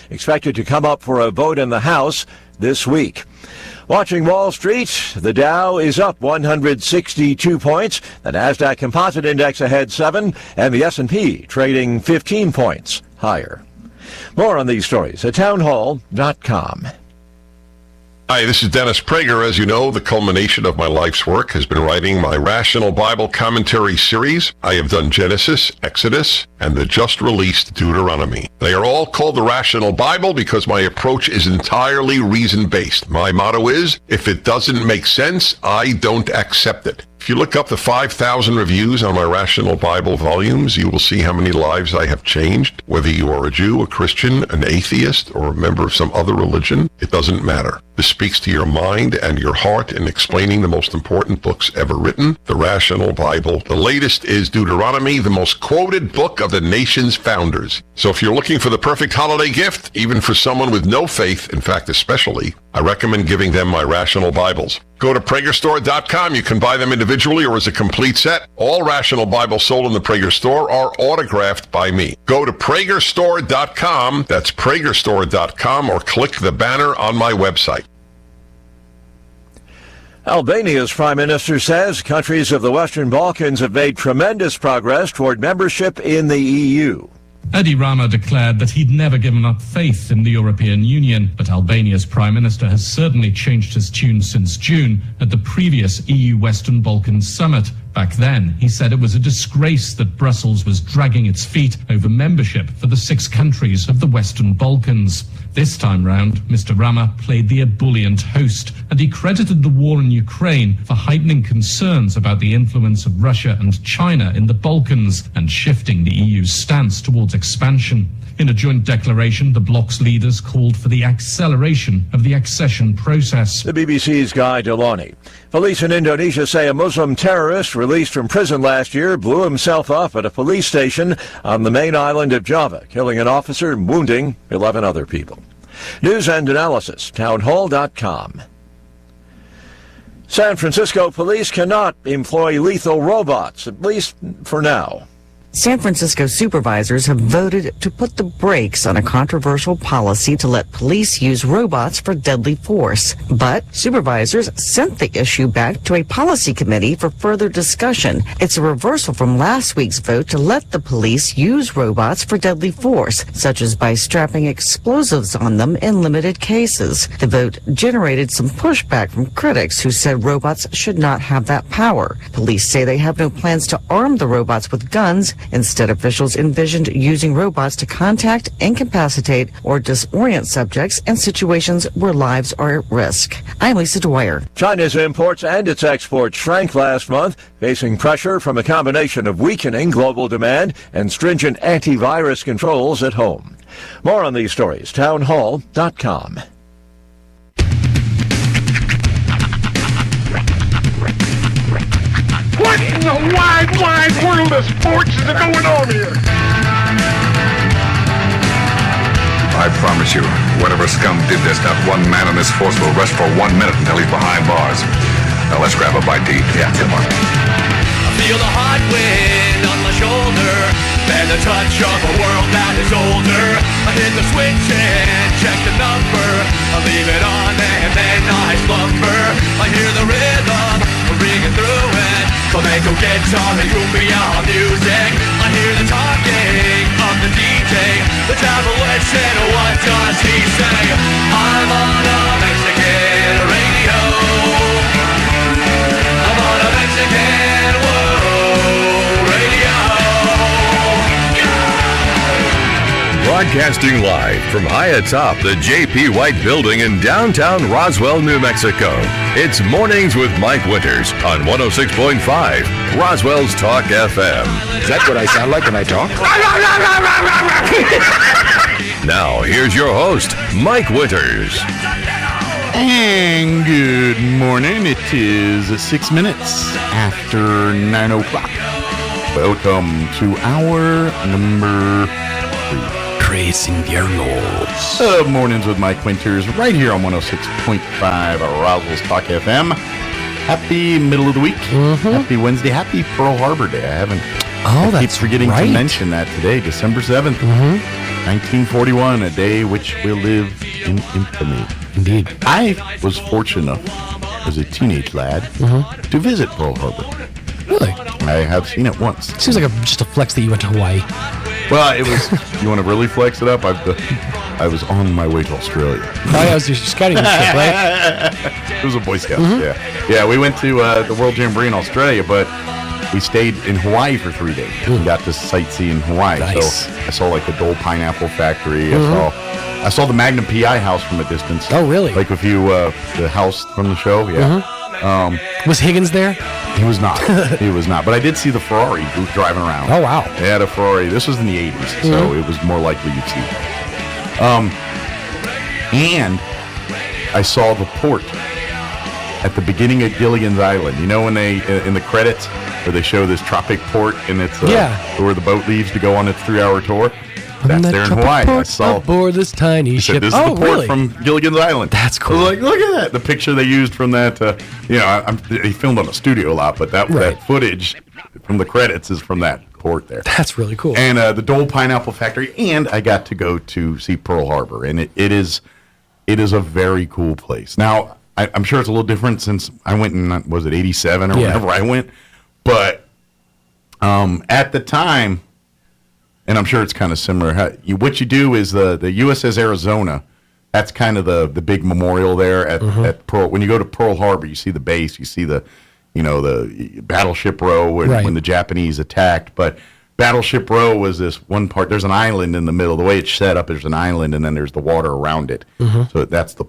expected to come up for a vote in the House this week. Watching Wall Street, the Dow is up 162 points, the Nasdaq Composite Index ahead 7, and the S&P trading 15 points higher. More on these stories at townhall.com. Hi, this is Dennis Prager. As you know, the culmination of my life's work has been writing my Rational Bible Commentary series. I have done Genesis, Exodus, and the just-released Deuteronomy. They are all called the Rational Bible because my approach is entirely reason-based. My motto is, if it doesn't make sense, I don't accept it. If you look up the 5,000 reviews on my Rational Bible volumes, you will see how many lives I have changed. Whether you are a Jew, a Christian, an atheist, or a member of some other religion, it doesn't matter. This speaks to your mind and your heart in explaining the most important books ever written, the Rational Bible. The latest is Deuteronomy, the most quoted book of the nation's founders. So if you're looking for the perfect holiday gift, even for someone with no faith, in fact especially, I recommend giving them my Rational Bibles. Go to PragerStore.com. You can buy them individually or as a complete set. All Rational Bibles sold in the Prager Store are autographed by me. Go to PragerStore.com. That's PragerStore.com, or click the banner on my website. Albania's prime minister says countries of the Western Balkans have made tremendous progress toward membership in the EU. Edi Rama declared that he'd never given up faith in the European Union, but Albania's Prime Minister has certainly changed his tune since June at the previous EU Western Balkans summit. Back then, he said it was a disgrace that Brussels was dragging its feet over membership for the 6 countries of the Western Balkans. This time round, Mr. Rama played the ebullient host, and he credited the war in Ukraine for heightening concerns about the influence of Russia and China in the Balkans and shifting the EU's stance towards expansion. In a joint declaration, the bloc's leaders called for the acceleration of the accession process. The BBC's Guy Delany. Police in Indonesia say a Muslim terrorist released from prison last year blew himself up at a police station on the main island of Java, killing an officer and wounding 11 other people. News and analysis, townhall.com. San Francisco police cannot employ lethal robots, at least for now. San Francisco supervisors have voted to put the brakes on a controversial policy to let police use robots for deadly force. But supervisors sent the issue back to a policy committee for further discussion. It's a reversal from last week's vote to let the police use robots for deadly force, such as by strapping explosives on them in limited cases. The vote generated some pushback from critics who said robots should not have that power. Police say they have no plans to arm the robots with guns. Instead, officials envisioned using robots to contact, incapacitate, or disorient subjects in situations where lives are at risk. I'm Lisa Dwyer. China's imports and its exports shrank last month, facing pressure from a combination of weakening global demand and stringent antivirus controls at home. More on these stories, townhall.com. What in the wide, wide world of sports is going on here? I promise you, whatever scum did this, not one man in this force will rest for 1 minute until he's behind bars. Now let's grab a bite to eat. Yeah, come on. I feel the hot wind on my shoulder and the touch of a world that is older. I hit the switch and check the number. I leave it on and then I slumber. I hear the rhythm ringing through it. Flamenco guitar and cumbia music. I hear the talking of the DJ. The traveler said, what does he say? I'm on a Mexican radio. I'm on a Mexican radio. Broadcasting live from high atop the J.P. White Building in downtown Roswell, New Mexico. It's Mornings with Mike Winters on 106.5 Roswell's Talk FM. Is that what I sound like when I talk? Now, here's your host, Mike Winters. And good morning. It is 6 minutes after 9 o'clock. Welcome to hour number 3. Tracing the Arnolds. Mornings with Mike Winters, right here on 106.5 Roswell's Talk FM. Happy middle of the week. Happy Wednesday. Happy Pearl Harbor Day. I keep forgetting to mention that today, December 7th, 1941, a day which will live in infamy. Indeed. I was fortunate enough, as a teenage lad, to visit Pearl Harbor. Really? I have seen it once. Seems like just a flex that you went to Hawaii. Well, it was. You want to really flex it up? I was on my way to Australia. Oh, yeah, it was your scouting trip, right? It was a Boy Scout. Yeah. We went to the World Jamboree in Australia, but we stayed in Hawaii for 3 days. We got to sightsee in Hawaii. Nice. So I saw like the Dole Pineapple Factory. I saw the Magnum PI house from a distance. Oh, really? Like if you the house from the show. Yeah. Was Higgins there? He was not. He was not. But I did see the Ferrari driving around. Oh, wow. They had a Ferrari. This was in the 80s, so it was more likely you'd see that. And I saw the port at the beginning of Gilligan's Island. You know when they, in the credits, where they show this tropic port and it's where the boat leaves to go on its 3-hour tour? That's there in Hawaii. I saw aboard this tiny ship. This is the port from Gilligan's Island. That's cool. I was like, look at that. The picture they used from that, they filmed on a studio a lot, but that footage from the credits is from that port there. That's really cool. And the Dole Pineapple Factory, and I got to go to see Pearl Harbor, and it is a very cool place. Now, I'm sure it's a little different since I went in, was it 87 or whenever I went, but at the time, and I'm sure it's kind of similar, what you do is the USS Arizona, that's kind of the big memorial there at Pearl. When you go to Pearl Harbor, you see the base, you see the Battleship Row when the Japanese attacked. But Battleship Row was this one part. There's an island in the middle. The way it's set up, there's an island, and then there's the water around it. So that's the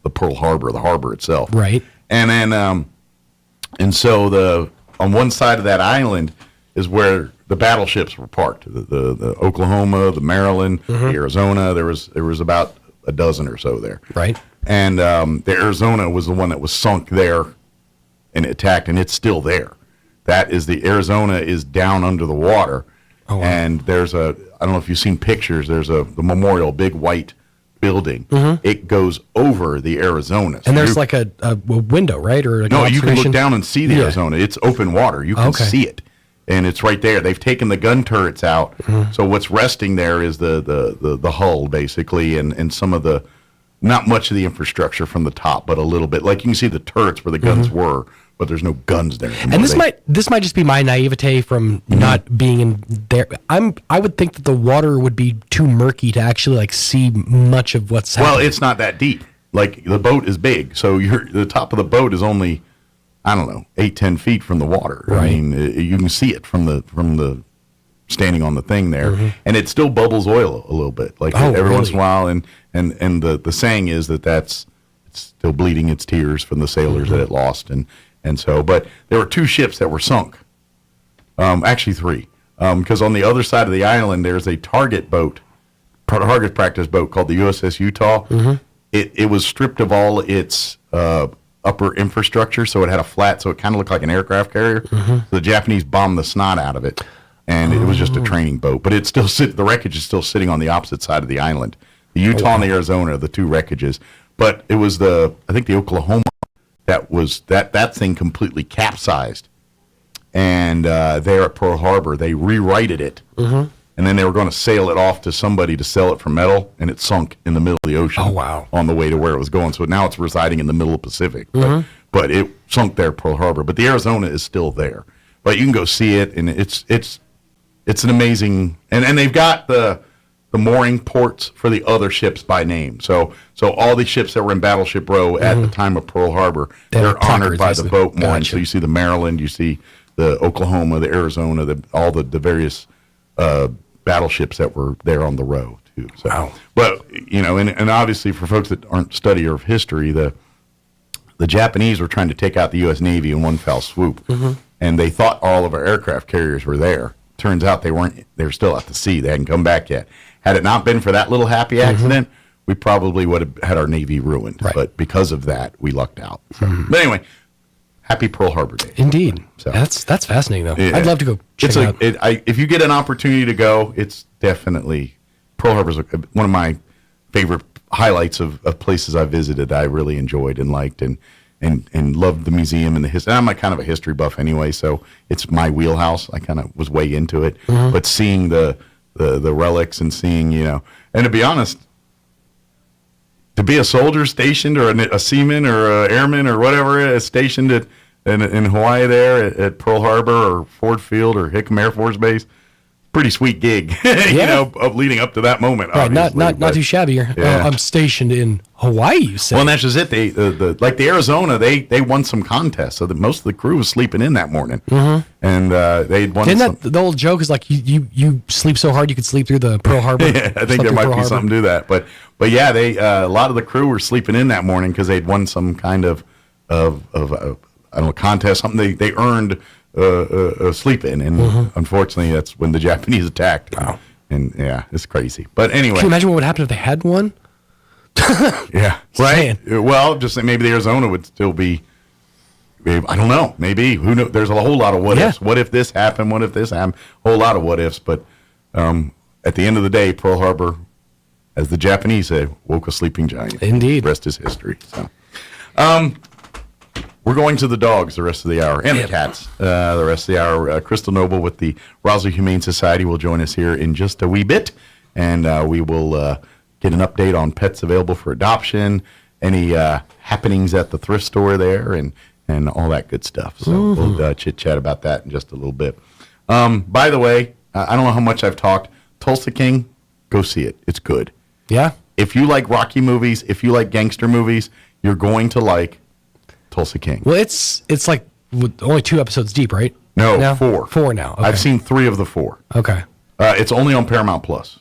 Pearl Harbor, the harbor itself. Right. And then so on one side of that island is where the battleships were parked. The Oklahoma, the Maryland, the Arizona. There was about a dozen or so there. Right. And the Arizona was the one that was sunk there and attacked, and it's still there. That is the Arizona is down under the water. Oh, wow. And there's I don't know if you've seen pictures, there's the memorial, big white building. It goes over the Arizona. So and there's like a window, right? Or no, you can look down and see the Arizona. It's open water. You can see it. And it's right there. They've taken the gun turrets out. So what's resting there is the hull, basically, and some of the, not much of the infrastructure from the top, but a little bit. Like you can see the turrets where the guns were, but there's no guns there anymore. And this might just be my naivete from not being in there. I would think that the water would be too murky to actually like see much of what's happening. Well, it's not that deep. Like the boat is big, so the top of the boat is only, I don't know, 8-10 feet from the water. Right. I mean, you can see it from the standing on the thing there, and it still bubbles oil a little bit, like every once in a while. And the saying is it's still bleeding its tears from the sailors that it lost, and so. But there were 2 ships that were sunk, actually 3, because on the other side of the island there's a target practice boat called the USS Utah. It was stripped of all its upper infrastructure, so it had a flat, so it kind of looked like an aircraft carrier. So the Japanese bombed the snot out of it, and it was just a training boat. But it's still the wreckage is still sitting on the opposite side of the island. The Utah and the Arizona are the 2 wreckages, but it was I think the Oklahoma that thing completely capsized, and there at Pearl Harbor they rewrited it. And then they were going to sail it off to somebody to sell it for metal, and it sunk in the middle of the ocean. Oh, wow. On the way to where it was going. So now it's residing in the middle of the Pacific. But it sunk there at Pearl Harbor. But the Arizona is still there. But you can go see it, and it's an amazing... And they've got the mooring ports for the other ships by name. So all the ships that were in Battleship Row at the time of Pearl Harbor, they're honored by the boat mooring. Gotcha. So you see the Maryland, you see the Oklahoma, the Arizona, all the various... battleships that were there on the row too. So, wow. But and obviously for folks that aren't studier of history, the Japanese were trying to take out the U.S. Navy in one fell swoop, and they thought all of our aircraft carriers were there. Turns out they weren't. They were still at the sea. They hadn't come back yet. Had it not been for that little happy accident, we probably would have had our Navy ruined. Right. But because of that, we lucked out. So. But anyway. Happy Pearl Harbor Day. Indeed. So, that's fascinating, though. Yeah. I'd love to go check it out. If you get an opportunity to go, it's definitely... Pearl Harbor's one of my favorite highlights of places I visited that I really enjoyed and liked and loved the museum and the history. I'm kind of a history buff anyway, so it's my wheelhouse. I kind of was way into it. But seeing the relics and seeing, and to be honest... To be a soldier stationed or a seaman or an airman or whatever stationed in Hawaii there at Pearl Harbor or Ford Field or Hickam Air Force Base, pretty sweet gig, you know, of leading up to that moment. Right, not too shabby. Yeah. I'm stationed in Hawaii, you say. Well, and that's just it. They like the Arizona, they won some contests, so that most of the crew was sleeping in that morning, and they'd won. Isn't that the old joke? Is like you sleep so hard you could sleep through the Pearl Harbor. Yeah, I think there might be something to that, but yeah, they a lot of the crew were sleeping in that morning because they'd won some kind of I don't know, contest, something they earned sleep in, and unfortunately, that's when the Japanese attacked. Wow. And yeah, it's crazy. But anyway, can you imagine what would happen if they had one? Yeah, right. Well, just maybe the Arizona would still be. Maybe, I don't know. Maybe, who knows? There's a whole lot of what ifs. What if this happened? What if this happened? A whole lot of what ifs. But at the end of the day, Pearl Harbor, as the Japanese say, woke a sleeping giant. Indeed. The rest is history. So, we're going to the dogs the rest of the hour, and the cats the rest of the hour. Crystal Noble with the Roswell Humane Society will join us here in just a wee bit, and we will get an update on pets available for adoption, any happenings at the thrift store there, and all that good stuff. So we'll chit-chat about that in just a little bit. By the way, I don't know how much I've talked. Tulsa King, go see it. It's good. Yeah? If you like Rocky movies, if you like gangster movies, you're going to like Tulsa King. Well, it's like only 2 episodes deep, right? No, now? 4. 4 now. Okay. I've seen 3 of the 4. Okay. It's only on Paramount Plus.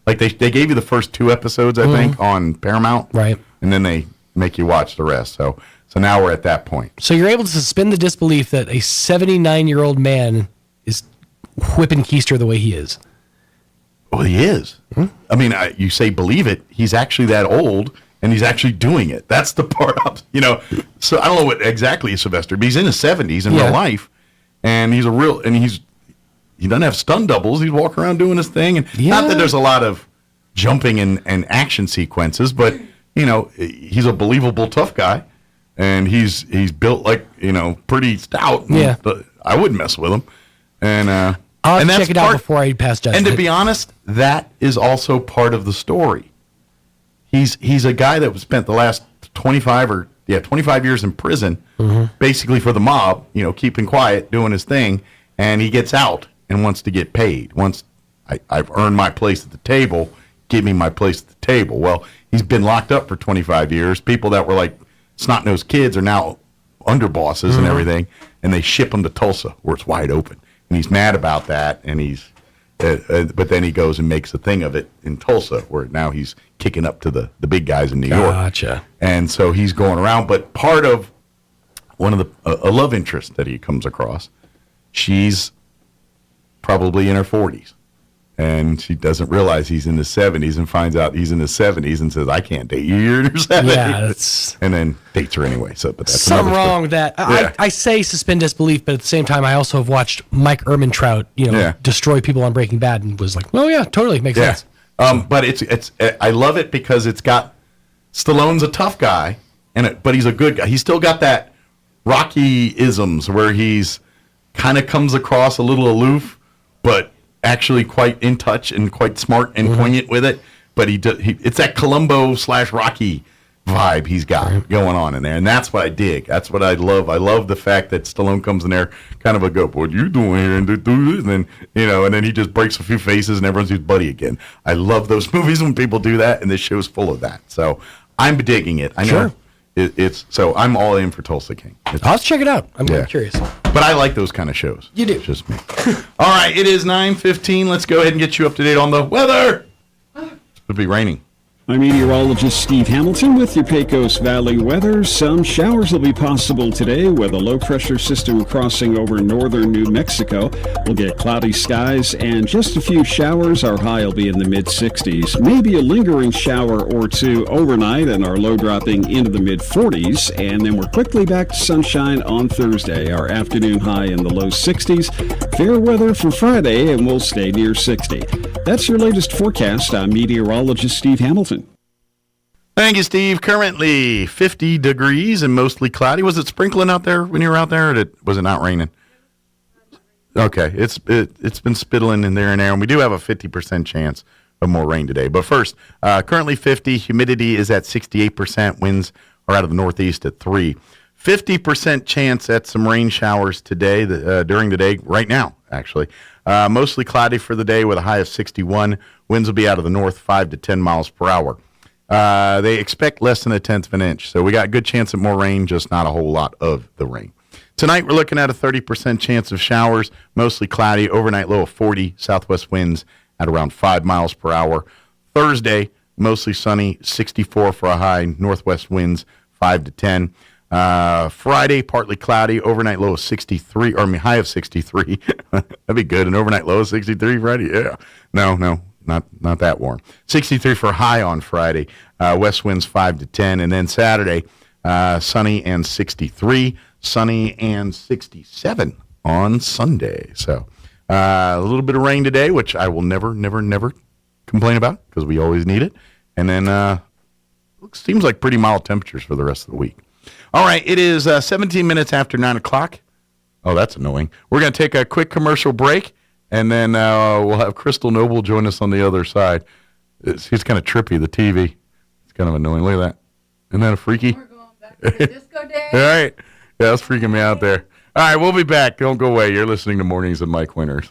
Like they gave you the first 2 episodes, I think, on Paramount. Right. And then they make you watch the rest. So now we're at that point. So you're able to suspend the disbelief that a 79-year-old man is whipping Keister the way he is. Well, he is. I mean, you say believe it. He's actually that old, and he's actually doing it. That's the part of, so I don't know what exactly is Sylvester, but he's in his 70s in real life, and he doesn't have stunt doubles. He's walking around doing his thing. And not that there's a lot of jumping and action sequences, but, he's a believable tough guy, and he's built like, pretty stout. Yeah. But I wouldn't mess with him. And I'll have to check it out before I pass judgment. And to be honest, that is also part of the story. He's a guy that spent the last 25 years in prison, basically for the mob, keeping quiet, doing his thing, and he gets out and wants to get paid. Once I've earned my place at the table, give me my place at the table. Well, he's been locked up for 25 years. People that were like snot-nosed kids are now underbosses and everything, and they ship him to Tulsa where it's wide open. And he's mad about that, and but then he goes and makes a thing of it in Tulsa, where now he's kicking up to the big guys in New York. Gotcha. And so he's going around. But part of one of a love interest that he comes across, she's probably in her 40s. And she doesn't realize he's in the 70s and finds out he's in the 70s and says, I can't date you. You're in your 70s. Yeah, and then dates her anyway. So, but that's something wrong with that. Yeah. I say suspend disbelief, but at the same time, I also have watched Mike Ehrmantraut, destroy people on Breaking Bad, and was like, well, yeah, totally makes sense. But it's I love it because it's got Stallone's a tough guy, but he's a good guy. He's still got that Rocky isms where he's kind of comes across a little aloof, but actually quite in touch and quite smart and poignant with it. But it's that Columbo/Rocky vibe he's got going on in there, and that's what I dig. That's what I love. I love the fact that Stallone comes in there kind of a go, what you doing here, and do this, and then and then he just breaks a few faces and everyone's his buddy again. I love those movies when people do that, and this show's full of that. So I'm digging it. I know it's so I'm all in for Tulsa King. I'll check it out. I'm curious. But I like those kind of shows. You do. It's just me. All right, it is 9:15. Let's go ahead and get you up to date on the weather. It'll be raining. I'm meteorologist Steve Hamilton with your Pecos Valley weather. Some showers will be possible today with a low-pressure system crossing over northern New Mexico. We'll get cloudy skies and just a few showers. Our high will be in the mid-60s. Maybe a lingering shower or two overnight, and our low dropping into the mid-40s. And then we're quickly back to sunshine on Thursday. Our afternoon high in the low 60s. Fair weather for Friday, and we'll stay near 60. That's your latest forecast. I'm meteorologist Steve Hamilton. Thank you, Steve. Currently 50 degrees and mostly cloudy. Was it sprinkling out there when you were out there, or was it not raining? Okay, it's been spittling in there and there, and we do have a 50% chance of more rain today. But first, currently 50, humidity is at 68%, winds are out of the northeast at 3. 50% chance at some rain showers today, during the day, right now, actually. Mostly cloudy for the day with a high of 61. Winds will be out of the north 5 to 10 miles per hour. They expect less than 1/10 of an inch. So we got a good chance at more rain, just not a whole lot of the rain. Tonight, we're looking at a 30% chance of showers, mostly cloudy, overnight low of 40, southwest winds at around 5 miles per hour. Thursday, mostly sunny, 64 for a high, northwest winds 5 to 10. Friday, partly cloudy, overnight low of 63, high of 63. That'd be good. An overnight low of 63 Friday? Yeah. No, not that warm. 63 for a high on Friday, west winds 5 to 10. And then Saturday, sunny and 63. Sunny and 67 on Sunday. So a little bit of rain today, which I will never complain about because we always need it. And then seems like pretty mild temperatures for the rest of the week. All right, it is 17 minutes after 9 o'clock. Oh, that's annoying. We're going to take a quick commercial break, and then we'll have Crystal Noble join us on the other side. She's kind of trippy, the TV. It's kind of annoying. Look at that. Isn't that a freaky? We're going back to the disco day. All right. Yeah, that's freaking me out there. All right, we'll be back. Don't go away. You're listening to Mornings with Mike Winters.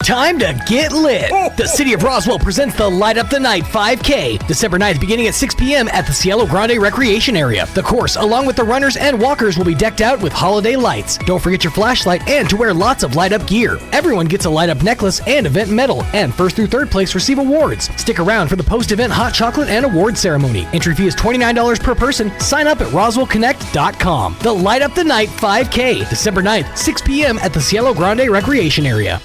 Time to get lit. The City of Roswell presents the Light Up the Night 5K, December 9th, beginning at 6 p.m. at the Cielo Grande Recreation Area. The course, along with the runners and walkers, will be decked out with holiday lights. Don't forget your flashlight and to wear lots of light-up gear. Everyone gets a light-up necklace and event medal, and first through third place receive awards. Stick around for the post-event hot chocolate and award ceremony. Entry fee is $29 per person. Sign up at RoswellConnect.com. The Light Up the Night 5K, December 9th, 6 p.m. at the Cielo Grande Recreation Area.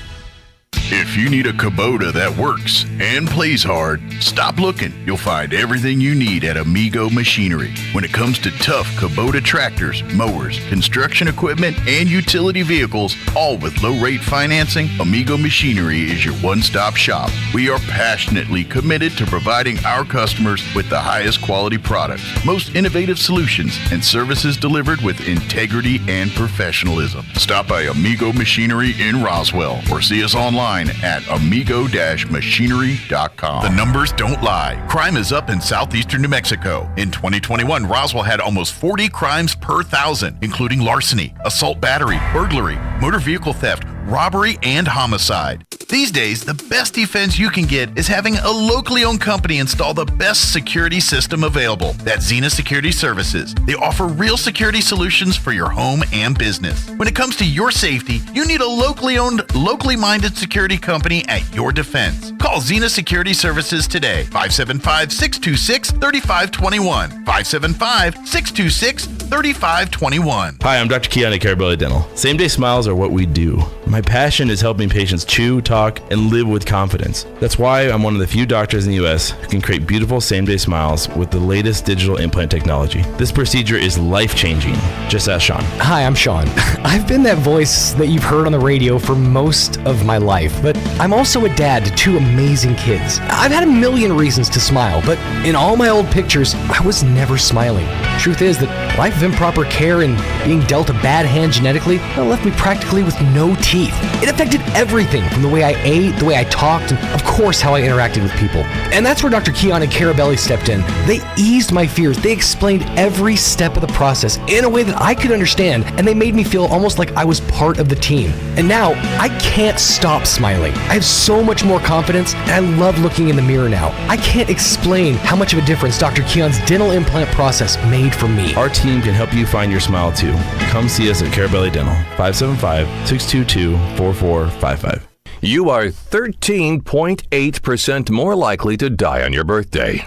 If you need a Kubota that works and plays hard, stop looking. You'll find everything you need at Amigo Machinery. When it comes to tough Kubota tractors, mowers, construction equipment, and utility vehicles, all with low-rate financing, Amigo Machinery is your one-stop shop. We are passionately committed to providing our customers with the highest quality products, most innovative solutions, and services delivered with integrity and professionalism. Stop by Amigo Machinery in Roswell or see us online at amigo-machinery.com. The numbers don't lie. Crime is up in southeastern New Mexico. In 2021, Roswell had almost 40 crimes per 1,000, including larceny, assault battery, burglary, motor vehicle theft, robbery, and homicide. These days, the best defense you can get is having a locally owned company install the best security system available. That's Xena Security Services. They offer real security solutions for your home and business. When it comes to your safety, you need a locally owned, locally minded security company at your defense. Call Xena Security Services today. 575-626-3521. 575-626-3521. Hi, I'm Dr. Keon at Carabelli Dental. Same-day smiles are what we do. My passion is helping patients chew, talk, and live with confidence. That's why I'm one of the few doctors in the U.S. who can create beautiful same-day smiles with the latest digital implant technology. This procedure is life-changing. Just ask Sean. Hi, I'm Sean. I've been that voice that you've heard on the radio for most of my life, but I'm also a dad to 2 amazing kids. I've had a million reasons to smile, but in all my old pictures, I was never smiling. Truth is that life of improper care and being dealt a bad hand genetically left me practically with no teeth. It affected everything from the way I ate, the way I talked, and of course how I interacted with people. And that's where Dr. Keon and Carabelli stepped in. They eased my fears. They explained every step of the process in a way that I could understand, and they made me feel almost like I was part of the team. And now, I can't stop smiling. I have so much more confidence, and I love looking in the mirror now. I can't explain how much of a difference Dr. Keon's dental implant process made for me. Our team can help you find your smile too. Come see us at Carabelli Dental, 575-622-4455. You are 13.8% more likely to die on your birthday.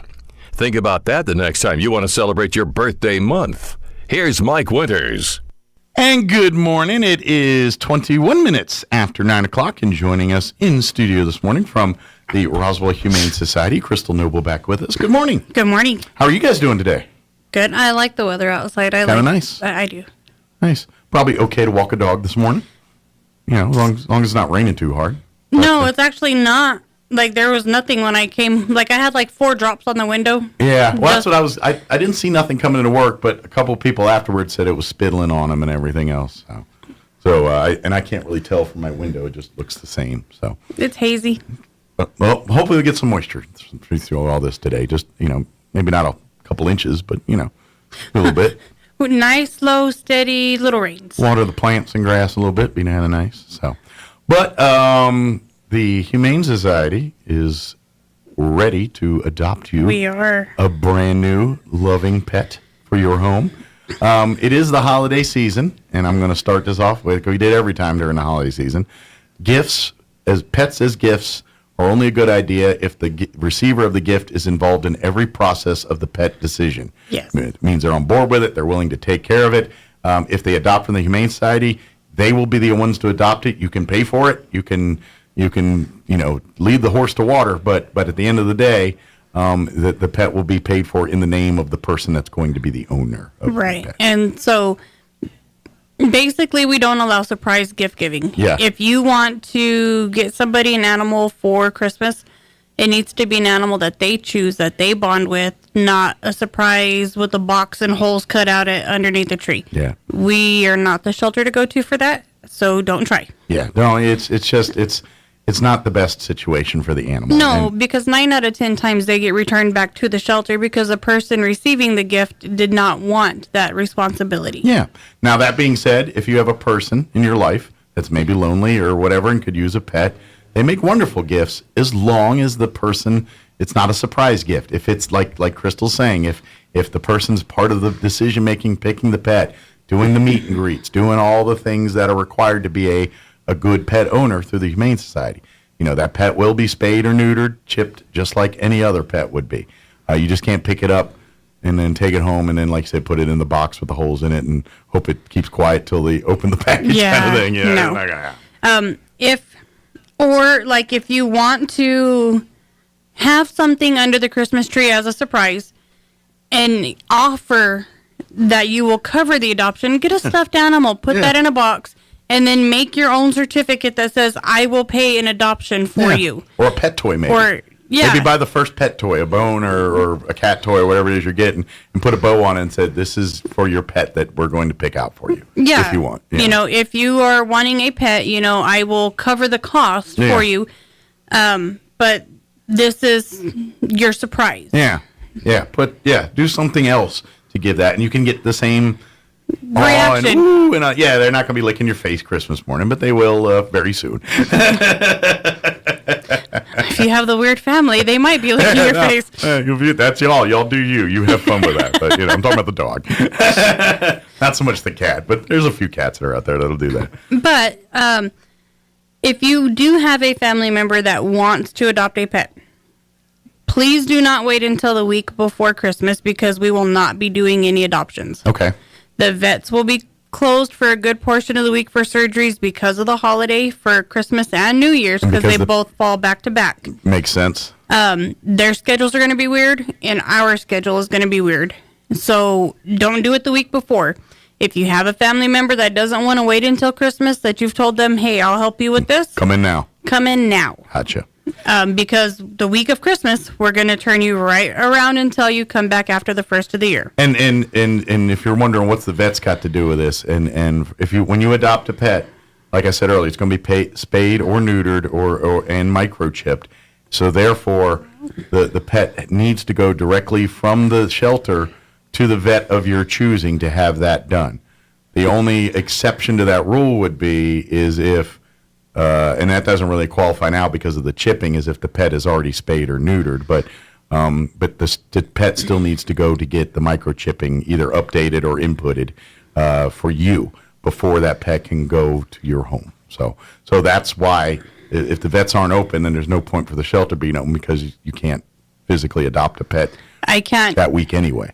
Think about that the next time you want to celebrate your birthday month. Here's Mike Winters. And good morning. It is 21 minutes after 9 o'clock, and joining us in studio this morning from the Roswell Humane Society, Crystal Noble back with us. Good morning. Good morning. How are you guys doing today? Good. I like the weather outside. Kind of nice. I do. Nice. Probably okay to walk a dog this morning. You know, as long as it's not raining too hard. No, it's actually not. Like, there was nothing when I came. Like, I had like 4 drops on the window. Yeah, well, that's what I didn't see nothing coming into work, but a couple of people afterwards said it was spittling on them and everything else. So I can't really tell from my window. It just looks the same. So it's hazy. Well, hopefully we get some moisture through all this today. Just, maybe not a couple inches, but, a little bit. With nice, slow, steady little rains. Water the plants and grass a little bit, be kind of nice. So, But the Humane Society is ready to adopt you. We are. A brand new loving pet for your home. It is the holiday season, and I'm going to start this off with, we did every time during the holiday season. Pets as gifts are only a good idea if the receiver of the gift is involved in every process of the pet decision. Yes. It means they're on board with it, they're willing to take care of it. If they adopt from the Humane Society, they will be the ones to adopt it. You can pay for it. You can lead the horse to water, but at the end of the day, the pet will be paid for in the name of the person that's going to be the owner of right. the pet. And so basically we don't allow surprise gift giving. Yeah. If you want to get somebody an animal for Christmas, it needs to be an animal that they choose, that they bond with, not a surprise with a box and holes cut out underneath the tree. Yeah. We are not the shelter to go to for that, so don't try. Yeah. No, it's not the best situation for the animal. No, because 9 out of 10 times they get returned back to the shelter because the person receiving the gift did not want that responsibility. Yeah. Now, that being said, if you have a person in your life that's maybe lonely or whatever and could use a pet, they make wonderful gifts as long as the person, it's not a surprise gift. If it's like Crystal's saying, if the person's part of the decision-making, picking the pet, doing the meet and greets, doing all the things that are required to be a good pet owner through the Humane Society, that pet will be spayed or neutered, chipped, just like any other pet would be. You just can't pick it up and then take it home and then, like I said, put it in the box with the holes in it and hope it keeps quiet till they open the package kind of thing. Yeah, no. Not gonna happen. If you want to have something under the Christmas tree as a surprise and offer that you will cover the adoption, get a stuffed animal, put that in a box, and then make your own certificate that says, I will pay an adoption for you. Or a pet toy, maybe. Maybe buy the first pet toy, a bone or a cat toy or whatever it is you're getting, and put a bow on it and said, this is for your pet that we're going to pick out for you. Yeah. If you want. If you are wanting a pet, I will cover the cost for you. But this is your surprise. Yeah. Yeah. Do something else to give that. And you can get the same reaction. They're not going to be licking your face Christmas morning, but they will very soon. If you have the weird family, they might be licking your face. That's y'all. Y'all do you. You have fun with that. But, I'm talking about the dog. Not so much the cat, but there's a few cats that are out there that'll do that. But if you do have a family member that wants to adopt a pet, please do not wait until the week before Christmas because we will not be doing any adoptions. Okay. The vets will be closed for a good portion of the week for surgeries because of the holiday for Christmas and New Year's because they both fall back to back. Makes sense. Their schedules are going to be weird and our schedule is going to be weird. So don't do it the week before. If you have a family member that doesn't want to wait until Christmas, that you've told them, hey, I'll help you with this. Come in now. Gotcha. Because the week of Christmas, we're going to turn you right around until you come back after the first of the year. And if you're wondering what's the vets got to do with this, and when you adopt a pet, like I said earlier, it's going to be spayed or neutered and microchipped. So therefore, the pet needs to go directly from the shelter to the vet of your choosing to have that done. The only exception to that rule would be is if and that doesn't really qualify now because of the chipping, is if the pet is already spayed or neutered. But the pet still needs to go to get the microchipping either updated or inputted for you before that pet can go to your home. So that's why if the vets aren't open, then there's no point for the shelter being open because you can't physically adopt a pet. I can't that week anyway.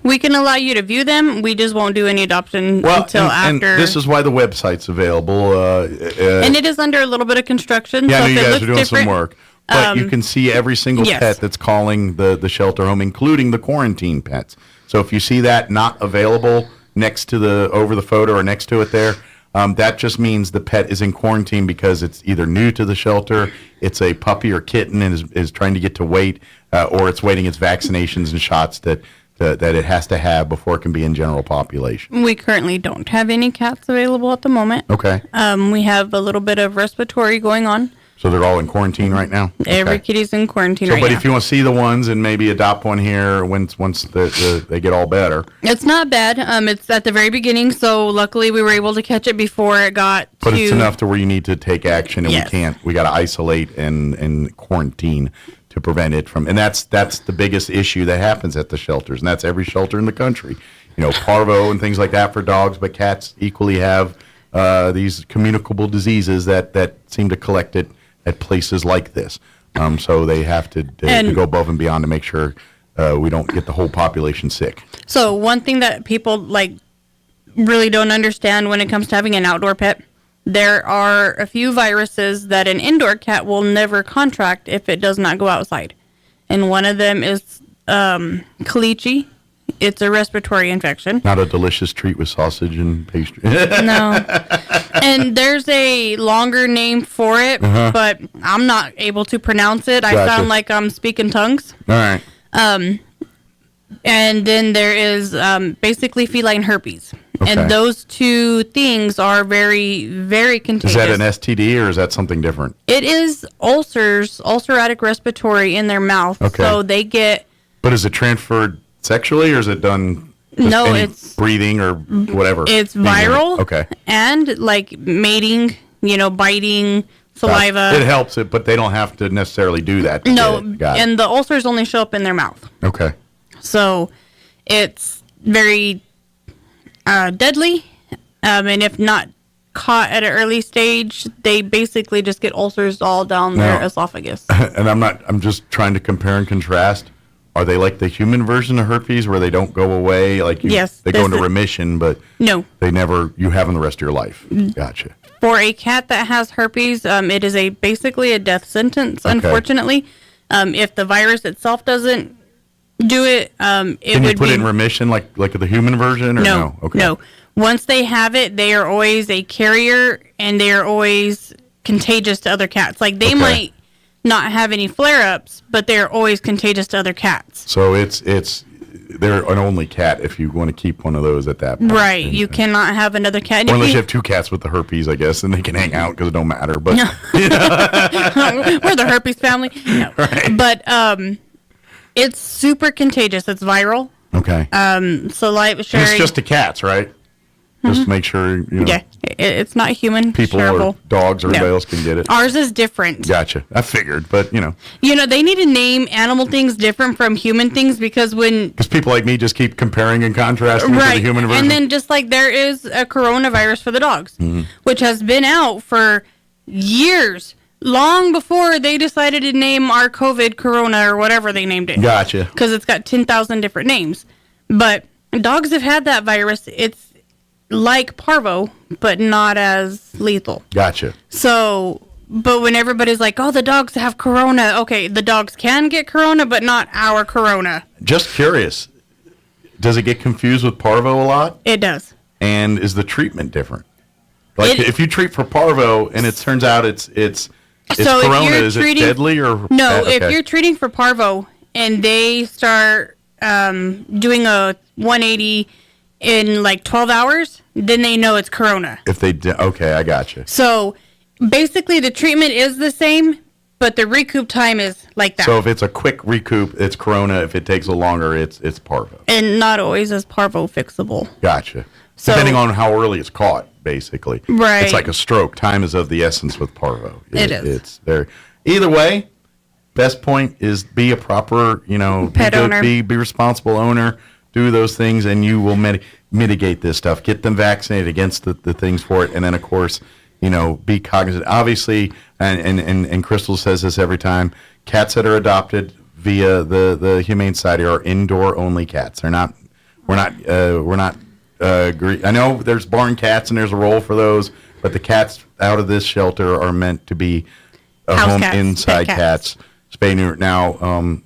We can allow you to view them. We just won't do any adoption until after. And this is why the website's available. And it is under a little bit of construction. Yeah, so I know you guys are doing different, some work. But you can see every single pet that's calling the shelter home, including the quarantine pets. So if you see that not available next to over the photo or next to it there, that just means the pet is in quarantine because it's either new to the shelter, it's a puppy or kitten and is trying to get to weight, or it's waiting its vaccinations and shots that it has to have before it can be in general population. We currently don't have any cats available at the moment. Okay. We have a little bit of respiratory going on. So they're all in quarantine right now? Every kitty's in quarantine right but now. if you want to see the ones and maybe adopt one here once they get all better. It's not bad. It's at the very beginning, so luckily we were able to catch it before it got But to... it's enough to where you need to take action, and we got to isolate and quarantine to prevent it from, and that's the biggest issue that happens at the shelters, and that's every shelter in the country. Parvo and things like that for dogs, but cats equally have these communicable diseases that seem to collect it at places like this. So they have to go above and beyond to make sure we don't get the whole population sick. So one thing that people really don't understand when it comes to having an outdoor pet, there are a few viruses that an indoor cat will never contract if it does not go outside. And one of them is calici. It's a respiratory infection. Not a delicious treat with sausage and pastry. No. And there's a longer name for it, but I'm not able to pronounce it. I sound like I'm speaking tongues. All right. And then there is basically feline herpes. Okay. And those two things are very, very contagious. Is that an STD or is that something different? It is ulceratic respiratory in their mouth. Okay. So they get... But is it transferred sexually or is it done... No, it's... breathing or whatever? It's viral. Okay. And mating, biting, saliva. It helps it, but they don't have to necessarily do that. No, Got it. and the ulcers only show up in their mouth. Okay. So it's very deadly, and if not caught at an early stage, they basically just get ulcers all down their esophagus. And I'm just trying to compare and contrast. Are they like the human version of herpes where they don't go away? Yes. They go into remission, but no, you have them the rest of your life. Gotcha. For a cat that has herpes, it is basically a death sentence, unfortunately. If the virus itself doesn't do it, Can you put it in remission like the human version? Or no? Okay. No. Once they have it, they are always a carrier, and they are always contagious to other cats. They might not have any flare-ups, but they're always contagious to other cats. So they're an only cat if you want to keep one of those at that point. Right. You cannot have another cat. And unless you have two cats with the herpes, I guess, and they can hang out because it don't matter. But we're the herpes family. No. Right. But it's super contagious. It's viral. Okay. So sharing. It's just to cats, right? Just to make sure, Yeah, it's not human. People shareable. or dogs or anybody else can get it. Ours is different. Gotcha. I figured, but they need to name animal things different from human things because people like me just keep comparing and contrasting to the human version. And then just there is a coronavirus for the dogs, which has been out for years, long before they decided to name our COVID Corona or whatever they named it. Gotcha. Because it's got 10,000 different names. But dogs have had that virus. It's like parvo, but not as lethal. Gotcha. So, but when everybody's like, oh, the dogs have corona. Okay, the dogs can get corona, but not our corona. Just curious, does it get confused with parvo a lot? It does. And is the treatment different? If you treat for parvo and it turns out it's so corona, is it deadly or no? Okay. If you're treating for parvo and they start doing a 180 in 12 hours, then they know it's corona. If they okay, I gotcha. So basically the treatment is the same, but the recoup time is like that. So if it's a quick recoup, it's corona. If it takes a longer, it's parvo. And not always is parvo fixable. Gotcha. So, depending on how early it's caught, basically. Right. It's like a stroke. Time is of the essence with parvo. It is. It's there. Either way, best point is be a proper, pet owner. Be responsible owner. Do those things, and you will mitigate this stuff. Get them vaccinated against the things for it, and then of course, be cognizant. Obviously, and Crystal says this every time. Cats that are adopted via the Humane Society are indoor only cats. We're not. I know there's barn cats and there's a role for those, but the cats out of this shelter are meant to be home cats, inside cats. Spay neuter. Now,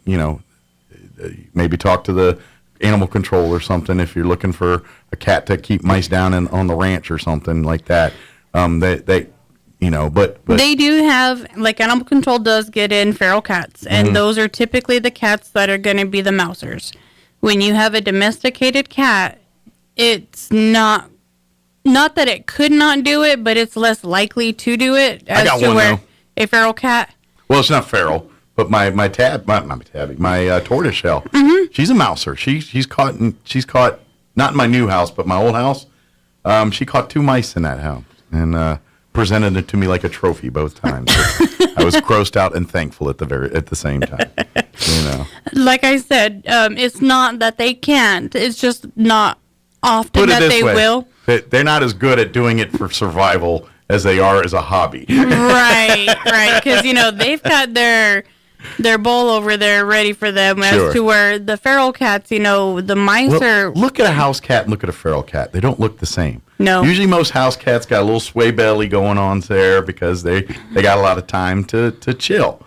maybe talk to the animal control or something if you're looking for a cat to keep mice down on the ranch or something like that. But they do have animal control does get in feral cats, and those are typically the cats that are going to be the mousers. When you have a domesticated cat, it's not that it could not do it, but it's less likely to do it. I got one though. a feral cat? Well, it's not feral, but my tortoise shell. Mm-hmm. She's a mouser. She's caught not in my new house, but my old house. She caught 2 mice in that house and presented it to me like a trophy both times. I was grossed out and thankful at the same time. You know. Like I said, it's not that they can't. It's just not often that they will. They're not as good at doing it for survival as they are as a hobby. Right. Because, they've got their bowl over there ready for them, Sure. as to where the feral cats, the mice are... Look at a house cat and look at a feral cat. They don't look the same. No. Usually most house cats got a little sway belly going on there because they got a lot of time to chill.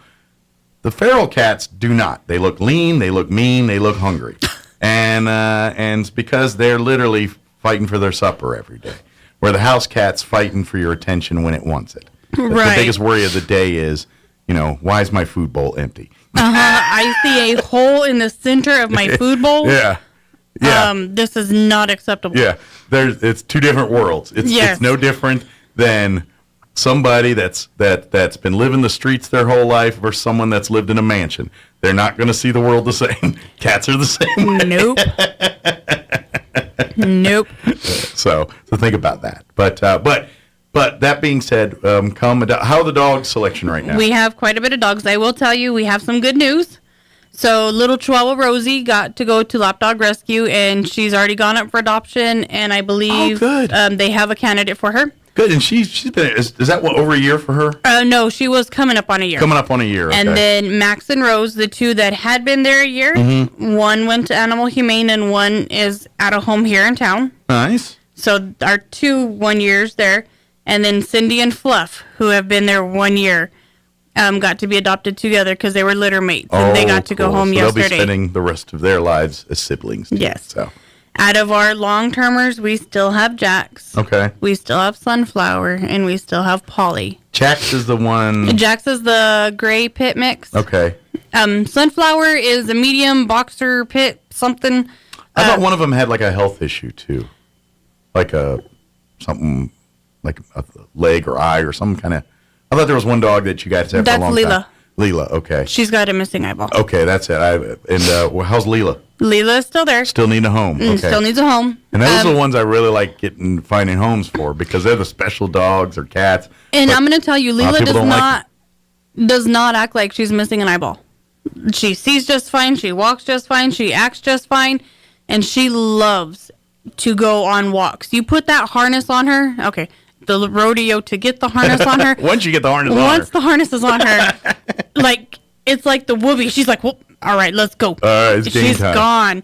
The feral cats do not. They look lean, they look mean, they look hungry. And it's because they're literally fighting for their supper every day. Where the house cat's fighting for your attention when it wants it. Right. The biggest worry of the day is, why is my food bowl empty? I see a hole in the center of my food bowl. Yeah. This is not acceptable. Yeah. It's 2 different worlds. It's no different than somebody that's been living the streets their whole life versus someone that's lived in a mansion. They're not going to see the world the same. Cats are the same. Nope. Nope. So think about that. But that being said, how are the dog selection right now? We have quite a bit of dogs. I will tell you, we have some good news. So little Chihuahua Rosie got to go to Lapdog Rescue, and she's already gone up for adoption, and I believe they have a candidate for her. Good, and she's been, is that over a year for her? No, she was coming up on a year. Coming up on a year, okay. And then Max and Rose, the 2 that had been there a year, one went to Animal Humane and one is at a home here in town. Nice. So our 2 1 years there. And then Cindy and Fluff, who have been there 1 year, got to be adopted together because they were litter mates. And they got to go home yesterday. They'll be spending the rest of their lives as siblings. Yes. So. Out of our long-termers, we still have Jax. Okay. We still have Sunflower, and we still have Polly. Jax is the one... Jax is the gray pit mix. Okay. Sunflower is a medium boxer pit something. I thought one of them had like a health issue, too. Like something like a leg or eye or some kind of... I thought there was one dog that you guys had for a long time. That's Leela, okay. She's got a missing eyeball. Okay, that's it. How's Leela? Leela is still there. Still need a home. Okay. Still needs a home. And those are the ones I really like finding homes for because they're the special dogs or cats. And I'm going to tell you, Leela does not act like she's missing an eyeball. She sees just fine. She walks just fine. She acts just fine. And she loves to go on walks. You put that harness on her. Okay. The rodeo to get the harness on her. Once you get the harness on her. Once the harness is on her, it's like the whoopee. She's like, well, all right, let's go. It's game She's time. gone.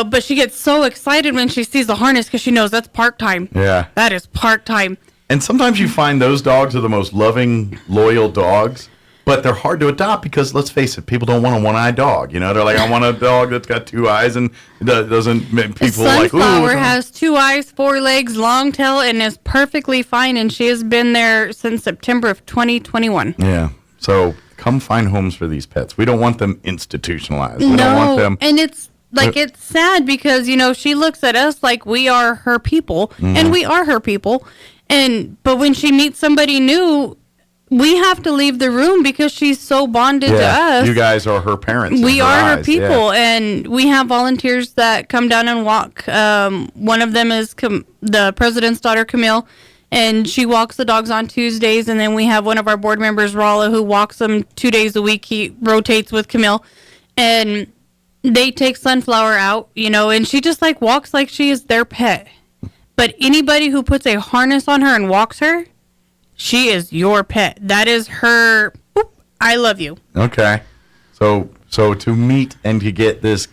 But she gets so excited when she sees the harness because she knows that's park time. Yeah. That is park time. And sometimes you find those dogs are the most loving, loyal dogs, but they're hard to adopt because, let's face it, people don't want a one-eyed dog. They're like, I want a dog that's got 2 eyes and doesn't make people like, ooh. Sunflower has 2 eyes, 4 legs, long tail, and is perfectly fine, and she has been there since September of 2021. Yeah. So come find homes for these pets. We don't want them institutionalized. We don't want them. And it's it's sad because, she looks at us like we are her people, and we are her people. But when she meets somebody new, we have to leave the room because she's so bonded to us. You guys are her parents. We are her people, and we have volunteers that come down and walk. One of them is the president's daughter, Camille, and she walks the dogs on Tuesdays. And then we have one of our board members, Rala, who walks them 2 days a week. He rotates with Camille, and they take Sunflower out, and she just walks like she is their pet. But anybody who puts a harness on her and walks her, she is your pet. That is her. Boop, I love you. Okay, so to meet and to get this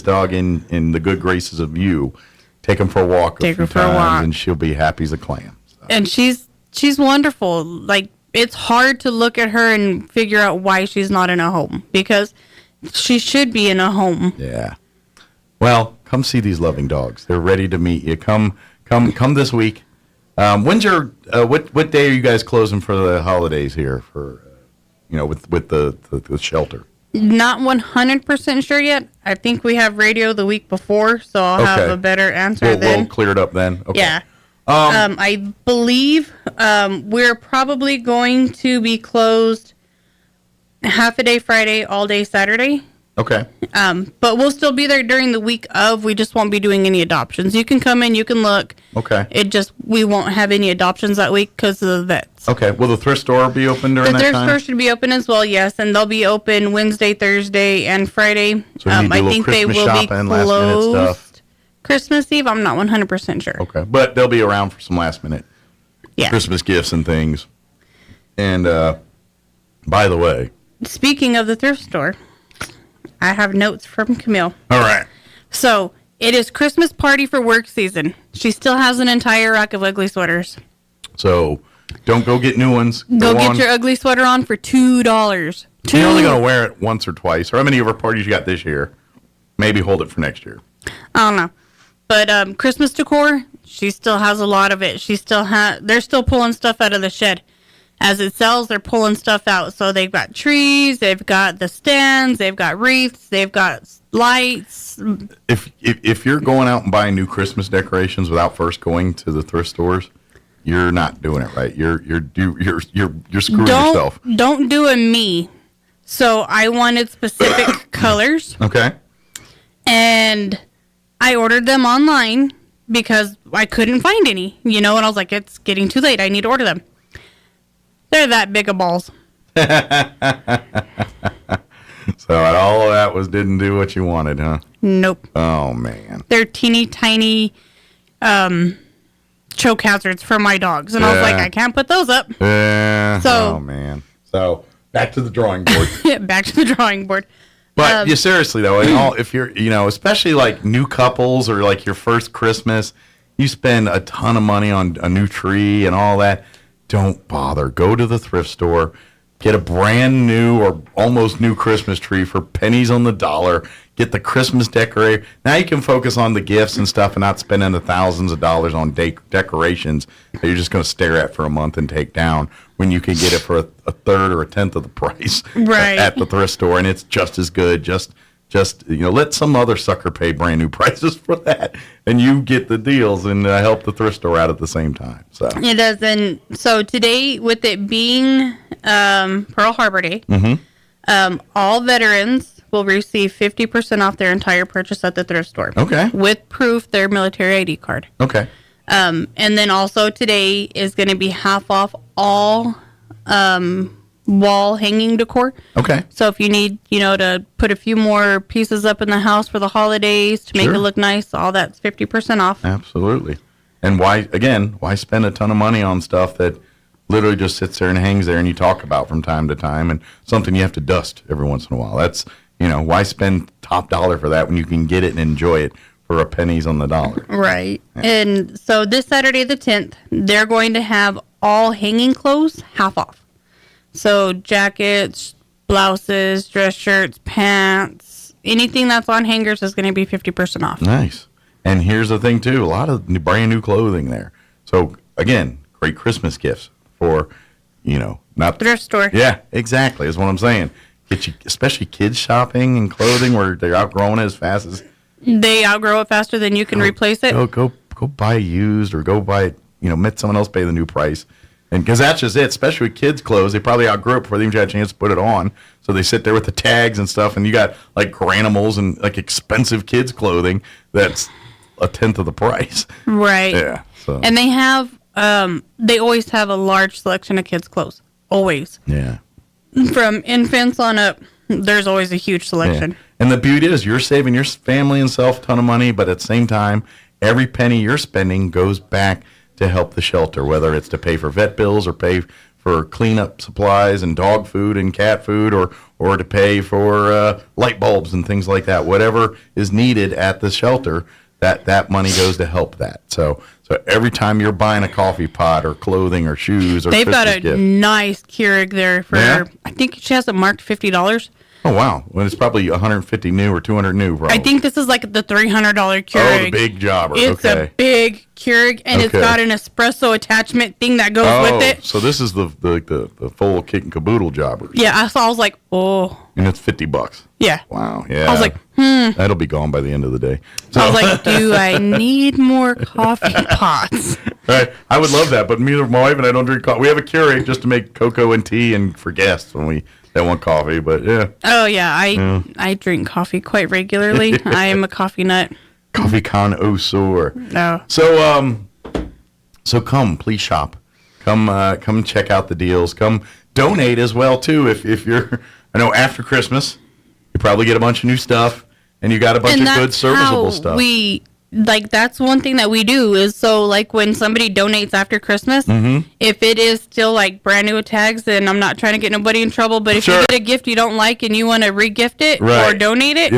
dog in the good graces of you, take him for a walk. Take her for a walk, and she'll be happy as a clam. So. And she's wonderful. It's hard to look at her and figure out why she's not in a home because she should be in a home. Yeah. Well, come see these loving dogs. They're ready to meet you. Come this week. When's your what day are you guys closing for the holidays here for with the shelter? Not 100% sure yet. I think we have radio the week before, so I'll have a better answer then. We'll clear it up then. Okay. Yeah. I believe we're probably going to be closed half a day Friday, all day Saturday. Okay. But we'll still be there during the week of. We just won't be doing any adoptions. You can come in, you can look. Okay. We won't have any adoptions that week because of the vets. Okay. Will the thrift store be open during that time? The thrift store should be open as well, yes, and they'll be open Wednesday, Thursday, and Friday. So you need to do a little Christmas shopping, last minute stuff. Christmas Eve, I'm not 100% sure. Okay, but they'll be around for some last minute Yeah. Christmas gifts and things. And by the way, speaking of the thrift store, I have notes from Camille. All right. So it is Christmas party for work season. She still has an entire rack of ugly sweaters. So don't go get new ones. Go get your ugly sweater on for $2. You're only going to wear it once or twice. Or how many of our parties you got this year? Maybe hold it for next year. I don't know. But Christmas decor, she still has a lot of it. They're still pulling stuff out of the shed. As it sells, they're pulling stuff out. So they've got trees, they've got the stands, they've got wreaths, they've got lights. If you're going out and buying new Christmas decorations without first going to the thrift stores, you're not doing it right. You're screwing yourself. Don't do a me. So I wanted specific colors. Okay. And I ordered them online because I couldn't find any, and I was like, it's getting too late. I need to order them. They're that big of balls. So all of that didn't do what you wanted, huh? Nope. Oh, man. They're teeny tiny choke hazards for my dogs. And I was like, I can't put those up. Yeah. So, oh, man. So back to the drawing board. Back to the drawing board. But seriously, though, if you're, especially like new couples or like your first Christmas, you spend a ton of money on a new tree and all that. Don't bother. Go to the thrift store, get a brand new or almost new Christmas tree for pennies on the dollar. Get the Christmas decorator. Now you can focus on the gifts and stuff and not spending the thousands of dollars on decorations that you're just going to stare at for a month and take down when you can get it for a third or a tenth of the price at the thrift store, and it's just as good. Just let some other sucker pay brand new prices for that, and you get the deals and help the thrift store out at the same time. So it does. And so today, with it being Pearl Harbor Day, all veterans will receive 50% off their entire purchase at the thrift store. Okay. With proof their military ID card. Okay. And then also today is going to be half off all wall hanging decor. Okay. So if you need, to put a few more pieces up in the house for the holidays to make it look nice, all that's 50% off. Absolutely. And why spend a ton of money on stuff that literally just sits there and hangs there and you talk about from time to time and something you have to dust every once in a while? That's, why spend top dollar for that when you can get it and enjoy it for a pennies on the dollar? Right. Yeah. And so this Saturday the 10th, they're going to have all hanging clothes half off. So jackets, blouses, dress shirts, pants, anything that's on hangers is going to be 50% off. Nice. And here's the thing, too. A lot of brand new clothing there. So, again, great Christmas gifts for, not... thrift store. Yeah, exactly. Is what I'm saying. Get you, especially kids shopping and clothing where they're outgrowing it as fast as... They outgrow it faster than you can replace it. Go buy used or go buy, let someone else pay the new price. And because that's just it, especially with kids' clothes, they probably outgrew it before they even had a chance to put it on. So they sit there with the tags and stuff, and you got like Granimals and like expensive kids' clothing that's a tenth of the price. Right. Yeah. So. And they have, they always have a large selection of kids' clothes. Always. Yeah. From infants on up, there's always a huge selection. Yeah. And the beauty is you're saving your family and self a ton of money, but at the same time, every penny you're spending goes back to help the shelter, whether it's to pay for vet bills or pay for cleanup supplies and dog food and cat food or to pay for light bulbs and things like that. Whatever is needed at the shelter, that money goes to help that. So every time you're buying a coffee pot or clothing or shoes or they've Christmas got a gift, nice Keurig there for, I think she has it marked $50. Oh, wow. Well, it's probably 150 new or 200 new, probably. I think this is like the $300 Keurig. Oh, the big jobber. It's a big Keurig, and it's got an espresso attachment thing that goes with it. So this is the full kit and caboodle jobber. Yeah, I was like, oh. And it's $50. Yeah. Wow, yeah. I was like, That'll be gone by the end of the day. So I was like, do I need more coffee pots? Right. I would love that, but my wife and I don't drink coffee. We have a Keurig just to make cocoa and tea and for guests when they want coffee, but yeah. Oh, yeah. I drink coffee quite regularly. I am a coffee nut. Coffee connoisseur. No. So come, please shop. Come check out the deals. Come donate as well, too. If you're, I know after Christmas, you probably get a bunch of new stuff, and you got a bunch of good serviceable stuff. That's one thing that we do is so like when somebody donates after Christmas, if it is still like brand new tags, then I'm not trying to get nobody in trouble. But if you get a gift you don't like and you want to re-gift it or donate it,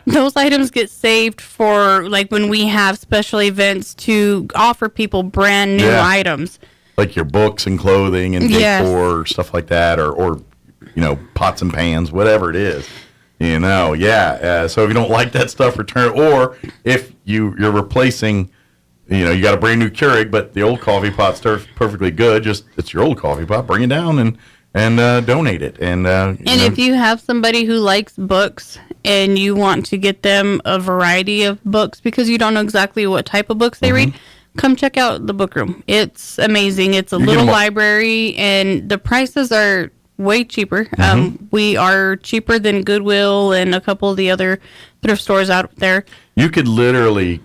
those items get saved for like when we have special events to offer people brand new items. Like your books and clothing and decor, stuff like that, or pots and pans, whatever it is. So if you don't like that stuff, return it. Or if you're replacing, you got a brand new Keurig, but the old coffee pot's perfectly good. It's your old coffee pot. Bring it down and donate it. And if you have somebody who likes books and you want to get them a variety of books because you don't know exactly what type of books they read, come check out the book room. It's amazing. It's a little library, and the prices are way cheaper. We are cheaper than Goodwill and a couple of the other thrift stores out there. You could literally,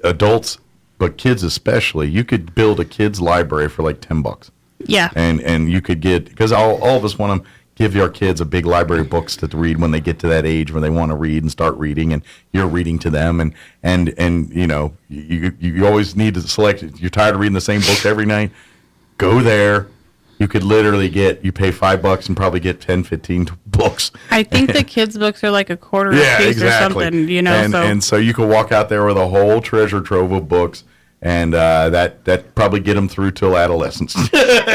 adults, but kids especially, you could build a kids library for like $10. Yeah. And you could get, because all of us want to give our kids a big library of books to read when they get to that age when they want to read and start reading, and you're reading to them, and you always need to select. You're tired of reading the same book every night. Go there. You could literally you pay $5 and probably get 10, 15 books. I think the kids' books are like a quarter a piece or something, And so you could walk out there with a whole treasure trove of books, and that probably get them through till adolescence.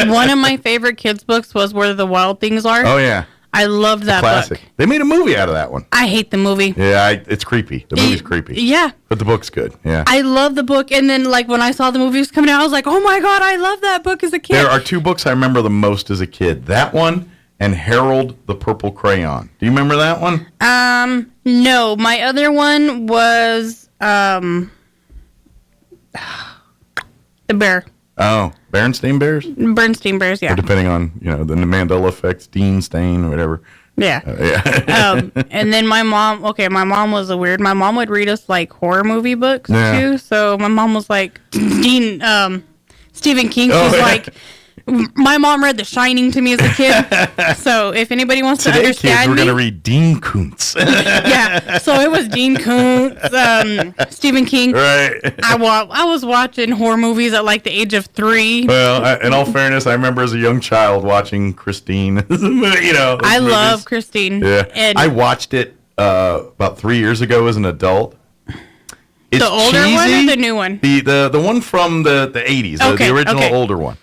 One of my favorite kids' books was Where the Wild Things Are. Oh, yeah. I loved that classic. book. They made a movie out of that one. I hate the movie. Yeah, it's creepy. The movie's creepy. Yeah. But the book's good. Yeah. I love the book. And then, like, when I saw the movies coming out, I was like, oh, my God, I love that book as a kid. There are two books I remember the most as a kid. That one and Harold the Purple Crayon. Do you remember that one? No. My other one was The Bear. Oh, Berenstain Bears? Bernstein Bears, yeah. Or depending on, the Mandela effect, Steen, Stain, or whatever. Yeah. And then my mom was weird. My mom would read us, like, horror movie books, too. So my mom was like, Stephen King. She's like, my mom read The Shining to me as a kid. So if anybody wants to understand kids, we're going to read Dean Koontz. Yeah. So it was Dean Koontz, Stephen King. Right. I was watching horror movies at like the age of 3. Well, in all fairness, I remember as a young child watching Christine. I love Christine. Yeah. And I watched it about 3 years ago as an adult. It's the older cheesy. one or the new one? The one from the 80s, the original older one.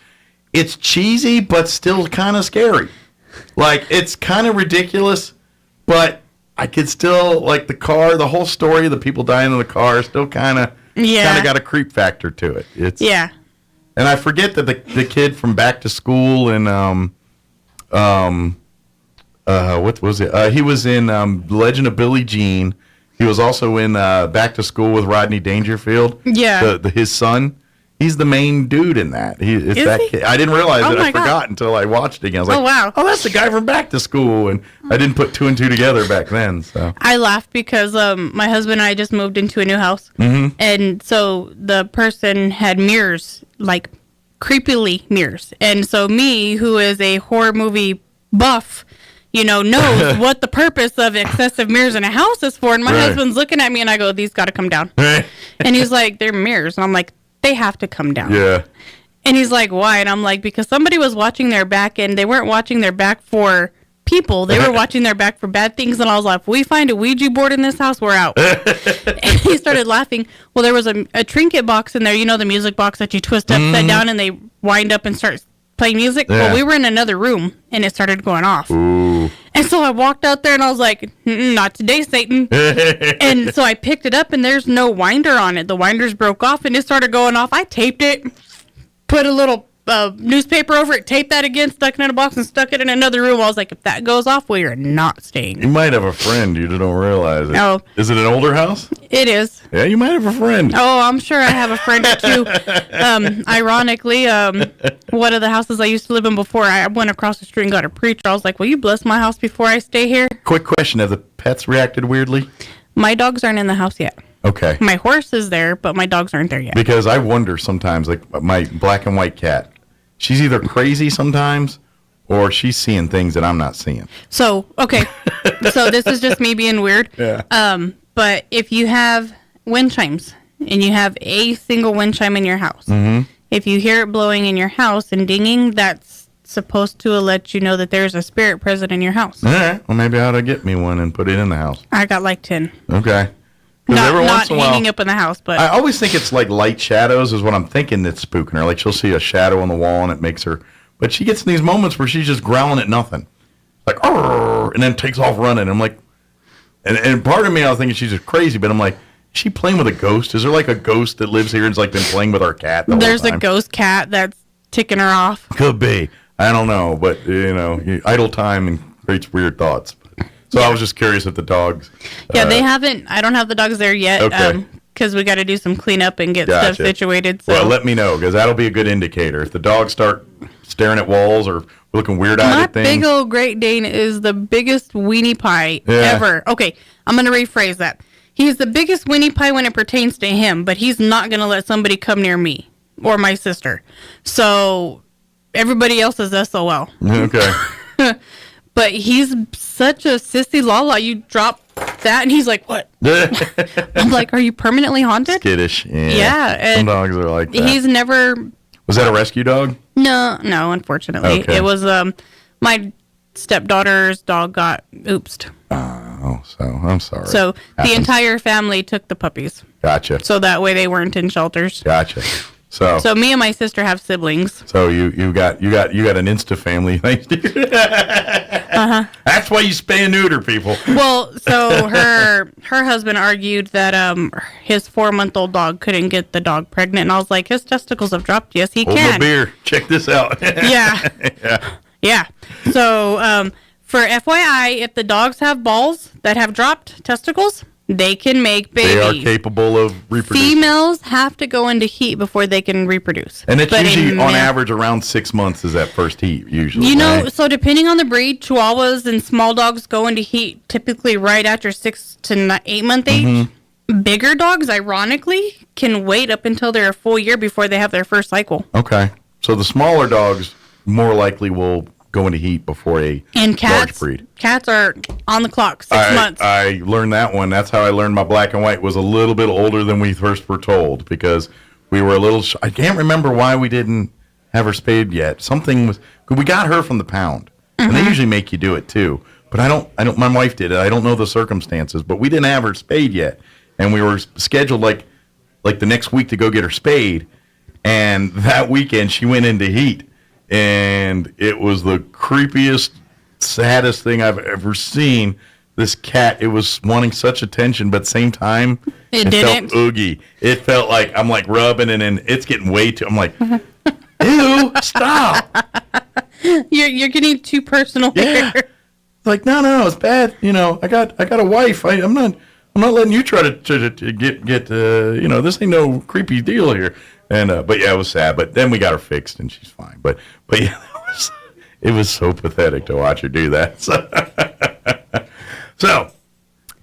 It's cheesy, but still kind of scary. Like, it's kind of ridiculous, but I could still, like, the whole story of the people dying in the car still kind of got a creep factor to it. And I forget that the kid from Back to School and, what was it? He was in Legend of Billie Jean. He was also in Back to School with Rodney Dangerfield. Yeah. His son. He's the main dude in that. Kid. I didn't realize it. I forgot until I watched it again. I was like, wow. Oh, that's the guy from Back to School. And I didn't put two and two together back then. So I laughed because my husband and I just moved into a new house. Mm-hmm. And so the person had mirrors, like creepily mirrors. And so me, who is a horror movie buff, knows what the purpose of excessive mirrors in a house is for. And my husband's looking at me and I go, these got to come down. And he's like, they're mirrors. And I'm like, they have to come down. Yeah. And he's like, why? And I'm like, because somebody was watching their back, and they weren't watching their back for people. They were watching their back for bad things. And I was like, if we find a Ouija board in this house, we're out. And he started laughing. Well, there was a trinket box in there, the music box that you twist upside down and they wind up and start playing music. Yeah. Well, we were in another room and it started going off. Ooh. And so I walked out there and I was like, not today, Satan. And so I picked it up and there's no winder on it. The winders broke off and it started going off. I taped it, put a little a newspaper over it, taped that again, stuck it in a box, and stuck it in another room. I was like, if that goes off, we are not staying. You might have a friend. You don't realize it. No. Is it an older house? It is. Yeah, you might have a friend. Oh, I'm sure I have a friend or two. Ironically, one of the houses I used to live in before, I went across the street and got a preacher. I was like, will you bless my house before I stay here? Quick question. Have the pets reacted weirdly? My dogs aren't in the house yet. Okay. My horse is there, but my dogs aren't there yet. Because I wonder sometimes, like my black and white cat, she's either crazy sometimes or she's seeing things that I'm not seeing. So, okay. So this is just me being weird. Yeah. But if you have wind chimes and you have a single wind chime in your house, if you hear it blowing in your house and dinging, that's supposed to let you know that there's a spirit present in your house. All right. Well, maybe I ought to get me one and put it in the house. I got like 10. Okay. Not hanging up in the house, but I always think it's like light shadows is what I'm thinking that's spooking her. Like she'll see a shadow on the wall and it makes her. But she gets in these moments where she's just growling at nothing, like and then takes off running. I'm like, and part of me I was thinking she's just crazy, but I'm like, is she playing with a ghost? Is there like a ghost that lives here and's like been playing with our cat? There's a ghost cat that's ticking her off. Could be. I don't know, but idle time and creates weird thoughts. So I was just curious if the dogs. Yeah, they haven't. I don't have the dogs there yet. Okay. Because we got to do some cleanup and get stuff situated. So. Well, let me know because that'll be a good indicator. If the dogs start staring at walls or looking weird-eyed at things. My big old Great Dane is the biggest weenie pie ever. Okay, I'm going to rephrase that. He's the biggest weenie pie when it pertains to him, but he's not going to let somebody come near me or my sister. So everybody else is SOL. Okay. But he's such a sissy lala. You drop that, and he's like, what? I'm like, are you permanently haunted? Skittish. Yeah. Some dogs are like that. He's never... Was that a rescue dog? No, unfortunately. Okay. It was my stepdaughter's dog got oopsed. Oh, so I'm sorry. So the entire family took the puppies. Gotcha. So that way they weren't in shelters. Gotcha. So me and my sister have siblings. So you got an Insta family, thanks to you. That's why you spay and neuter people. Well, so her husband argued that his 4-month-old dog couldn't get the dog pregnant, and I was like, his testicles have dropped. Yes, he Hold can. my beer. Check this out. Yeah. So for FYI, if the dogs have balls that have dropped testicles, they can make babies. They are capable of reproducing. Females have to go into heat before they can reproduce. And it's usually, on average, around 6 months is that first heat, usually. Right? So depending on the breed, Chihuahuas and small dogs go into heat typically right after 6 to 8 month age. Bigger dogs, ironically, can wait up until they're a full year before they have their first cycle. Okay. So the smaller dogs more likely will go into heat before a large breed. Cats are on the clock, 6 months. I learned that one. That's how I learned my black and white was a little bit older than we first were told because we were a little. I can't remember why we didn't have her spayed yet. Something was. We got her from the pound, and they usually make you do it too. But I don't. My wife did it. I don't know the circumstances, but we didn't have her spayed yet, and we were scheduled like the next week to go get her spayed, and that weekend she went into heat. And it was the creepiest, saddest thing I've ever seen. This cat, it was wanting such attention, but at the same time, it felt oogie. It felt like I'm like rubbing it, and it's getting way too. I'm like, ew, stop. You're getting too personal here. It's like no, it's bad. I got a wife. I'm not letting you try to get this ain't no creepy deal here. And but yeah, it was sad. But then we got her fixed, and she's fine. But yeah, it was so pathetic to watch her do that. So,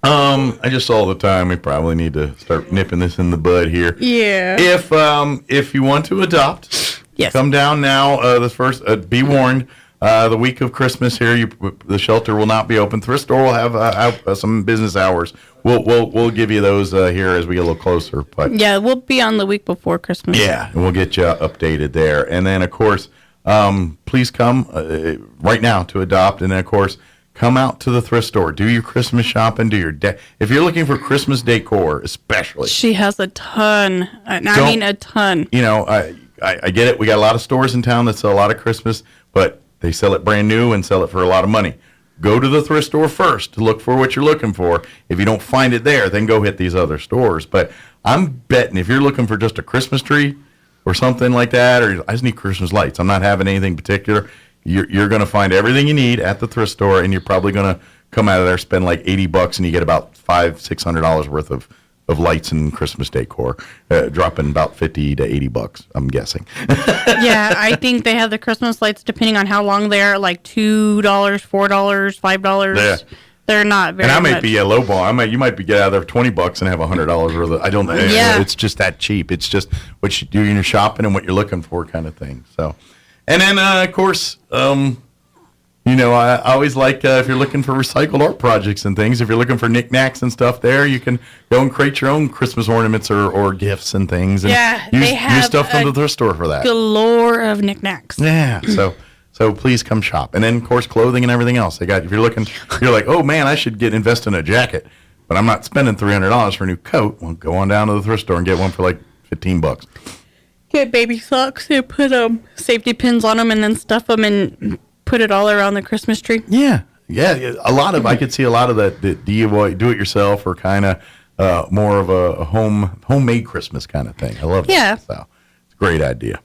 I just saw the time. We probably need to start nipping this in the bud here. Yeah. If you want to adopt, yes, come down now. The first, be warned. The week of Christmas here, the shelter will not be open. Thrift store will have some business hours. We'll give you those here as we get a little closer. But yeah, we'll be on the week before Christmas. Yeah, and we'll get you updated there. And then of course, please come right now to adopt. And then of course, come out to the thrift store. Do your Christmas shopping. Do your if you're looking for Christmas decor, especially. She has a ton. I mean, a ton. I get it. We got a lot of stores in town that sell a lot of Christmas, but they sell it brand new and sell it for a lot of money. Go to the thrift store first to look for what you're looking for. If you don't find it there, then go hit these other stores. But I'm betting if you're looking for just a Christmas tree, or something like that, or I just need Christmas lights. I'm not having anything particular. You're going to find everything you need at the thrift store, and you're probably going to come out of there, spend like $80, and you get about $500-$600 worth of lights and Christmas decor, dropping about $50 to $80, I'm guessing. Yeah, I think they have the Christmas lights, depending on how long they are, like $2, $4, $5. Yeah. They're not very. And I might much. be a low ball. You might be get out of there $20 and have $100 worth of. I don't know. Yeah. It's just that cheap. It's just what you do in your shopping and what you're looking for, kind of thing. So, and then of course, I always like if you're looking for recycled art projects and things. If you're looking for knickknacks and stuff, there you can go and create your own Christmas ornaments or gifts and things. And they have use stuff from the thrift store for that. Galore of knickknacks. Yeah. So please come shop. And then, of course, clothing and everything else. If you're like, oh, man, I should invest in a jacket, but I'm not spending $300 for a new coat. Well, go on down to the thrift store and get one for like $15. Get baby socks and put safety pins on them and then stuff them and put it all around the Christmas tree. Yeah. I could see a lot of that do-it-yourself or kind of more of a homemade Christmas kind of thing. I love that. Yeah. So it's a great idea.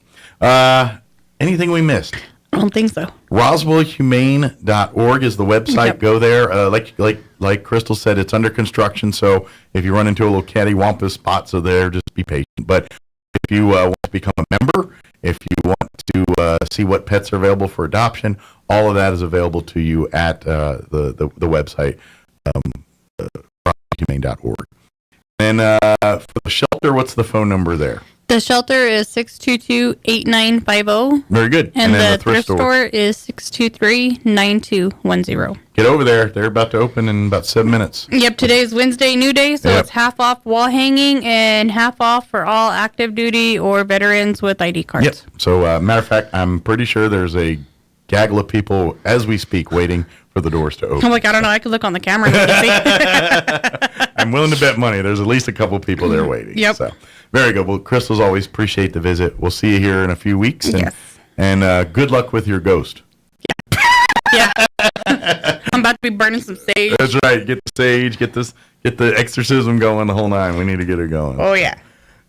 Anything we missed? I don't think so. RoswellHumane.org is the website. Yep. Go there. Like Crystal said, it's under construction. So if you run into a little cattywampus spot, just be patient. But if you want to become a member, if you want to see what pets are available for adoption, all of that is available to you at the website, RoswellHumane.org. And for the shelter, what's the phone number there? The shelter is 622-8950. Very good. And the thrift store is 623-9210. Get over there. They're about to open in about 7 minutes. Yep, today's Wednesday New Day, so It's half off wall hanging and half off for all active duty or veterans with ID cards. Yep. So, matter of fact, I'm pretty sure there's a gaggle of people as we speak waiting for the doors to open. I'm like, I don't know. I could look on the camera. I'm willing to bet money. There's at least a couple people there waiting. Yep. So, very good. Well, Crystal's always appreciate the visit. We'll see you here in a few weeks. And good luck with your ghost. Yeah. I'm about to be burning some sage. That's right. Get the sage. Get the exorcism going, the whole nine. We need to get it going. Oh, yeah.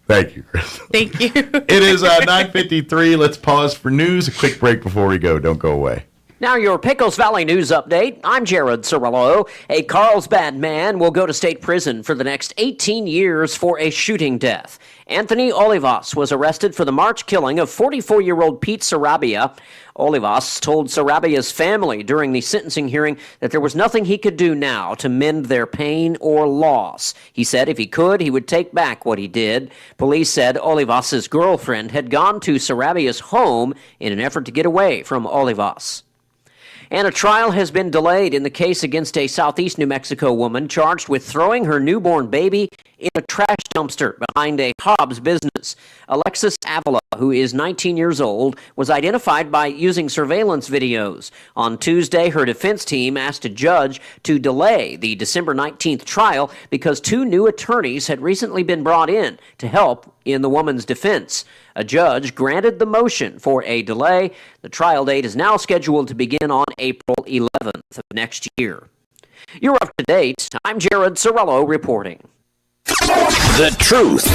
Thank you, Crystal. Thank you. It is 9:53. Let's pause for news. A quick break before we go. Don't go away. Now your Pecos Valley News Update. I'm Jared Cirillo. A Carlsbad man will go to state prison for the next 18 years for a shooting death. Anthony Olivas was arrested for the March killing of 44-year-old Pete Sarabia. Olivas told Sarabia's family during the sentencing hearing that there was nothing he could do now to mend their pain or loss. He said if he could, he would take back what he did. Police said Olivas' girlfriend had gone to Sarabia's home in an effort to get away from Olivas. And a trial has been delayed in the case against a southeast New Mexico woman charged with throwing her newborn baby in a trash dumpster behind a Hobbs business. Alexis Avila, who is 19 years old, was identified by using surveillance videos. On Tuesday, her defense team asked a judge to delay the December 19th trial because 2 new attorneys had recently been brought in to help in the woman's defense. A judge granted the motion for a delay. The trial date is now scheduled to begin on April 11th of next year. You're up to date. I'm Jared Cirillo reporting. The truth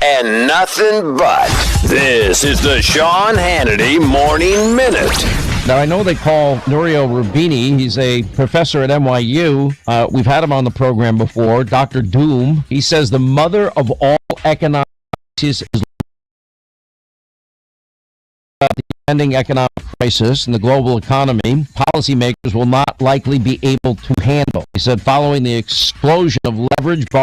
and nothing but. This is the Sean Hannity Morning Minute. Now, I know they call Nouriel Roubini. He's a professor at NYU. We've had him on the program before, Dr. Doom. He says the mother of all economic crises is the ending economic crisis in the global economy. Policymakers will not likely be able to handle. He said following the explosion of leverage bought